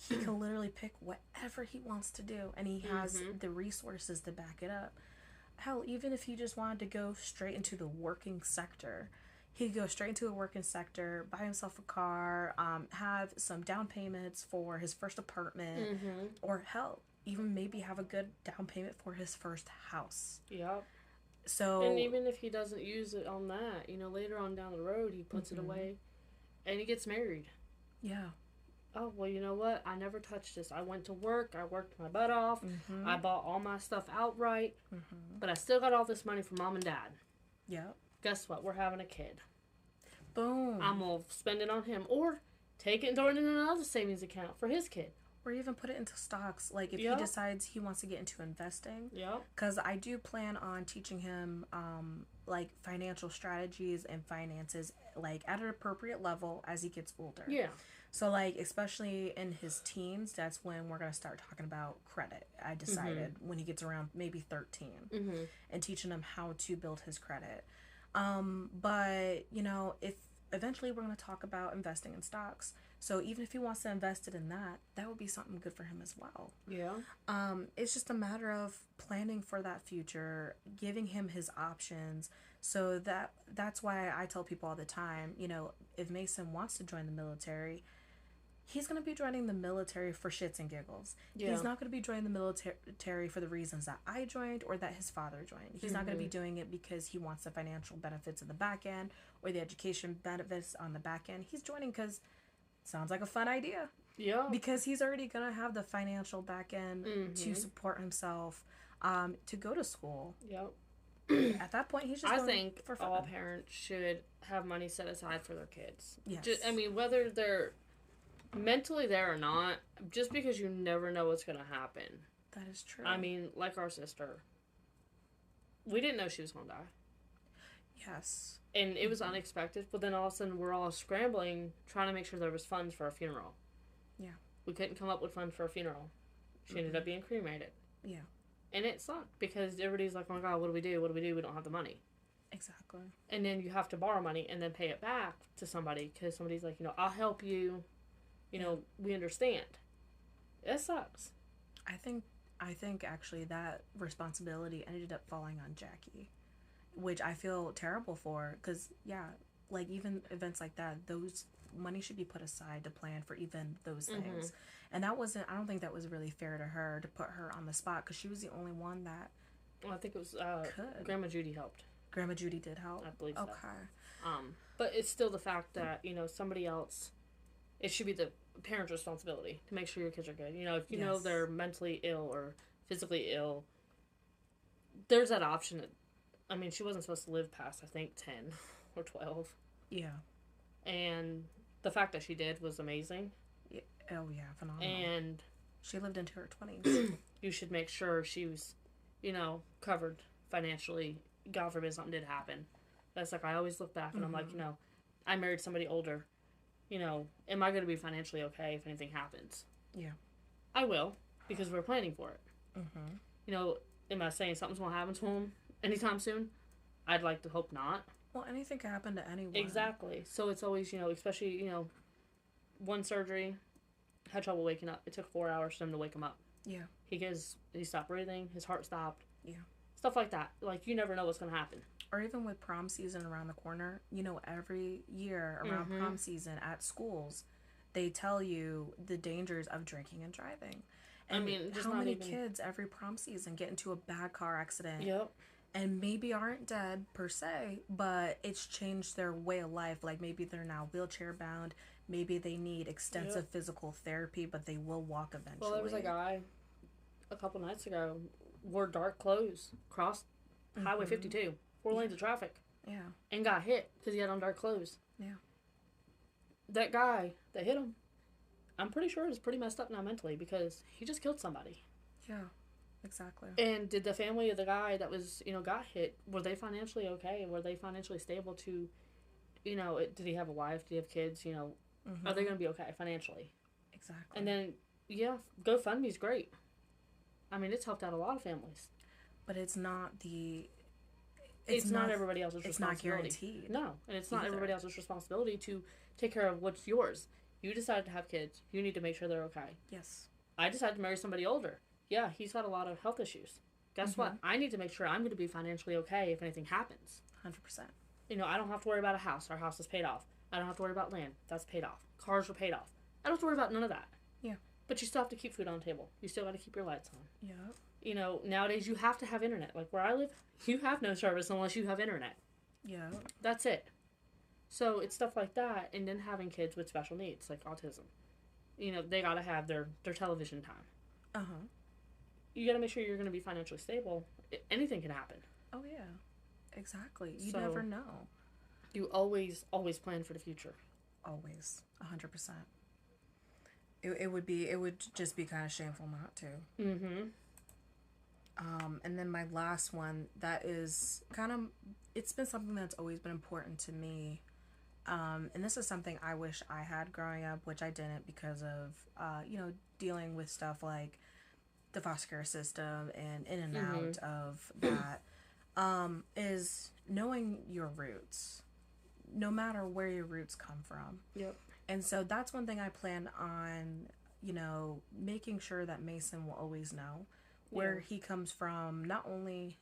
[SPEAKER 1] He can literally pick whatever he wants to do, and he has the resources to back it up. Hell, even if he just wanted to go straight into the working sector, he could go straight into a working sector, buy himself a car, have some down payments for his first apartment, or hell, even maybe have a good down payment for his first house.
[SPEAKER 2] Yep.
[SPEAKER 1] So,
[SPEAKER 2] and even if he doesn't use it on that, later on down the road, he puts it away and he gets married.
[SPEAKER 1] Yeah.
[SPEAKER 2] Oh, well, you know what? I never touched this. I went to work. I worked my butt off. I bought all my stuff outright. But I still got all this money from mom and dad.
[SPEAKER 1] Yep.
[SPEAKER 2] Guess what? We're having a kid.
[SPEAKER 1] Boom.
[SPEAKER 2] I'm going to spend it on him. Or take it and throw it in another savings account for his kid.
[SPEAKER 1] Or even put it into stocks. Like, if he
[SPEAKER 2] Yep.
[SPEAKER 1] decides he wants to get into investing.
[SPEAKER 2] Yep.
[SPEAKER 1] Because I do plan on teaching him, like, financial strategies and finances, like, at an appropriate level as he gets older.
[SPEAKER 2] Yeah.
[SPEAKER 1] So, like, especially in his teens, that's when we're going to start talking about credit. I decided when he gets around maybe 13
[SPEAKER 2] Mm-hmm.
[SPEAKER 1] and teaching him how to build his credit. But, you know, if eventually we're going to talk about investing in stocks. So even if he wants to invest it in that, that would be something good for him as well.
[SPEAKER 2] Yeah.
[SPEAKER 1] It's just a matter of planning for that future, giving him his options. So that's why I tell people all the time, you know, if Mason wants to join the military, he's going to be joining the military for shits and giggles.
[SPEAKER 2] Yeah.
[SPEAKER 1] He's not going to be joining the military for the reasons that I joined or that his father joined. He's not going to be doing it because he wants the financial benefits of the back end or the education benefits on the back end. He's joining because it sounds like a fun idea.
[SPEAKER 2] Yeah.
[SPEAKER 1] Because he's already going to have the financial back end to support himself, to go to school.
[SPEAKER 2] Yep.
[SPEAKER 1] At that point, he's just
[SPEAKER 2] I
[SPEAKER 1] going
[SPEAKER 2] think
[SPEAKER 1] for fun.
[SPEAKER 2] all parents should have money set aside for their kids.
[SPEAKER 1] Yes.
[SPEAKER 2] I mean, whether they're mentally there or not, just because you never know what's going to happen.
[SPEAKER 1] That is true.
[SPEAKER 2] I mean, like our sister. We didn't know she was going to die.
[SPEAKER 1] Yes.
[SPEAKER 2] And it was unexpected, but then all of a sudden we're all scrambling, trying to make sure there was funds for a funeral.
[SPEAKER 1] Yeah.
[SPEAKER 2] We couldn't come up with funds for a funeral. She ended up being cremated.
[SPEAKER 1] Yeah.
[SPEAKER 2] And it sucked because everybody's like, oh my God, what do we do? What do we do? We don't have the money.
[SPEAKER 1] Exactly.
[SPEAKER 2] And then you have to borrow money and then pay it back to somebody because somebody's like, you know, I'll help you. You know, we understand. It sucks.
[SPEAKER 1] I think actually that responsibility ended up falling on Jackie, which I feel terrible for because, yeah, like even events like that, those money should be put aside to plan for even those things. And that wasn't, I don't think that was really fair to her to put her on the spot because she was the only one that
[SPEAKER 2] Well, I think it was
[SPEAKER 1] could.
[SPEAKER 2] Grandma Judy helped.
[SPEAKER 1] Grandma Judy did help.
[SPEAKER 2] I believe so.
[SPEAKER 1] Okay.
[SPEAKER 2] But it's still the fact that, you know, somebody else, it should be the parent's responsibility to make sure your kids are good. You know, if you know
[SPEAKER 1] Yes.
[SPEAKER 2] they're mentally ill or physically ill, there's that option. I mean, she wasn't supposed to live past, I think, 10 or 12.
[SPEAKER 1] Yeah.
[SPEAKER 2] And the fact that she did was amazing.
[SPEAKER 1] Yeah. Oh yeah, phenomenal.
[SPEAKER 2] And
[SPEAKER 1] She lived into her 20s.
[SPEAKER 2] you should make sure she was, you know, covered financially. God forbid something did happen. That's like, I always look back and I'm like, you know, I married somebody older. You know, am I going to be financially okay if anything happens?
[SPEAKER 1] Yeah.
[SPEAKER 2] I will, because we're planning for it.
[SPEAKER 1] Mm-hmm.
[SPEAKER 2] You know, am I saying something's going to happen to him anytime soon? I'd like to hope not.
[SPEAKER 1] Well, anything can happen to anyone.
[SPEAKER 2] Exactly. So it's always, you know, especially, you know, one surgery, had trouble waking up. It took 4 hours for them to wake him up.
[SPEAKER 1] Yeah.
[SPEAKER 2] He stopped breathing, his heart stopped.
[SPEAKER 1] Yeah.
[SPEAKER 2] Stuff like that. Like, you never know what's going to happen.
[SPEAKER 1] Or even with prom season around the corner, you know, every year around prom season at schools, they tell you the dangers of drinking and driving. And
[SPEAKER 2] I mean, just
[SPEAKER 1] how
[SPEAKER 2] not
[SPEAKER 1] many
[SPEAKER 2] even...
[SPEAKER 1] kids every prom season get into a bad car accident
[SPEAKER 2] Yep.
[SPEAKER 1] and maybe aren't dead per se, but it's changed their way of life. Like maybe they're now wheelchair bound, maybe they need extensive physical therapy, but they will walk eventually.
[SPEAKER 2] Well, there was a guy a couple nights ago wore dark clothes, crossed Highway 52, 4 lanes of traffic,
[SPEAKER 1] Yeah.
[SPEAKER 2] and got hit because he had on dark clothes.
[SPEAKER 1] Yeah.
[SPEAKER 2] That guy that hit him, I'm pretty sure is pretty messed up now mentally because he just killed somebody.
[SPEAKER 1] Yeah. Exactly.
[SPEAKER 2] And did the family of the guy that was, you know, got hit, were they financially okay? Were they financially stable to, you know, did he have a wife? Did he have kids? You know, are they going to be okay financially?
[SPEAKER 1] Exactly.
[SPEAKER 2] And then, yeah, GoFundMe's great. I mean, it's helped out a lot of families.
[SPEAKER 1] But it's not the...
[SPEAKER 2] It's not everybody else's
[SPEAKER 1] It's not
[SPEAKER 2] responsibility.
[SPEAKER 1] guaranteed.
[SPEAKER 2] No, and it's not
[SPEAKER 1] either.
[SPEAKER 2] everybody else's responsibility to take care of what's yours. You decided to have kids. You need to make sure they're okay.
[SPEAKER 1] Yes.
[SPEAKER 2] I decided to marry somebody older. Yeah, he's got a lot of health issues. Guess what? I need to make sure I'm going to be financially okay if anything happens.
[SPEAKER 1] 100%.
[SPEAKER 2] You know, I don't have to worry about a house. Our house is paid off. I don't have to worry about land. That's paid off. Cars are paid off. I don't have to worry about none of that.
[SPEAKER 1] Yeah.
[SPEAKER 2] But you still have to keep food on the table. You still got to keep your lights on.
[SPEAKER 1] Yeah.
[SPEAKER 2] You know, nowadays you have to have internet. Like where I live, you have no service unless you have internet.
[SPEAKER 1] Yeah.
[SPEAKER 2] That's it. So it's stuff like that, and then having kids with special needs, like autism. You know, they gotta have their television time.
[SPEAKER 1] Uh-huh.
[SPEAKER 2] You gotta make sure you're gonna be financially stable. Anything can happen.
[SPEAKER 1] Oh, yeah. Exactly. You
[SPEAKER 2] So-
[SPEAKER 1] never know.
[SPEAKER 2] You always plan for the future.
[SPEAKER 1] always, 100%. It would just be kind of shameful not to.
[SPEAKER 2] Mm-hmm.
[SPEAKER 1] And then my last one, that is kind of, it's been something that's always been important to me. And this is something I wish I had growing up, which I didn't because of, dealing with stuff like the foster care system and in and out of that, is knowing your roots, no matter where your roots come from.
[SPEAKER 2] Yep.
[SPEAKER 1] And so that's one thing I plan on, making sure that Mason will always know where he comes from, not only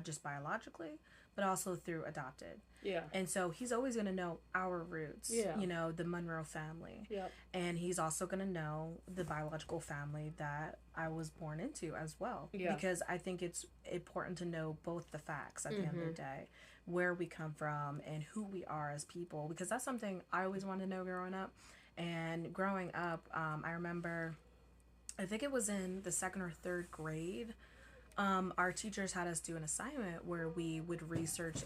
[SPEAKER 1] just biologically, but also through adopted.
[SPEAKER 2] Yeah.
[SPEAKER 1] And so he's always going to know our roots, the Monroe family.
[SPEAKER 2] Yep.
[SPEAKER 1] And he's also going to know the biological family that I was born into as well.
[SPEAKER 2] Yeah.
[SPEAKER 1] Because I think it's important to know both the facts at the end of the day, where we come from and who we are as people. Because that's something I always wanted to know growing up. And growing up, I remember, I think it was in the 2nd or 3rd grade, our teachers had us do an assignment where we would research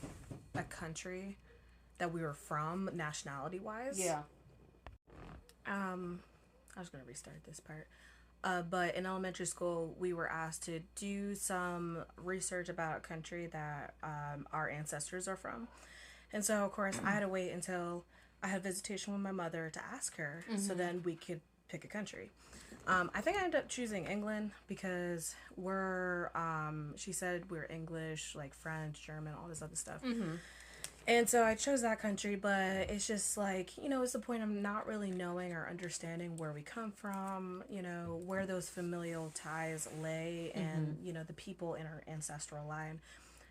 [SPEAKER 1] a country that we were from, nationality-wise.
[SPEAKER 2] Yeah.
[SPEAKER 1] I was going to restart this part. But in elementary school, we were asked to do some research about a country that our ancestors are from. And so, of course, I had to wait until I had visitation with my mother to ask her, so then we could pick a country. I think I ended up choosing England because she said we're English, like French, German, all this other stuff. And so I chose that country, but it's just like, it's the point of not really knowing or understanding where we come from, where those familial ties lay and, the people in our ancestral line.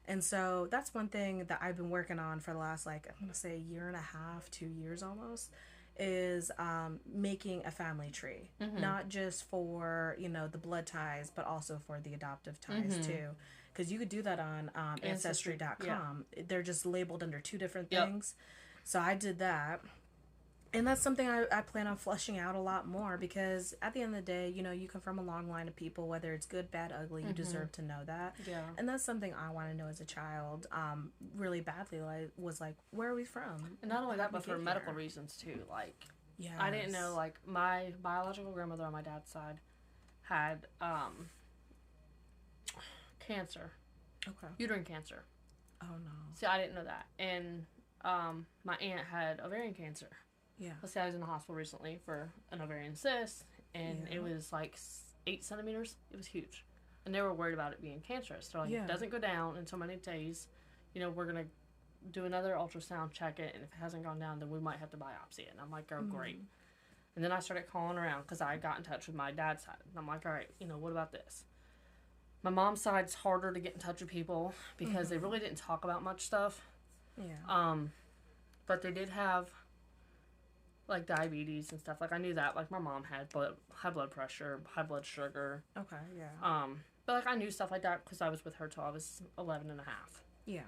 [SPEAKER 1] And so that's one thing that I've been working on for the last, I'm going to say 1.5 2 years almost, is making a family tree, not just for, the blood ties, but also for the adoptive ties too. Because you could do that on Ancestry.com. Yeah. They're just labeled under 2 different things. So I did that. And that's something I plan on fleshing out a lot more because at the end of the day, you come from a long line of people, whether it's good, bad, ugly, you deserve to know that.
[SPEAKER 2] Yeah.
[SPEAKER 1] And that's something I want to know as a child, really badly, was where are we from?
[SPEAKER 2] And not only that, but for medical reasons too.
[SPEAKER 1] Yes.
[SPEAKER 2] I didn't know, my biological grandmother on my dad's side had cancer.
[SPEAKER 1] Okay.
[SPEAKER 2] Uterine cancer.
[SPEAKER 1] Oh, no.
[SPEAKER 2] See, I didn't know that. And my aunt had ovarian cancer.
[SPEAKER 1] Yeah.
[SPEAKER 2] Let's say I was in the hospital recently for an ovarian cyst, and it was 8 centimeters. It was huge. And they were worried about it being cancerous. They're like, it doesn't go down in so many days. We're going to do another ultrasound, check it, and if it hasn't gone down, then we might have to biopsy it. And I'm like, oh, great. And then I started calling around because I got in touch with my dad's side. And I'm like, all right, what about this? My mom's side's harder to get in touch with people because they really didn't talk about much stuff.
[SPEAKER 1] Yeah.
[SPEAKER 2] But they did have diabetes and stuff. I knew that. My mom had high blood pressure, high blood sugar.
[SPEAKER 1] Okay, yeah.
[SPEAKER 2] But I knew stuff like that because I was with her till I was 11 and a half.
[SPEAKER 1] Yeah.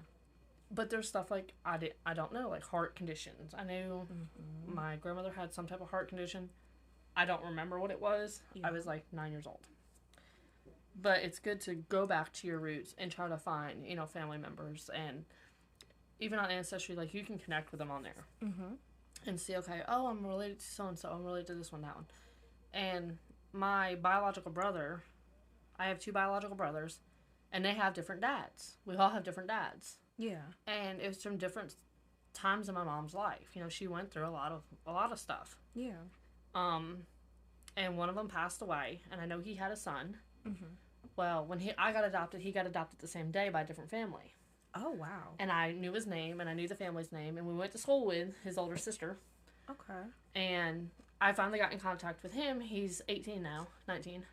[SPEAKER 2] But there's stuff I don't know, heart conditions. I knew my grandmother had some type of heart condition. I don't remember what it was. Yeah. I was 9 years old. But it's good to go back to your roots and try to find, family members. And even on Ancestry, you can connect with them on there. And see, okay, oh, I'm related to so-and-so. I'm related to this one, that one. And my biological brother, I have 2 biological brothers, and they have different dads. We all have different dads.
[SPEAKER 1] Yeah.
[SPEAKER 2] And it was from different times in my mom's life. She went through a lot of stuff.
[SPEAKER 1] Yeah.
[SPEAKER 2] And one of them passed away, and I know he had a son. Well, when I got adopted, he got adopted the same day by a different family.
[SPEAKER 1] Oh, wow.
[SPEAKER 2] And I knew his name, and I knew the family's name, and we went to school with his older sister.
[SPEAKER 1] Okay.
[SPEAKER 2] And I finally got in contact with him. He's 18 now, 19.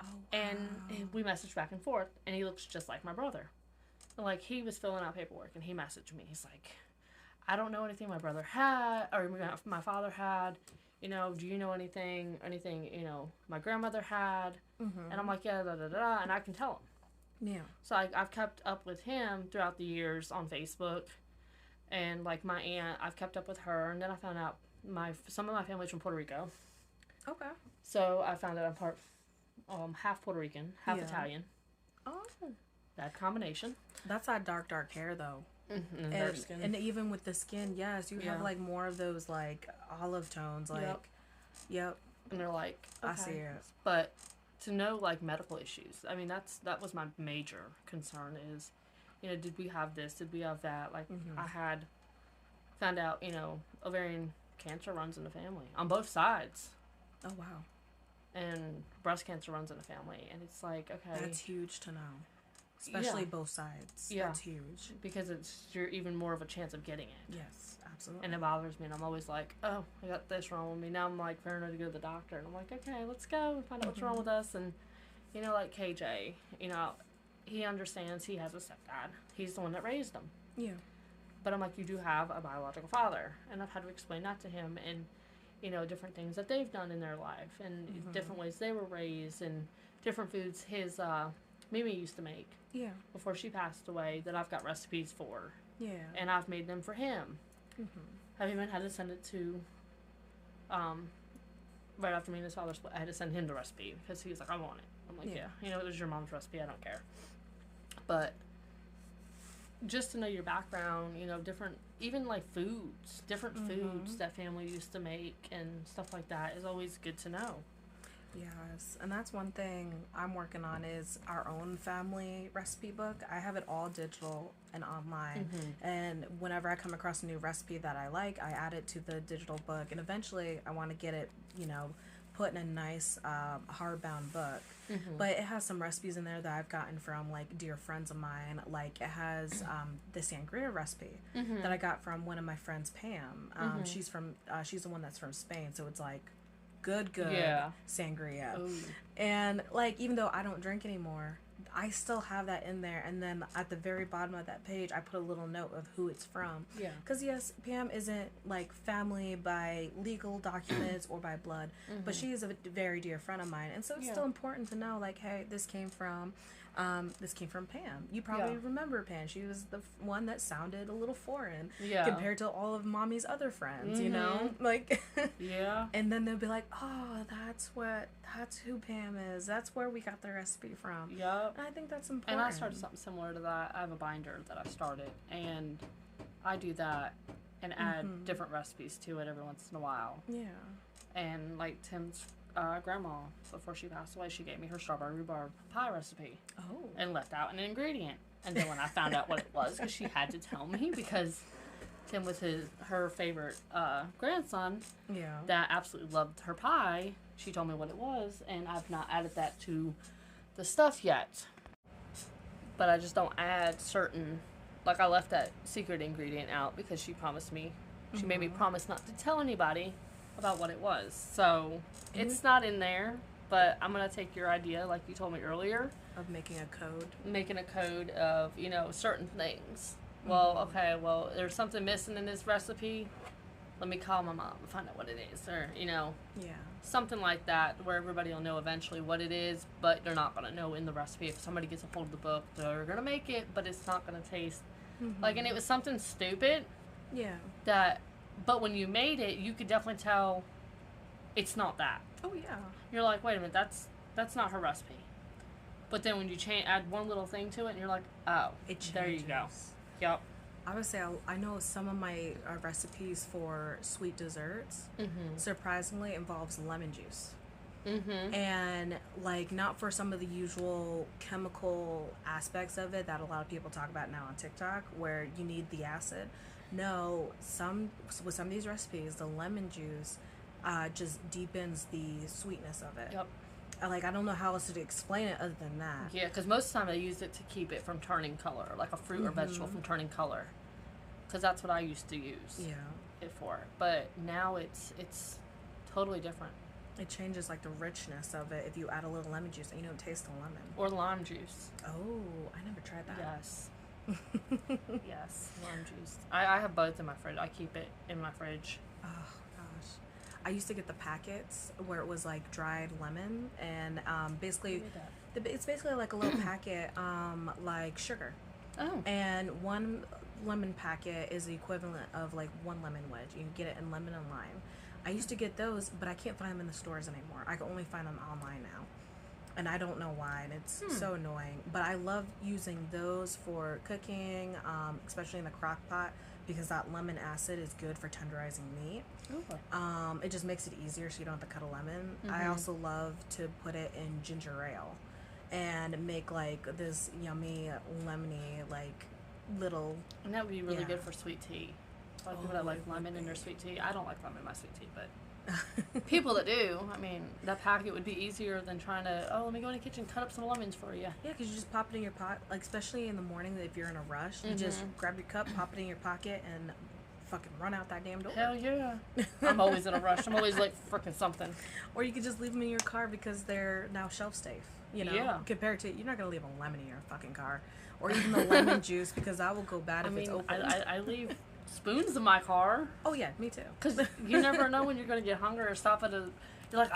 [SPEAKER 1] Oh, wow.
[SPEAKER 2] And we messaged back and forth, and he looks just like my brother. He was filling out paperwork, and he messaged me. He's like, I don't know anything my brother had, or my father had. Do you know anything, my grandmother had? And I'm like, yeah, da-da-da, and I can tell him.
[SPEAKER 1] Yeah.
[SPEAKER 2] So I've kept up with him throughout the years on Facebook. And, my aunt, I've kept up with her. And then I found out some of my family's from Puerto Rico.
[SPEAKER 1] Okay.
[SPEAKER 2] So I found out I'm half Puerto Rican, half Italian.
[SPEAKER 1] Oh.
[SPEAKER 2] Bad combination.
[SPEAKER 1] That's that dark hair though.
[SPEAKER 2] And dark skin.
[SPEAKER 1] And even with the skin, yes, you have like more of those like olive tones, like, yep.
[SPEAKER 2] And they're like, okay.
[SPEAKER 1] I see it.
[SPEAKER 2] But to know like medical issues, I mean, that was my major concern is, did we have this? Did we have that? Like, I had found out, ovarian cancer runs in the family on both sides.
[SPEAKER 1] Oh, wow.
[SPEAKER 2] And breast cancer runs in the family. And it's like, okay.
[SPEAKER 1] That's huge to know. Especially both sides. Yeah. That's huge.
[SPEAKER 2] Because you're even more of a chance of getting it.
[SPEAKER 1] Yes, absolutely.
[SPEAKER 2] And it bothers me. And I'm always like, oh, I got this wrong with me. Now I'm like paranoid to go to the doctor. And I'm like, okay, let's go and find out what's wrong with us. And, like KJ, he understands he has a stepdad. He's the one that raised him.
[SPEAKER 1] Yeah.
[SPEAKER 2] But I'm like, you do have a biological father. And I've had to explain that to him and, different things that they've done in their life and different ways they were raised and different foods his Mimi used to make.
[SPEAKER 1] Yeah.
[SPEAKER 2] Before she passed away that I've got recipes for.
[SPEAKER 1] Yeah.
[SPEAKER 2] And I've made them for him. I've even had to send it to, right after me and his father split, I had to send him the recipe because he was like, I want it. I'm like, yeah. It was your mom's recipe. I don't care. But just to know your background, different, even like foods, different foods that family used to make and stuff like that is always good to know.
[SPEAKER 1] Yes, and that's one thing I'm working on is our own family recipe book. I have it all digital and online, and whenever I come across a new recipe that I like, I add it to the digital book, and eventually I want to get it, put in a nice hardbound book. But it has some recipes in there that I've gotten from like dear friends of mine. Like it has the sangria recipe that I got from one of my friends, Pam. She's the one that's from Spain, so it's like good sangria. Ooh. And like even though I don't drink anymore, I still have that in there, and then at the very bottom of that page I put a little note of who it's from. Because yes, Pam isn't like family by legal documents or by blood, but she is a very dear friend of mine, and so it's still important to know like, hey, this came from Pam. You probably remember Pam. She was the one that sounded a little foreign compared to all of Mommy's other friends, like and then they'll be like, oh, that's who Pam is. That's where we got the recipe from.
[SPEAKER 2] Yep.
[SPEAKER 1] And I think that's important.
[SPEAKER 2] And I started something similar to that. I have a binder that I've started, and I do that and add different recipes to it every once in a while.
[SPEAKER 1] Yeah.
[SPEAKER 2] And like Tim's grandma, before she passed away, she gave me her strawberry rhubarb pie recipe.
[SPEAKER 1] Oh.
[SPEAKER 2] And left out an ingredient. And then when I found out what it was, because she had to tell me, because Tim was her favorite grandson that absolutely loved her pie, she told me what it was, and I've not added that to the stuff yet. But I just don't add certain, like I left that secret ingredient out because she promised me, she made me promise not to tell anybody about what it was. So it's not in there, but I'm going to take your idea, like you told me earlier.
[SPEAKER 1] Of making a code.
[SPEAKER 2] Making a code of, certain things. Well, okay, there's something missing in this recipe. Let me call my mom and find out what it is. Or, something like that where everybody will know eventually what it is, but they're not going to know in the recipe. If somebody gets a hold of the book, they're going to make it, but it's not going to taste like, and it was something stupid.
[SPEAKER 1] Yeah.
[SPEAKER 2] But when you made it, you could definitely tell it's not that.
[SPEAKER 1] Oh, yeah.
[SPEAKER 2] You're like, wait a minute, that's not her recipe. But then when you add one little thing to it, and you're like, oh, there you go. Yep.
[SPEAKER 1] I would say I know some of my recipes for sweet desserts surprisingly involves lemon juice. And like not for some of the usual chemical aspects of it that a lot of people talk about now on TikTok where you need the acid. No, with some of these recipes, the lemon juice just deepens the sweetness of it.
[SPEAKER 2] Yep.
[SPEAKER 1] Like, I don't know how else to explain it other than that.
[SPEAKER 2] Yeah, because most of the time they use it to keep it from turning color, like a fruit or vegetable from turning color. Because that's what I used to use it for. But now it's totally different.
[SPEAKER 1] It changes, like, the richness of it if you add a little lemon juice and you don't taste the lemon.
[SPEAKER 2] Or lime juice.
[SPEAKER 1] Oh, I never tried that.
[SPEAKER 2] Yes. Yes, lime juice. I have both in my fridge. I keep it in my fridge.
[SPEAKER 1] Oh, gosh. I used to get the packets where it was like dried lemon and basically it's basically like a little packet like sugar.
[SPEAKER 2] Oh.
[SPEAKER 1] And one lemon packet is the equivalent of like one lemon wedge. You can get it in lemon and lime. I used to get those, but I can't find them in the stores anymore. I can only find them online now. and I don't know why, and it's so annoying. But I love using those for cooking, especially in the crock pot, because that lemon acid is good for tenderizing meat.
[SPEAKER 2] Ooh.
[SPEAKER 1] It just makes it easier so you don't have to cut a lemon. I also love to put it in ginger ale and make like this yummy lemony like little.
[SPEAKER 2] And that would be really good for sweet tea. A lot of people that like lemon in their sweet tea. I don't like lemon in my sweet tea, but people that do, I mean, that packet would be easier than trying to, let me go in the kitchen, cut up some lemons for you.
[SPEAKER 1] Yeah, because you just pop it in your pot, like especially in the morning if you're in a rush, you just grab your cup, pop it in your pocket, and fucking run out that damn door.
[SPEAKER 2] Hell yeah. I'm always in a rush. I'm always like freaking something.
[SPEAKER 1] Or you could just leave them in your car because they're now shelf safe. You know,
[SPEAKER 2] Yeah.
[SPEAKER 1] compared to, you're not going to leave a lemon in your fucking car. Or even the lemon juice, because that will go bad if it's open.
[SPEAKER 2] I leave spoons in my car.
[SPEAKER 1] Oh, yeah, me too.
[SPEAKER 2] Because you never know when you're going to get hungry or stop at a, you're like,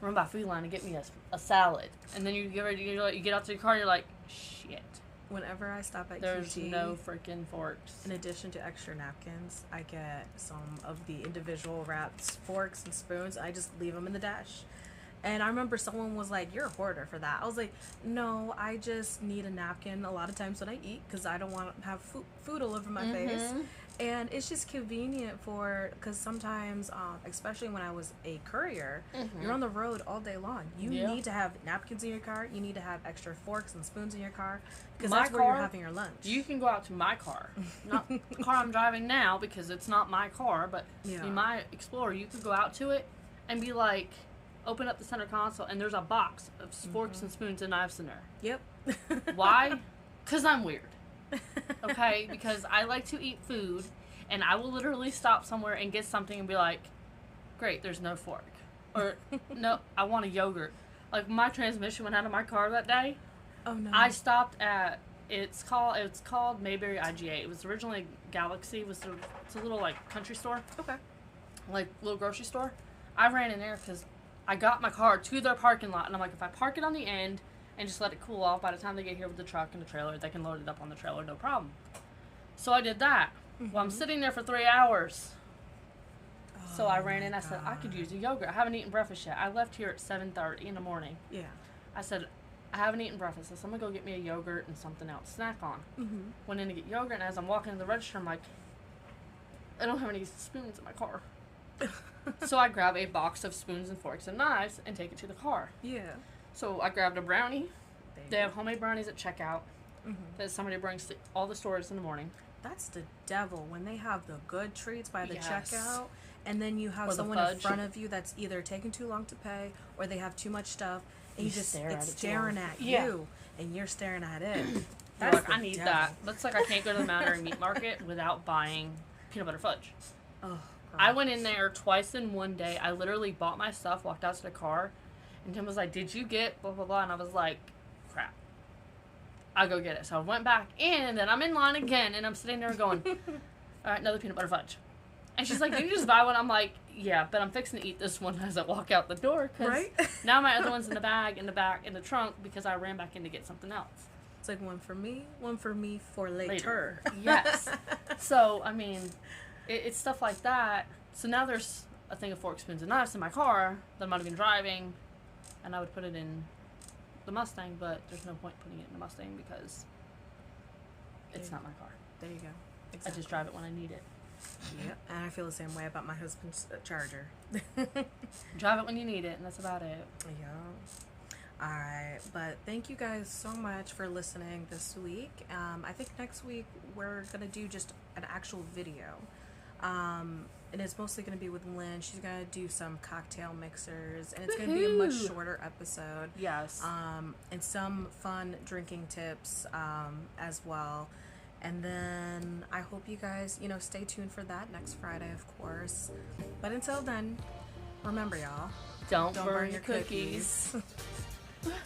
[SPEAKER 2] run by Food Line and get me a salad. And then you get ready, you get out to your car and you're like, shit.
[SPEAKER 1] Whenever I stop at
[SPEAKER 2] There's
[SPEAKER 1] QT,
[SPEAKER 2] no freaking forks.
[SPEAKER 1] in addition to extra napkins, I get some of the individual wrapped forks and spoons. I just leave them in the dash. And I remember someone was like, "You're a hoarder for that." I was like, "No, I just need a napkin a lot of times when I eat because I don't want to have food all over my face." And it's just convenient because sometimes, especially when I was a courier, you're on the road all day long. You need to have napkins in your car. You need to have extra forks and spoons in your car because that's where you're having your lunch.
[SPEAKER 2] You can go out to my car, not the car I'm driving now because it's not my car, but in my Explorer, you could go out to it and be like, open up the center console, and there's a box of forks and spoons and knives in there.
[SPEAKER 1] Yep.
[SPEAKER 2] Why? Because I'm weird. Okay? Because I like to eat food, and I will literally stop somewhere and get something and be like, great, there's no fork. Or, no, I want a yogurt. Like, my transmission went out of my car that day.
[SPEAKER 1] Oh, no.
[SPEAKER 2] I stopped at, it's called Mayberry IGA. It was originally Galaxy. It's a little, like, country store.
[SPEAKER 1] Okay.
[SPEAKER 2] Like, little grocery store. I ran in there because I got my car to their parking lot, and I'm like, if I park it on the end and just let it cool off, by the time they get here with the truck and the trailer, they can load it up on the trailer, no problem. So I did that. Well, I'm sitting there for 3 hours. So I ran in, I said, I could use a yogurt. I haven't eaten breakfast yet. I left here at 7:30 in the morning.
[SPEAKER 1] Yeah.
[SPEAKER 2] I said, I haven't eaten breakfast, so I'm going to go get me a yogurt and something else to snack on. Went in to get yogurt, and as I'm walking to the register, I'm like, I don't have any spoons in my car. So I grab a box of spoons and forks and knives and take it to the car.
[SPEAKER 1] Yeah.
[SPEAKER 2] So I grabbed a brownie. They have homemade brownies at checkout that somebody brings to all the stores in the morning.
[SPEAKER 1] That's the devil when they have the good treats by the
[SPEAKER 2] Yes.
[SPEAKER 1] checkout, and then you have
[SPEAKER 2] Or the
[SPEAKER 1] someone in
[SPEAKER 2] fudge.
[SPEAKER 1] front of you that's either taking too long to pay or they have too much stuff, and
[SPEAKER 2] You
[SPEAKER 1] you just
[SPEAKER 2] stare at
[SPEAKER 1] it's
[SPEAKER 2] it too
[SPEAKER 1] staring
[SPEAKER 2] long.
[SPEAKER 1] at
[SPEAKER 2] Yeah.
[SPEAKER 1] you, and you're staring at it.
[SPEAKER 2] You're
[SPEAKER 1] That's
[SPEAKER 2] like,
[SPEAKER 1] the
[SPEAKER 2] I need
[SPEAKER 1] devil.
[SPEAKER 2] that. That's like I can't go to the Mountaineer Meat Market without buying peanut butter fudge.
[SPEAKER 1] Oh,
[SPEAKER 2] I went in there twice in one day. I literally bought my stuff, walked out to the car, and Tim was like, did you get blah, blah, blah? And I was like, crap. I'll go get it. So I went back in, and then I'm in line again, and I'm sitting there going, all right, another peanut butter fudge. And she's like, did you just buy one? I'm like, yeah, but I'm fixing to eat this one as I walk out the door. Cause
[SPEAKER 1] Right?
[SPEAKER 2] now my other one's in the bag, in the back, in the trunk, because I ran back in to get something else.
[SPEAKER 1] It's like one for me for later.
[SPEAKER 2] Yes. So, I mean, it's stuff like that. So now there's a thing of forks, spoons, and knives in my car that I'm not even driving, and I would put it in the Mustang, but there's no point putting it in the Mustang because it's not my car.
[SPEAKER 1] There you go.
[SPEAKER 2] I just drive it when I need it.
[SPEAKER 1] Yep. And I feel the same way about my husband's Charger.
[SPEAKER 2] Drive it when you need it, and that's about it.
[SPEAKER 1] Yeah. Alright, but thank you guys so much for listening this week. I think next week we're going to do just an actual video. And it's mostly going to be with Lynn. She's going to do some cocktail mixers, and it's going to be a much shorter episode.
[SPEAKER 2] Yes.
[SPEAKER 1] And some fun drinking tips as well. And then I hope you guys, stay tuned for that next Friday, of course. But until then, remember, y'all,
[SPEAKER 2] Don't
[SPEAKER 1] don't
[SPEAKER 2] burn
[SPEAKER 1] burn
[SPEAKER 2] your
[SPEAKER 1] your
[SPEAKER 2] cookies.
[SPEAKER 1] cookies.